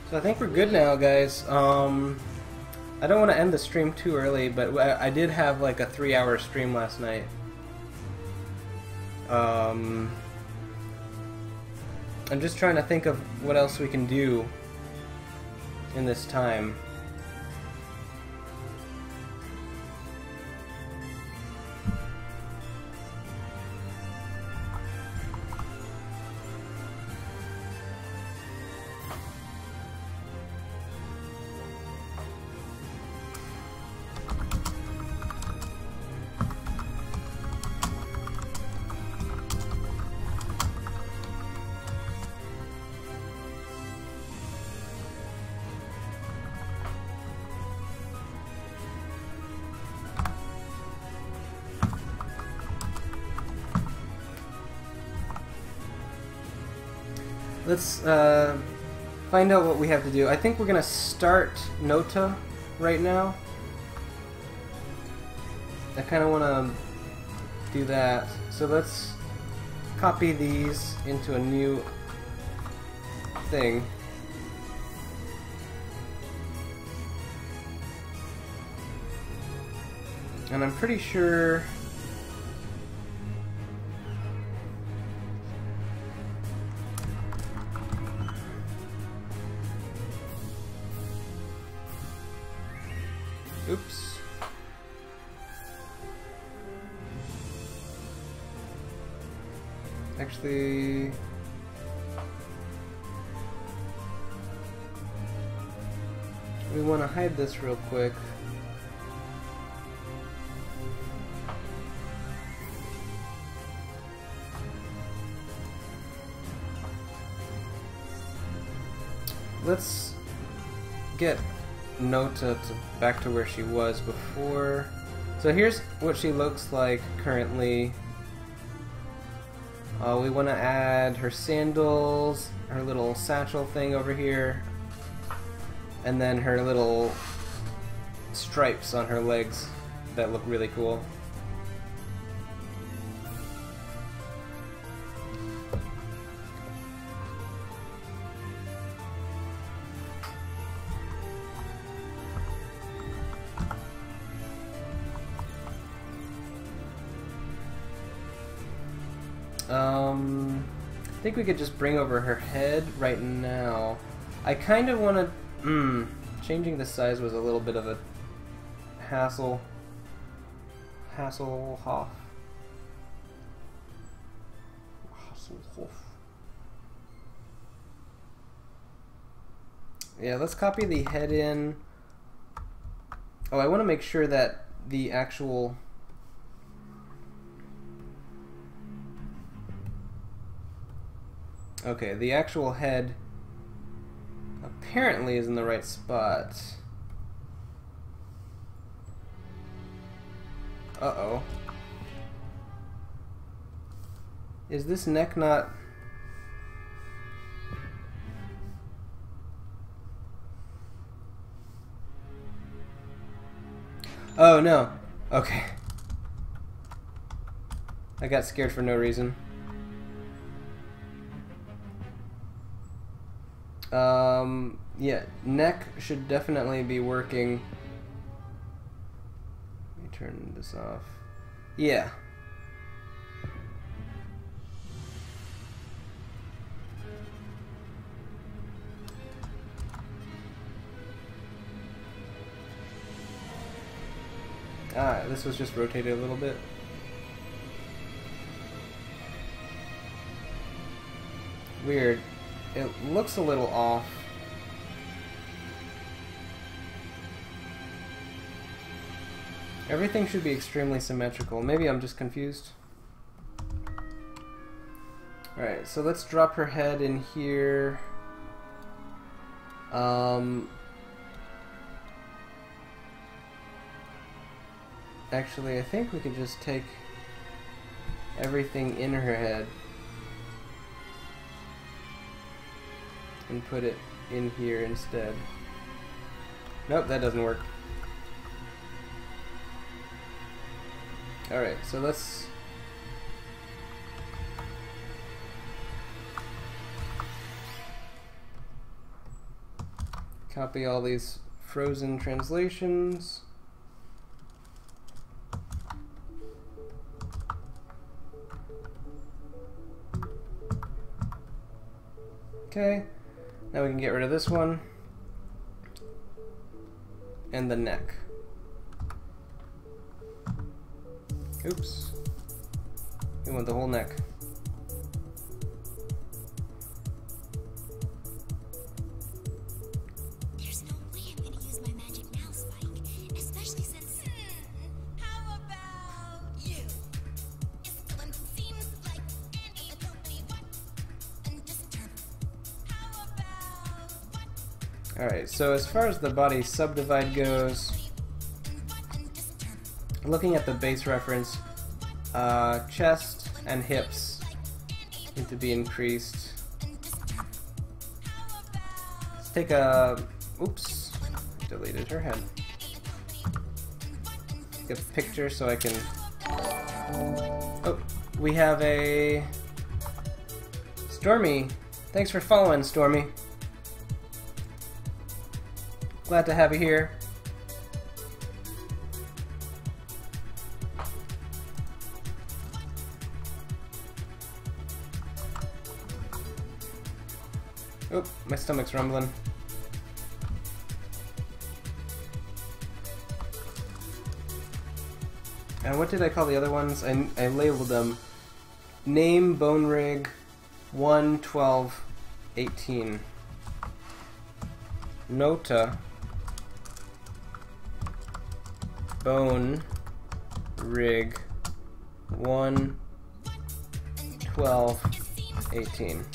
So I think we're good now, guys. I don't want to end the stream too early, but I did have like a 3-hour stream last night. I'm just trying to think of what else we can do in this time. Let's find out what we have to do. I think we're gonna start Nota right now. I kind of want to do that. So let's copy these into a new thing. And I'm pretty sure... Oops. Actually... we want to hide this real quick. Let's get Nota back to where she was before. So here's what she looks like currently. We want to add her sandals, her little satchel thing over here, and then her little stripes on her legs that look really cool. I think we could just bring over her head right now. I kind of want to... changing the size was a little bit of a hassle. Hasselhoff. Yeah, let's copy the head in. Oh, I want to make sure that the actual... Okay, the actual head apparently is in the right spot. Uh-oh. Is this neck not... Oh, no. Okay. I got scared for no reason. Yeah, neck should definitely be working. Let me turn this off. Yeah. Ah, this was just rotated a little bit. Weird. It looks a little off. Everything should be extremely symmetrical. Maybe I'm just confused. Alright, so let's drop her head in here. Actually, I think we could just take everything in her head and put it in here instead. Nope, that doesn't work. Alright, so let's... copy all these frozen translations. Okay, now we can get rid of this one. And the neck. Oops. We want the whole neck. There's no way I'm gonna use my magic now, Spike. Especially since... how about you? It's the one who seems like any company what? And just turn. How about what? Alright, so as far as the body subdivide goes, looking at the base reference, chest and hips need to be increased. Let's take a... oops, deleted her head. Take a picture so I can... oh, we have a... Stormy. Thanks for following, Stormy. Glad to have you here. Oh, my stomach's rumbling. And what did I call the other ones? I labeled them Name Bone Rig 1, 12, 18. Nota Bone Rig 1, 12, 18.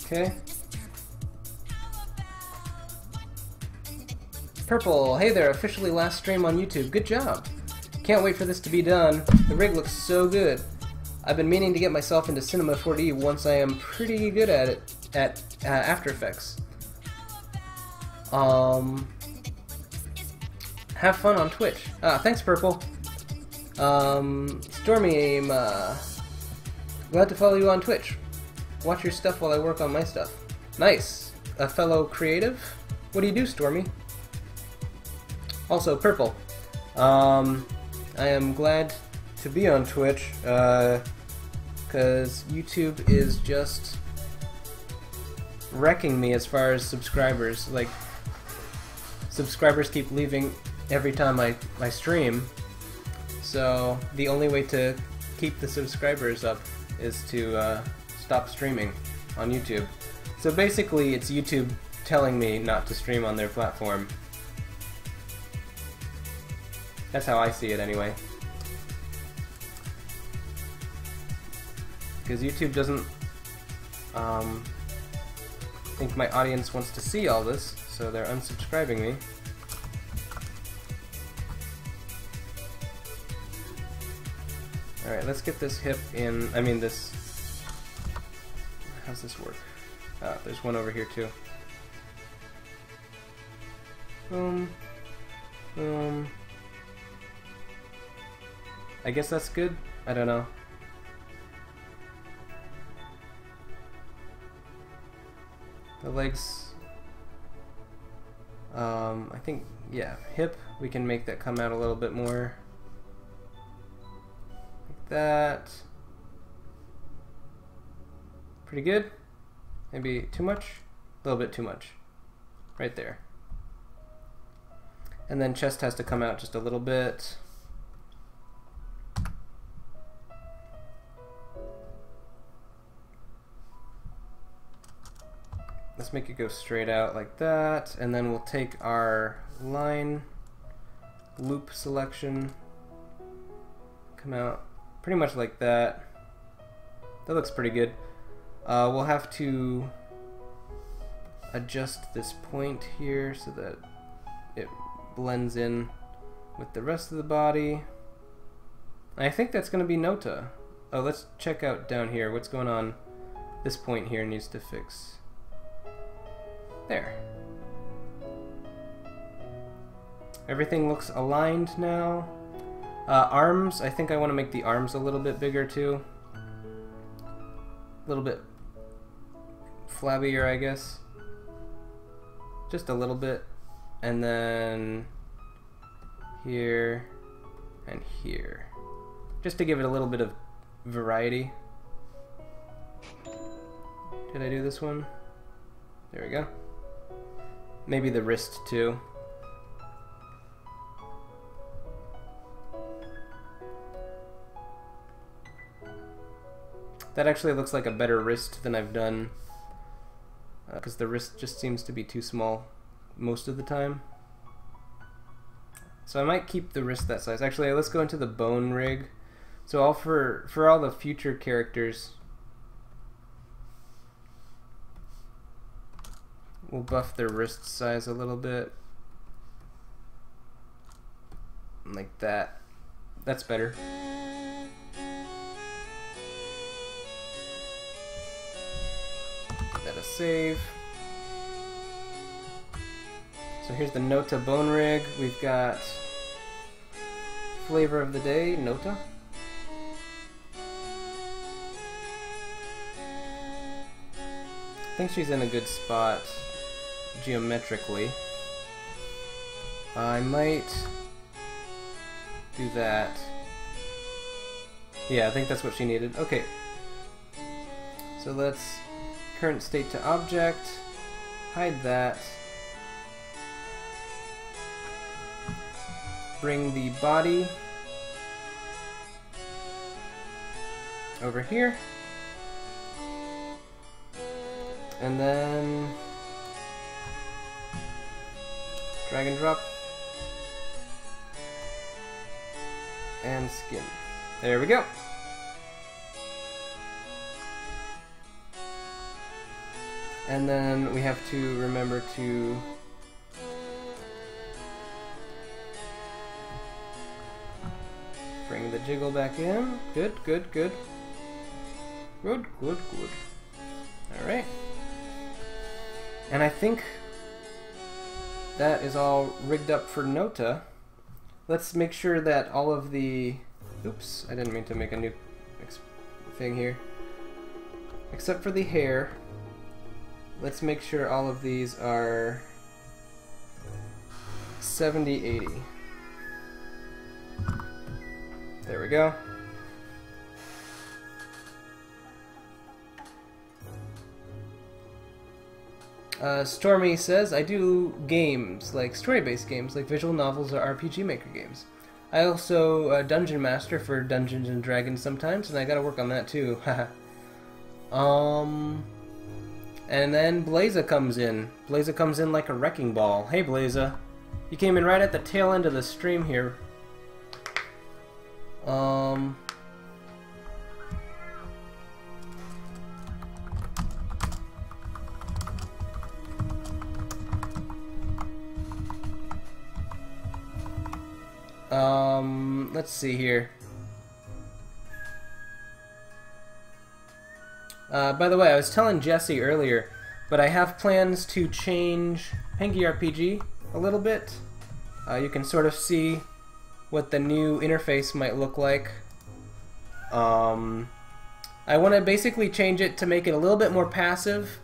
Okay. Purple, hey there, officially last stream on YouTube. Good job. Can't wait for this to be done. The rig looks so good. I've been meaning to get myself into Cinema 4D once I am pretty good at it at After Effects. Have fun on Twitch. Thanks, Purple. Stormy, I'm glad to follow you on Twitch. Watch your stuff while I work on my stuff. Nice. A fellow creative? What do you do, Stormy? Also, Purple. I am glad to be on Twitch, because YouTube is just wrecking me as far as subscribers. Like, subscribers keep leaving every time I stream, so the only way to keep the subscribers up is to stop streaming on YouTube. So basically it's YouTube telling me not to stream on their platform. That's how I see it anyway. Because YouTube doesn't think my audience wants to see all this, so they're unsubscribing me. Alright, let's get this hip in, this... how's this work? There's one over here too. Boom. Boom. I guess that's good? I don't know. The legs... I think, yeah, hip, we can make that come out a little bit more. Like that. Pretty good. Maybe too much? A little bit too much. Right there. And then chest has to come out just a little bit. Let's make it go straight out like that, and then we'll take our line loop selection, come out pretty much like that. That looks pretty good. We'll have to adjust this point here so that it blends in with the rest of the body. I think that's going to be Nota. Oh, let's check out down here. What's going on? This point here needs to fix. There. Everything looks aligned now. Arms, I think I want to make the arms a little bit bigger too. A little bit flabbier, I guess. Just a little bit. And then here and here. Just to give it a little bit of variety. Did I do this one? There we go. Maybe the wrist too. That actually looks like a better wrist than I've done, because the wrist just seems to be too small most of the time. So I might keep the wrist that size. Actually, let's go into the bone rig. So all for all the future characters, we'll buff their wrist size a little bit. Like that. That's better. Give that a save. So here's the Nota bone rig. We've got flavor of the day, Nota. I think she's in a good spot geometrically. I might do that. Yeah, I think that's what she needed. Okay. So let's current state to object, hide that. Bring the body over here. And then drag and drop and skin. There we go. And then we have to remember to bring the jiggle back in. Good, good, good. Good, good, good. Alright. And I think that is all rigged up for Nota. Let's make sure that all of the... Oops, I didn't mean to make a new thing here. Except for the hair. Let's make sure all of these are 70-80. There we go. Stormy says, I do games, like story-based games, like visual novels or RPG Maker games. I also Dungeon Master for Dungeons and Dragons sometimes, and I gotta work on that too. And then Blaza comes in. Blaza comes in like a wrecking ball. Hey Blaza. You came in right at the tail end of the stream here. Let's see here. By the way, I was telling Jesse earlier, but I have plans to change Pengi RPG a little bit. You can sort of see what the new interface might look like. I want to basically change it to make it a little bit more passive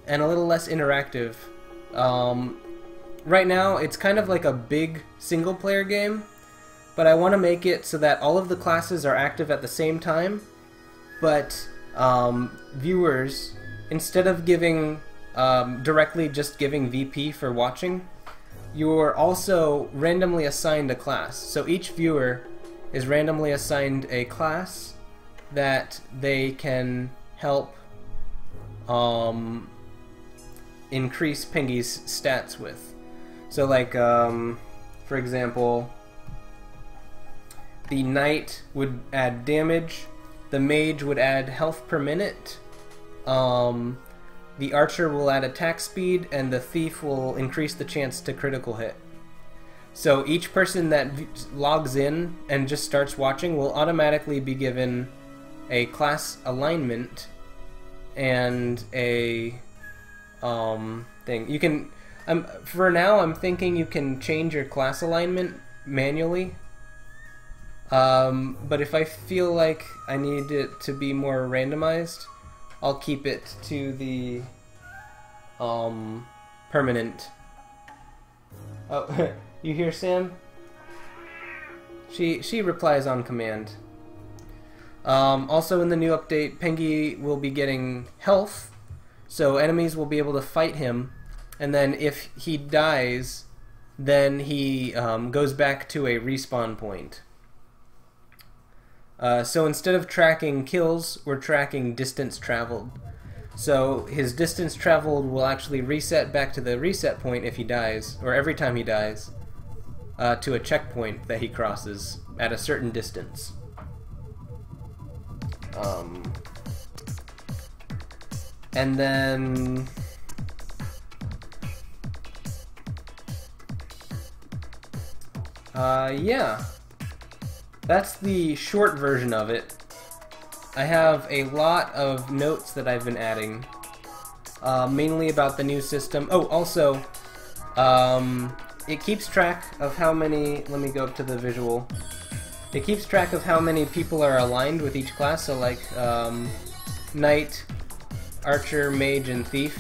and a little less interactive. Right now, it's kind of like a big single-player game, but I want to make it so that all of the classes are active at the same time, but viewers, instead of giving directly just giving VP for watching, you're also randomly assigned a class. So each viewer is randomly assigned a class that they can help increase Pengi's stats with. So like, for example, the knight would add damage, the mage would add health per minute, the archer will add attack speed, and the thief will increase the chance to critical hit. So each person that logs in and just starts watching will automatically be given a class alignment and a thing. You can, for now I'm thinking you can change your class alignment manually. But if I feel like I need it to be more randomized, I'll keep it to the permanent. Oh, you hear Sam? She replies on command. Also in the new update, Pengi will be getting health, so enemies will be able to fight him, and then if he dies, then he goes back to a respawn point. So instead of tracking kills, we're tracking distance traveled. So his distance traveled will actually reset back to the reset point if he dies, or every time he dies, to a checkpoint that he crosses at a certain distance. And then yeah, that's the short version of it. I have a lot of notes that I've been adding, mainly about the new system. Oh, also, it keeps track of how many, let me go up to the visual. It keeps track of how many people are aligned with each class, so like Knight, Archer, Mage, and Thief.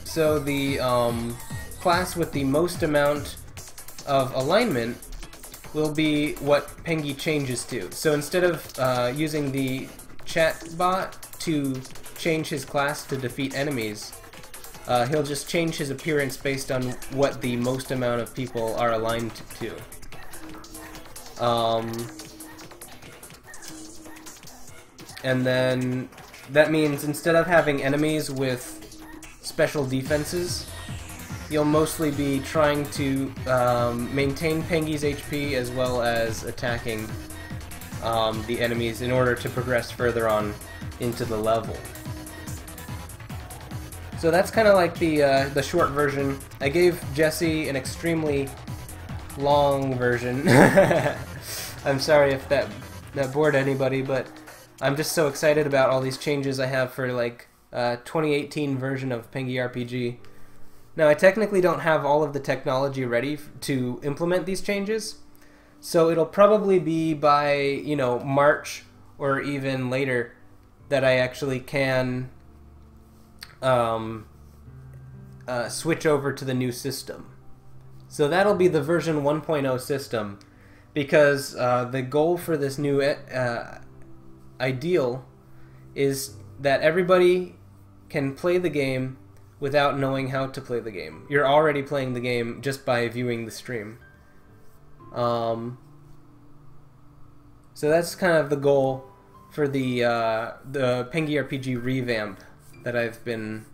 So the class with the most amount of alignment will be what Pengi changes to. So instead of using the chat bot to change his class to defeat enemies, he'll just change his appearance based on what the most amount of people are aligned to. And then that means instead of having enemies with special defenses, you'll mostly be trying to maintain Pengi's HP as well as attacking the enemies in order to progress further on into the level. So that's kind of like the short version. I gave Jesse an extremely long version. I'm sorry if that bored anybody, but I'm just so excited about all these changes I have for like 2018 version of Pengi RPG. Now I technically don't have all of the technology ready to implement these changes, so it'll probably be by, you know, March or even later that I actually can switch over to the new system. So that'll be the version 1.0 system, because the goal for this new ideal is that everybody can play the game without knowing how to play the game. You're already playing the game just by viewing the stream. So that's kind of the goal for the Pengi RPG revamp that I've been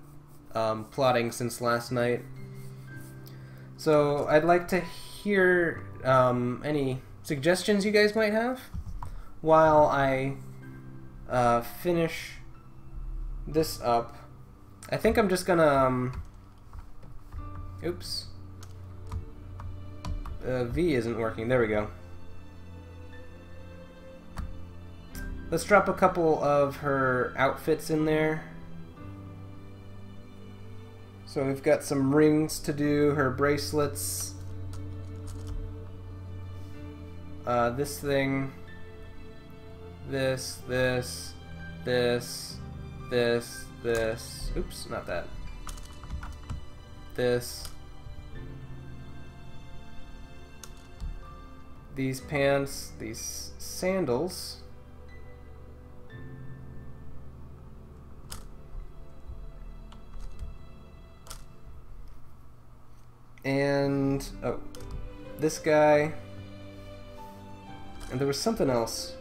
plotting since last night. So I'd like to hear any suggestions you guys might have while I finish this up. I think I'm just gonna oops, V isn't working. There we go. Let's drop a couple of her outfits in there. So we've got some rings to do, her bracelets, this thing, this, oops, not that, this, these pants, these sandals, and oh, this guy, and there was something else.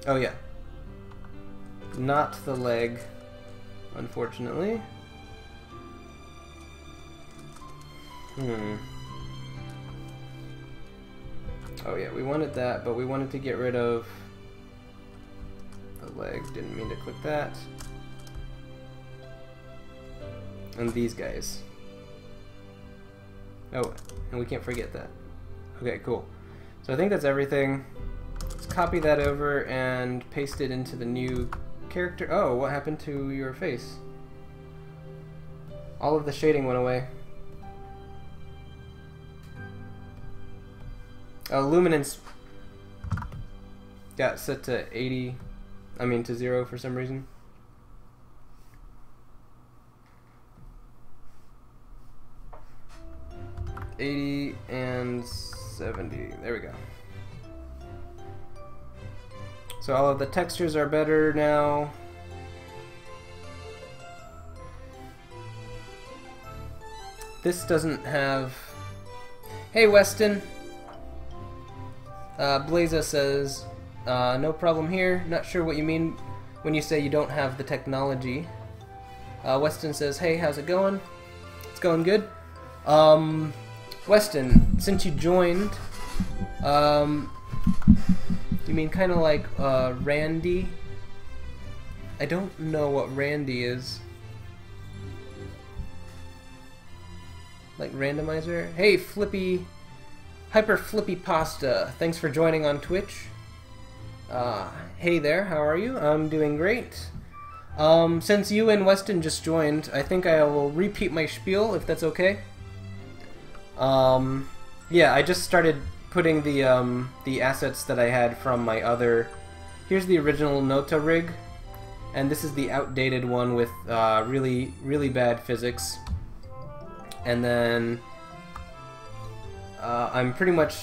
Oh yeah, not the leg, unfortunately. Oh yeah, we wanted that, but we wanted to get rid of the leg. Didn't mean to click that. And these guys. Oh, and we can't forget that. Okay, cool. So I think that's everything. Let's copy that over and paste it into the new character. Oh, what happened to your face? All of the shading went away. Luminance got set to 80, I mean to 0 for some reason. $80 and $70. There we go. So all of the textures are better now. This doesn't have... Hey Weston! Blaza says, no problem here. Not sure what you mean when you say you don't have the technology. Weston says, hey, how's it going? It's going good. Weston, since you joined, you mean kind of like Randy? I don't know what Randy is. Like randomizer? Hey, Hyper Flippy Pasta, thanks for joining on Twitch. Hey there, how are you? I'm doing great. Since you and Weston just joined, I think I will repeat my spiel, if that's okay. Yeah, I just started putting the assets that I had from my other... Here's the original Nota rig, and this is the outdated one with really, really bad physics. And then I'm pretty much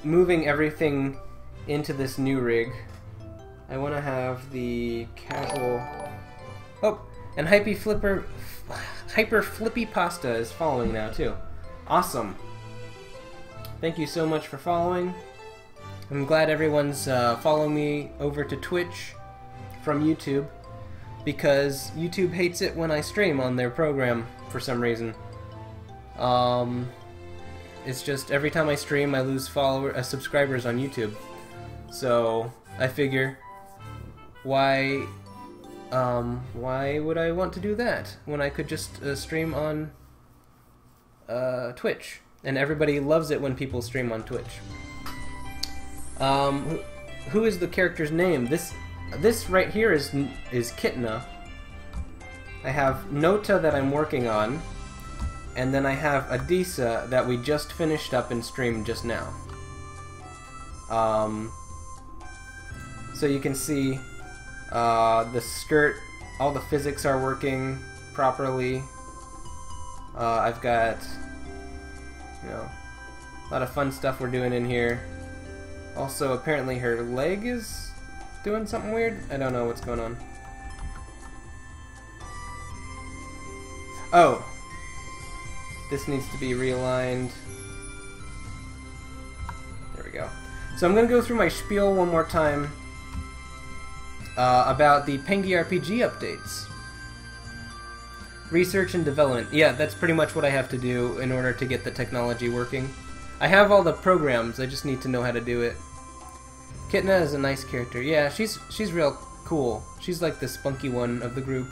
moving everything into this new rig. I want to have the casual... Oh, and Hyper Flippy Pasta is following now too. Awesome. Thank you so much for following. I'm glad everyone's following me over to Twitch from YouTube, because YouTube hates it when I stream on their program for some reason. It's just every time I stream I lose subscribers on YouTube. So I figure, why would I want to do that when I could just stream on Twitch? And everybody loves it when people stream on Twitch. Who is the character's name? This right here is Kitna. I have Nota that I'm working on, and then I have Adisa that we just finished up and streamed just now. So you can see the skirt, all the physics are working properly. I've got, you know, a lot of fun stuff we're doing in here. Also, apparently her leg is doing something weird. I don't know what's going on. Oh! This needs to be realigned. There we go. So I'm going to go through my spiel one more time about the Pengi RPG updates. Research and development. Yeah, that's pretty much what I have to do in order to get the technology working. I have all the programs, I just need to know how to do it. Kitna is a nice character. Yeah, she's real cool. She's like the spunky one of the group.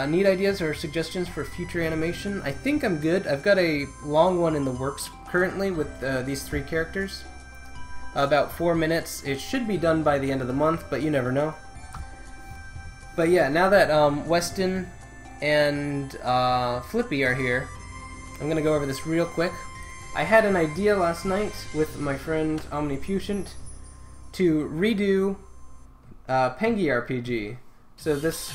Need ideas or suggestions for future animation? I think I'm good. I've got a long one in the works currently with these 3 characters. About 4 minutes. It should be done by the end of the month, but you never know. But yeah, now that Weston and Flippy are here, I'm going to go over this real quick. I had an idea last night with my friend Omniputent to redo Pengi RPG. So this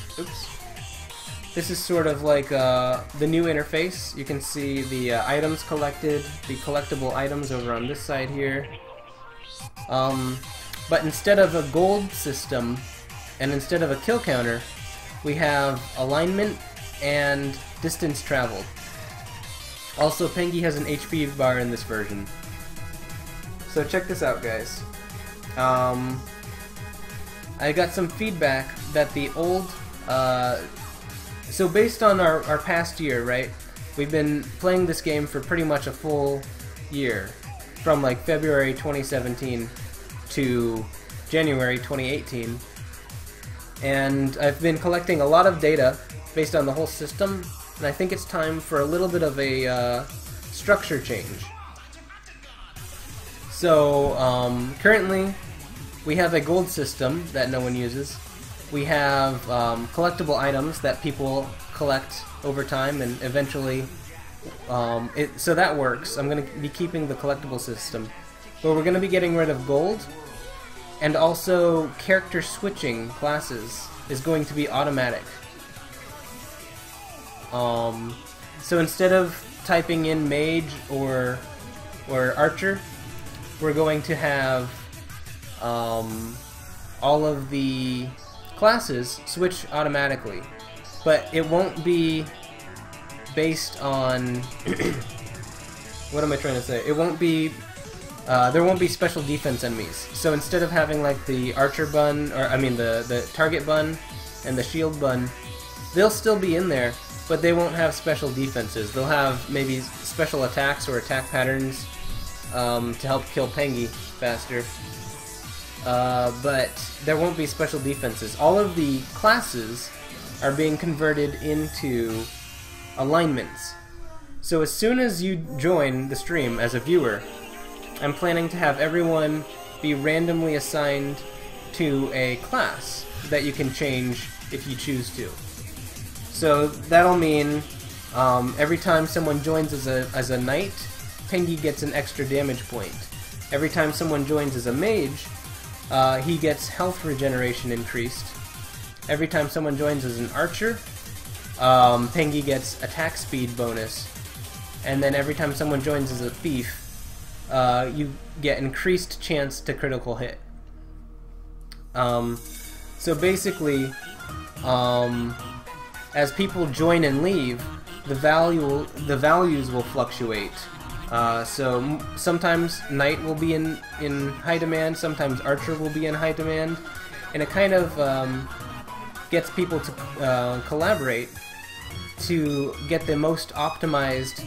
is sort of like the new interface. You can see the items collected, the collectible items over on this side here. But instead of a gold system and instead of a kill counter, we have alignment and distance traveled. Also, Pengi has an HP bar in this version. So check this out, guys. I got some feedback that the old... so based on our past year, right? We've been playing this game for pretty much a full year. From like February 2017 to January 2018. And I've been collecting a lot of data based on the whole system. And I think it's time for a little bit of a structure change. So, currently, we have a gold system that no one uses. We have collectible items that people collect over time, and eventually, so that works. I'm going to be keeping the collectible system. but we're going to be getting rid of gold, and also character switching classes is going to be automatic. So instead of typing in mage or archer, we're going to have all of the classes switch automatically, but it won't be based on what am I trying to say? It won't be there won't be special defense enemies. So instead of having like the archer bun, or I mean the target bun and the shield bun, they'll still be in there, but they won't have special defenses. They'll have maybe special attacks or attack patterns to help kill Pengi faster. But there won't be special defenses. All of the classes are being converted into alignments. So as soon as you join the stream as a viewer, I'm planning to have everyone be randomly assigned to a class that you can change if you choose to. So that'll mean every time someone joins as a knight, Pengi gets an extra damage point. Every time someone joins as a mage, he gets health regeneration increased. Every time someone joins as an archer, Pengi gets attack speed bonus. And then every time someone joins as a thief, you get increased chance to critical hit. So basically, as people join and leave, the values will fluctuate. So sometimes Knight will be in high demand, sometimes Archer will be in high demand, and it kind of gets people to collaborate to get the most optimized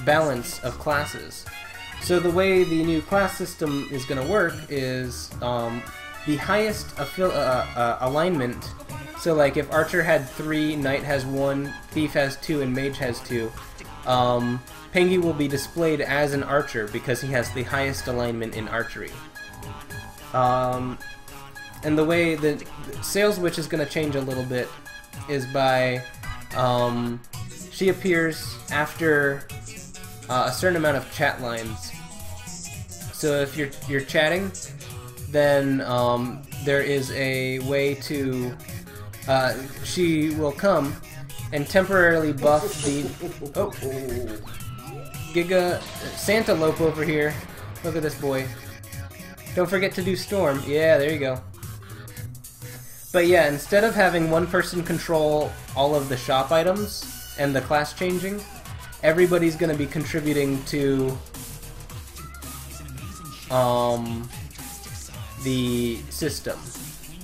balance of classes. So the way the new class system is going to work is the highest alignment. So like if Archer had 3, Knight has 1, Thief has 2, and Mage has 2, Pengi will be displayed as an Archer because he has the highest alignment in archery. And the way the Sales Witch is going to change a little bit is by she appears after a certain amount of chat lines. So if you're chatting, then there is a way to she will come and temporarily buff the Giga Santalope over here. Look at this boy. Don't forget to do Storm. Yeah, there you go. But yeah, instead of having one person control all of the shop items and the class changing, everybody's going to be contributing to the system.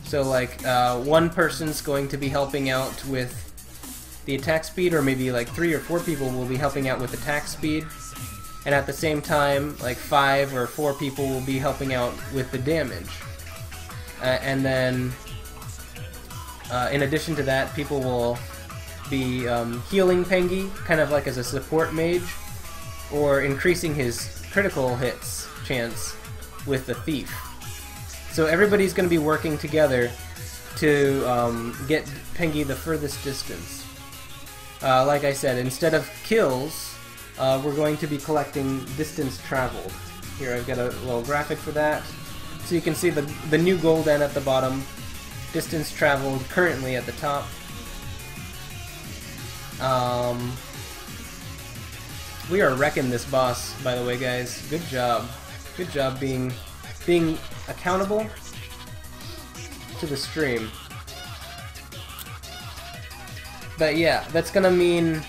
So like one person's going to be helping out with the attack speed, or maybe like 3 or 4 people will be helping out with attack speed, and at the same time like 5 or 4 people will be helping out with the damage. And then in addition to that, people will be healing Pengi, kind of like as a support mage, or increasing his critical hits chance with the Thief. So everybody's going to be working together to get Pengi the furthest distance. Like I said, instead of kills, we're going to be collecting distance traveled. Here I've got a little graphic for that. So you can see the new golden at the bottom, distance traveled currently at the top. We are wrecking this boss, by the way, guys. Good job. Good job being accountable to the stream. But yeah, that's gonna mean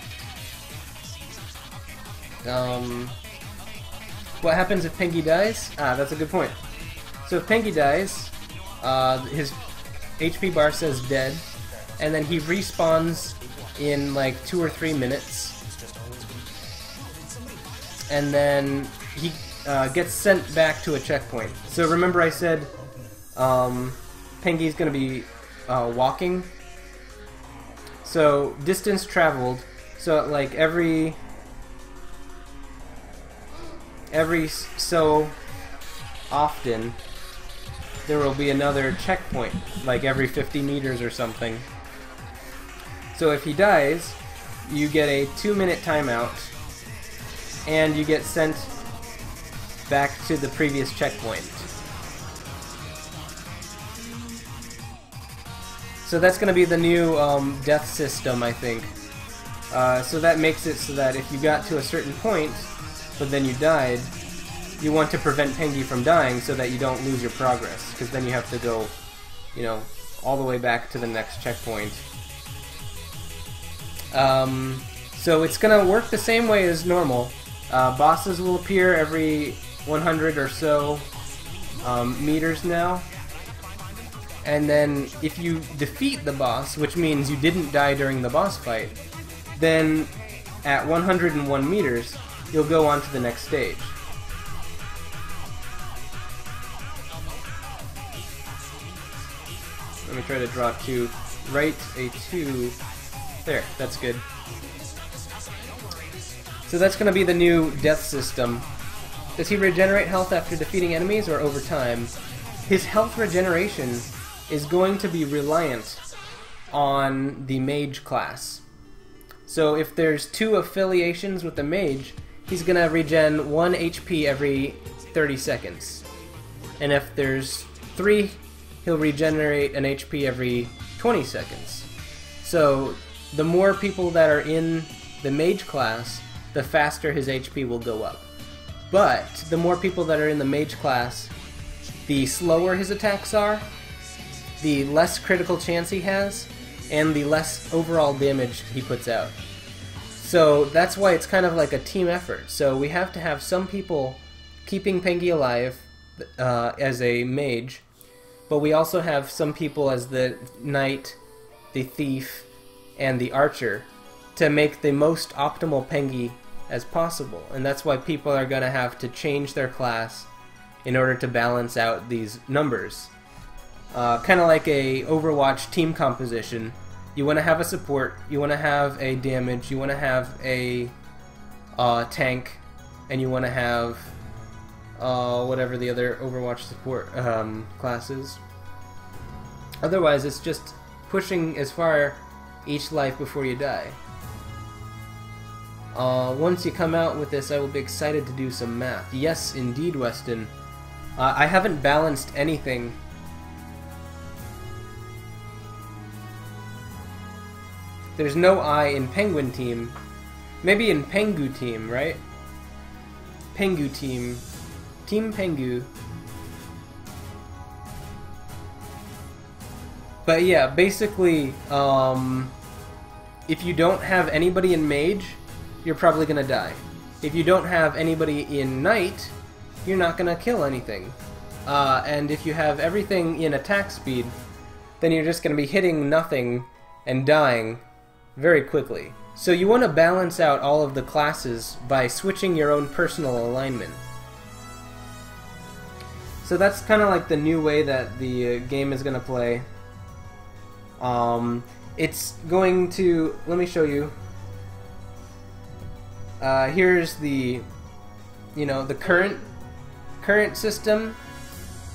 what happens if Pengi dies? Ah, that's a good point. So if Pengi dies, his HP bar says dead, and then he respawns in like 2 or 3 minutes, and then he gets sent back to a checkpoint. So remember I said Pengi's going to be walking? So distance traveled, so like every so often there will be another checkpoint, like every 50 meters or something. So if he dies, you get a 2-minute timeout, and you get sent back to the previous checkpoint. So that's going to be the new death system, I think. So that makes it so that if you got to a certain point, but then you died, you want to prevent Pengi from dying so that you don't lose your progress, because then you have to go, you know, all the way back to the next checkpoint. So it's going to work the same way as normal. Bosses will appear every 100 or so meters now. And then if you defeat the boss, which means you didn't die during the boss fight, then at 101 meters, you'll go on to the next stage. Let me try to draw two. Right, a 2. There, that's good. So that's going to be the new death system. Does he regenerate health after defeating enemies or over time? His health regeneration is going to be reliant on the mage class. So if there's 2 affiliations with the mage, he's going to regen 1 HP every 30 seconds. And if there's 3, he'll regenerate an HP every 20 seconds. So the more people that are in the mage class, the faster his HP will go up. But the more people that are in the mage class, the slower his attacks are, the less critical chance he has, and the less overall damage he puts out. So that's why it's kind of like a team effort. So we have to have some people keeping Pengi alive as a mage, but we also have some people as the knight, the thief, and the archer to make the most optimal Pengi as possible. And that's why people are going to have to change their class in order to balance out these numbers. Kind of like a Overwatch team composition. You want to have a support, you want to have a damage, you want to have a tank, and you want to have whatever the other Overwatch support classes. Otherwise, it's just pushing as far each life before you die. Once you come out with this, I will be excited to do some math. Yes, indeed, Weston. I haven't balanced anything. There's no I in Penguin Team. Maybe in Pengu Team, right? Pengu Team. Team Pengu. But yeah, basically, if you don't have anybody in Mage, you're probably gonna die. If you don't have anybody in Knight, you're not gonna kill anything. And if you have everything in attack speed, then you're just gonna be hitting nothing and dying very quickly. So you want to balance out all of the classes by switching your own personal alignment. So that's kind of like the new way that the game is going to play. It's going to... let me show you. Here's the... you know, the current system.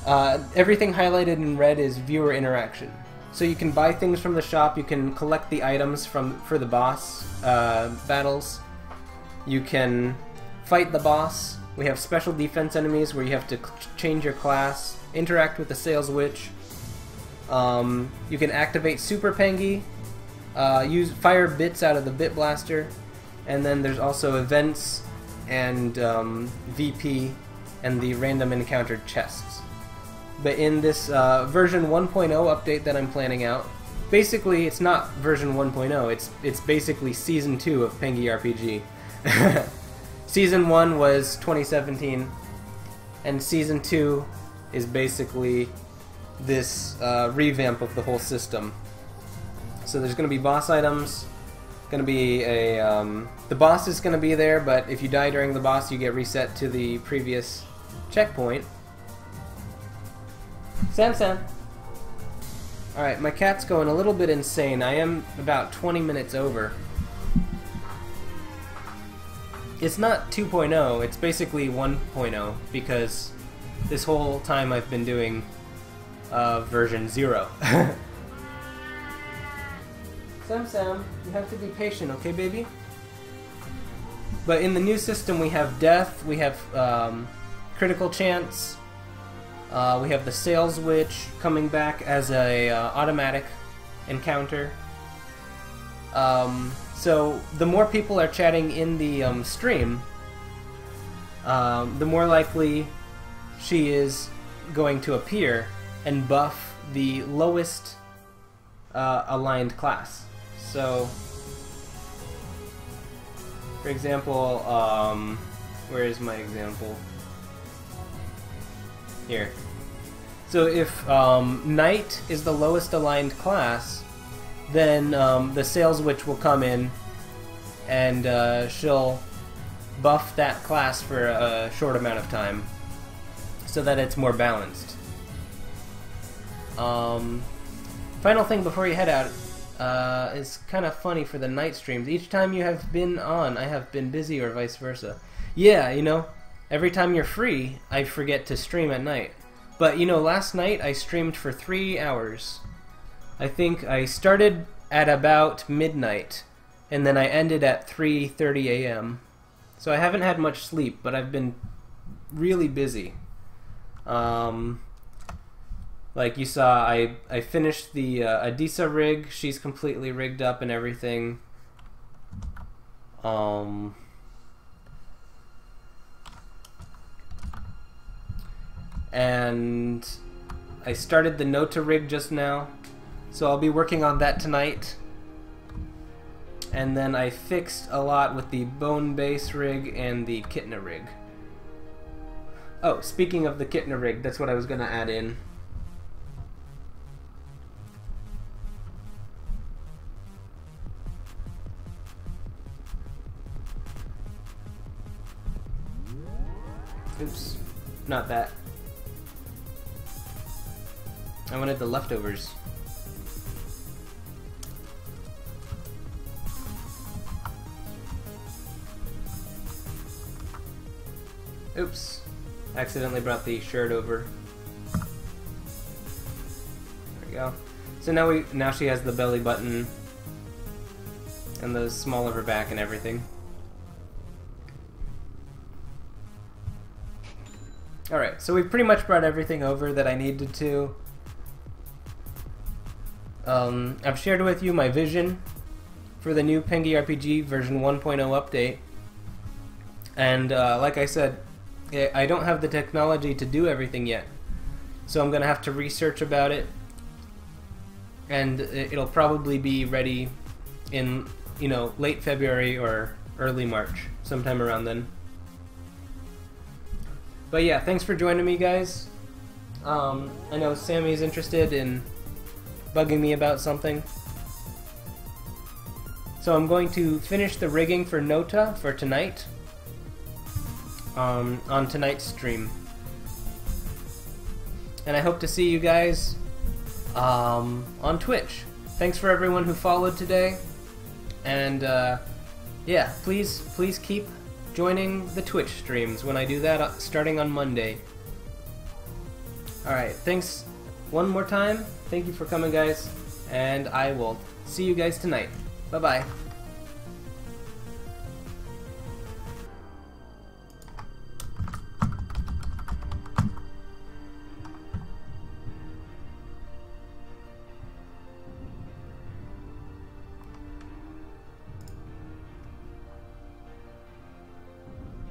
Everything highlighted in red is viewer interaction. So you can buy things from the shop, you can collect the items for the boss battles, you can fight the boss, we have special defense enemies where you have to change your class, interact with the Sales Witch, you can activate Super Pengi, fire bits out of the Bit Blaster, and then there's also events and VP and the random encountered chests. But in this version 1.0 update that I'm planning out, basically it's not version 1.0, it's basically Season 2 of Pengi RPG. Season 1 was 2017, and Season 2 is basically this revamp of the whole system. So there's going to be boss items, going to be a... the boss is going to be there, but if you die during the boss you get reset to the previous checkpoint. Sam. Alright, my cat's going a little bit insane. I am about 20 minutes over. It's not 2.0, it's basically 1.0, because this whole time I've been doing version 0. Sam, you have to be patient, okay, baby? But in the new system, we have death, we have critical chance, we have the Sales Witch coming back as a automatic encounter. So the more people are chatting in the stream, the more likely she is going to appear and buff the lowest aligned class. So, for example, where is my example? Here. So if Knight is the lowest aligned class, then the Sales Witch will come in and she'll buff that class for a short amount of time so that it's more balanced. Final thing before you head out is kind of funny for the night streams. Each time you have been on, I have been busy or vice versa. Yeah, you know, every time you're free, I forget to stream at night. But, you know, last night I streamed for 3 hours. I think I started at about midnight, and then I ended at 3:30 a.m. So I haven't had much sleep, but I've been really busy. Like you saw, I finished the Adisa rig. She's completely rigged up and everything. And I started the Nota rig just now, so I'll be working on that tonight. And then I fixed a lot with the Bone Base rig and the Kitna rig. Oh, speaking of the Kitna rig, that's what I was going to add in. Oops, not that. I wanted the leftovers. Oops, accidentally brought the shirt over. There we go. So now she has the belly button and the small of her back and everything. Alright, so we've pretty much brought everything over that I needed to. I've shared with you my vision for the new Pengi RPG version 1.0 update. And like I said, I don't have the technology to do everything yet. So I'm going to have to research about it. And it'll probably be ready in, you know, late February or early March, sometime around then. But yeah, thanks for joining me, guys. I know Sammy's interested in bugging me about something. So I'm going to finish the rigging for Nota for tonight. On tonight's stream. And I hope to see you guys on Twitch. Thanks for everyone who followed today. And yeah, please keep joining the Twitch streams when I do that starting on Monday. Alright, thanks one more time. Thank you for coming, guys. And I will see you guys tonight. Bye-bye.